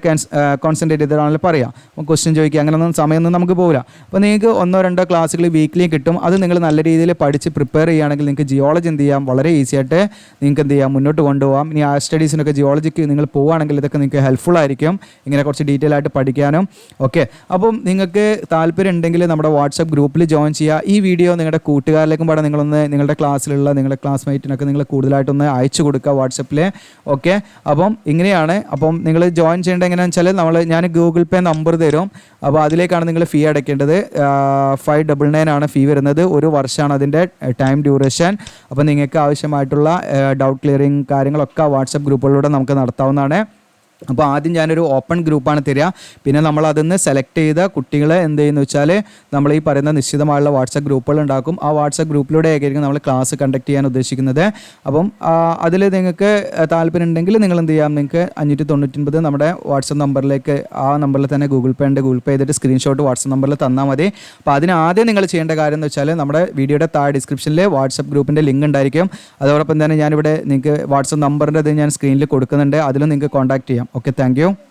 കോൺസെൻട്രേറ്റ് ചെയ്തിട്ടാണല്ലോ പറയാം. ക്വസ്റ്റ്യൻ ചോദിക്കുക, അങ്ങനെയൊന്നും സമയമൊന്നും നമുക്ക് പോകില്ല. അപ്പോൾ നിങ്ങൾക്ക് 1, 2 ക്ലാസ്സുകൾ വീക്കിലി കിട്ടും. അത് നിങ്ങൾ നല്ല രീതിയിൽ പഠിച്ച് പ്രിപ്പയർ ചെയ്യുകയാണെങ്കിൽ നിങ്ങൾക്ക് ജിയോളജി എന്ത് ചെയ്യാം, വളരെ ഈസി ആയിട്ട് നിങ്ങൾക്ക് എന്ത് ചെയ്യാം, മുന്നോട്ട് കൊണ്ടുപോകാം. ഇനി ആ സ്റ്റഡീസിനൊക്കെ ജിയോളജിക്ക് നിങ്ങൾ പോവുകയാണെങ്കിൽ ഇതൊക്കെ നിങ്ങൾക്ക് ഹെൽപ്ഫുൾ ആയിരിക്കും, ഇങ്ങനെ കുറച്ച് ഡീറ്റെയിൽ ആയിട്ട് പഠിക്കാനും. ഓക്കെ, അപ്പം നിങ്ങൾക്ക് താല്പര്യം ഉണ്ടെങ്കിൽ നമ്മുടെ വാട്സപ്പ് ഗ്രൂപ്പിൽ ജോയിൻ ചെയ്യുക. ഈ വീഡിയോ നിങ്ങളുടെ കൂട്ടുകാരിലേക്കും പാടെ നിങ്ങളൊന്ന് നിങ്ങളുടെ ക്ലാസ്സിലുള്ള നിങ്ങളുടെ ക്ലാസ്മേറ്റിനൊക്കെ നിങ്ങൾ കൂടുതലായിട്ടൊന്ന് അയച്ചു കൊടുക്കുക വാട്സപ്പിൽ. ഓക്കെ, അപ്പം ഇങ്ങനെയാണ്. അപ്പം നിങ്ങൾ ജോയിൻ ചെയ്യേണ്ടത് എങ്ങനെയാണെന്ന് വെച്ചാൽ ഞാൻ ഗൂഗിൾ പേ നമ്പർ തരും. അപ്പോൾ അതിലേക്കാണ് നിങ്ങൾ ഫീ അടയ്ക്കേണ്ടത്. 599 ആണ് ഫീ വരുന്നത്. ഒരു വർഷമാണ് അതിൻ്റെ ടൈം ഡ്യൂറേഷൻ. അപ്പോൾ നിങ്ങൾക്ക് ആവശ്യമായിട്ടുള്ള ഡൗട്ട് ക്ലിയറിങ് കാര്യങ്ങളൊക്കെ വാട്സപ്പ് ഗ്രൂപ്പുകളിലൂടെ നമുക്ക് നടത്താവുന്നതാണ്. അപ്പോൾ ആദ്യം ഞാനൊരു ഓപ്പൺ ഗ്രൂപ്പാണ് തരിക. പിന്നെ നമ്മൾ അതിൽ സെലക്ട് ചെയ്ത കുട്ടികളെ എന്ത് ചെയ്യുന്നു വെച്ചാൽ നമ്മൾ ഈ പറയുന്ന നിശ്ചിതമായുള്ള വാട്സപ്പ് ഗ്രൂപ്പുകൾ ഉണ്ടാക്കും. ആ വാട്സപ്പ് ഗ്രൂപ്പിലൂടെ ആയിരിക്കും നമ്മൾ ക്ലാസ് കണ്ടക്ട് ചെയ്യാൻ ഉദ്ദേശിക്കുന്നത്. അപ്പം അതിൽ നിങ്ങൾക്ക് താല്പര്യം ഉണ്ടെങ്കിൽ നിങ്ങൾ എന്ത് ചെയ്യാം, നിങ്ങൾക്ക് 599 നമ്മുടെ വാട്സപ്പ് നമ്പറിലേക്ക്, ആ നമ്പറിൽ തന്നെ ഗൂഗിൾ പേ ഉണ്ട്, ഗൂഗിൾ പേ ചെയ്തിട്ട് സ്ക്രീൻഷോട്ട് വാട്സപ്പ് നമ്പറിൽ തന്നാൽ മതി. അപ്പോൾ അതിന് ആദ്യം നിങ്ങൾ ചെയ്യേണ്ട കാര്യം എന്ന് വെച്ചാൽ നമ്മുടെ വീഡിയോയുടെ താഴെ ഡിസ്ക്രിപ്ഷനിൽ വാട്സപ്പ് ഗ്രൂപ്പിൻ്റെ ലിങ്ക് ഉണ്ടായിരിക്കും. അതോടൊപ്പം തന്നെ ഞാനിവിടെ നിങ്ങൾക്ക് വാട്സപ്പ് നമ്പറിൻ്റെ ഞാൻ സ്ക്രീനിൽ കൊടുക്കുന്നുണ്ട്, അതിലും നിങ്ങൾക്ക് കോൺടാക്ട് ചെയ്യാം. Okay, thank you.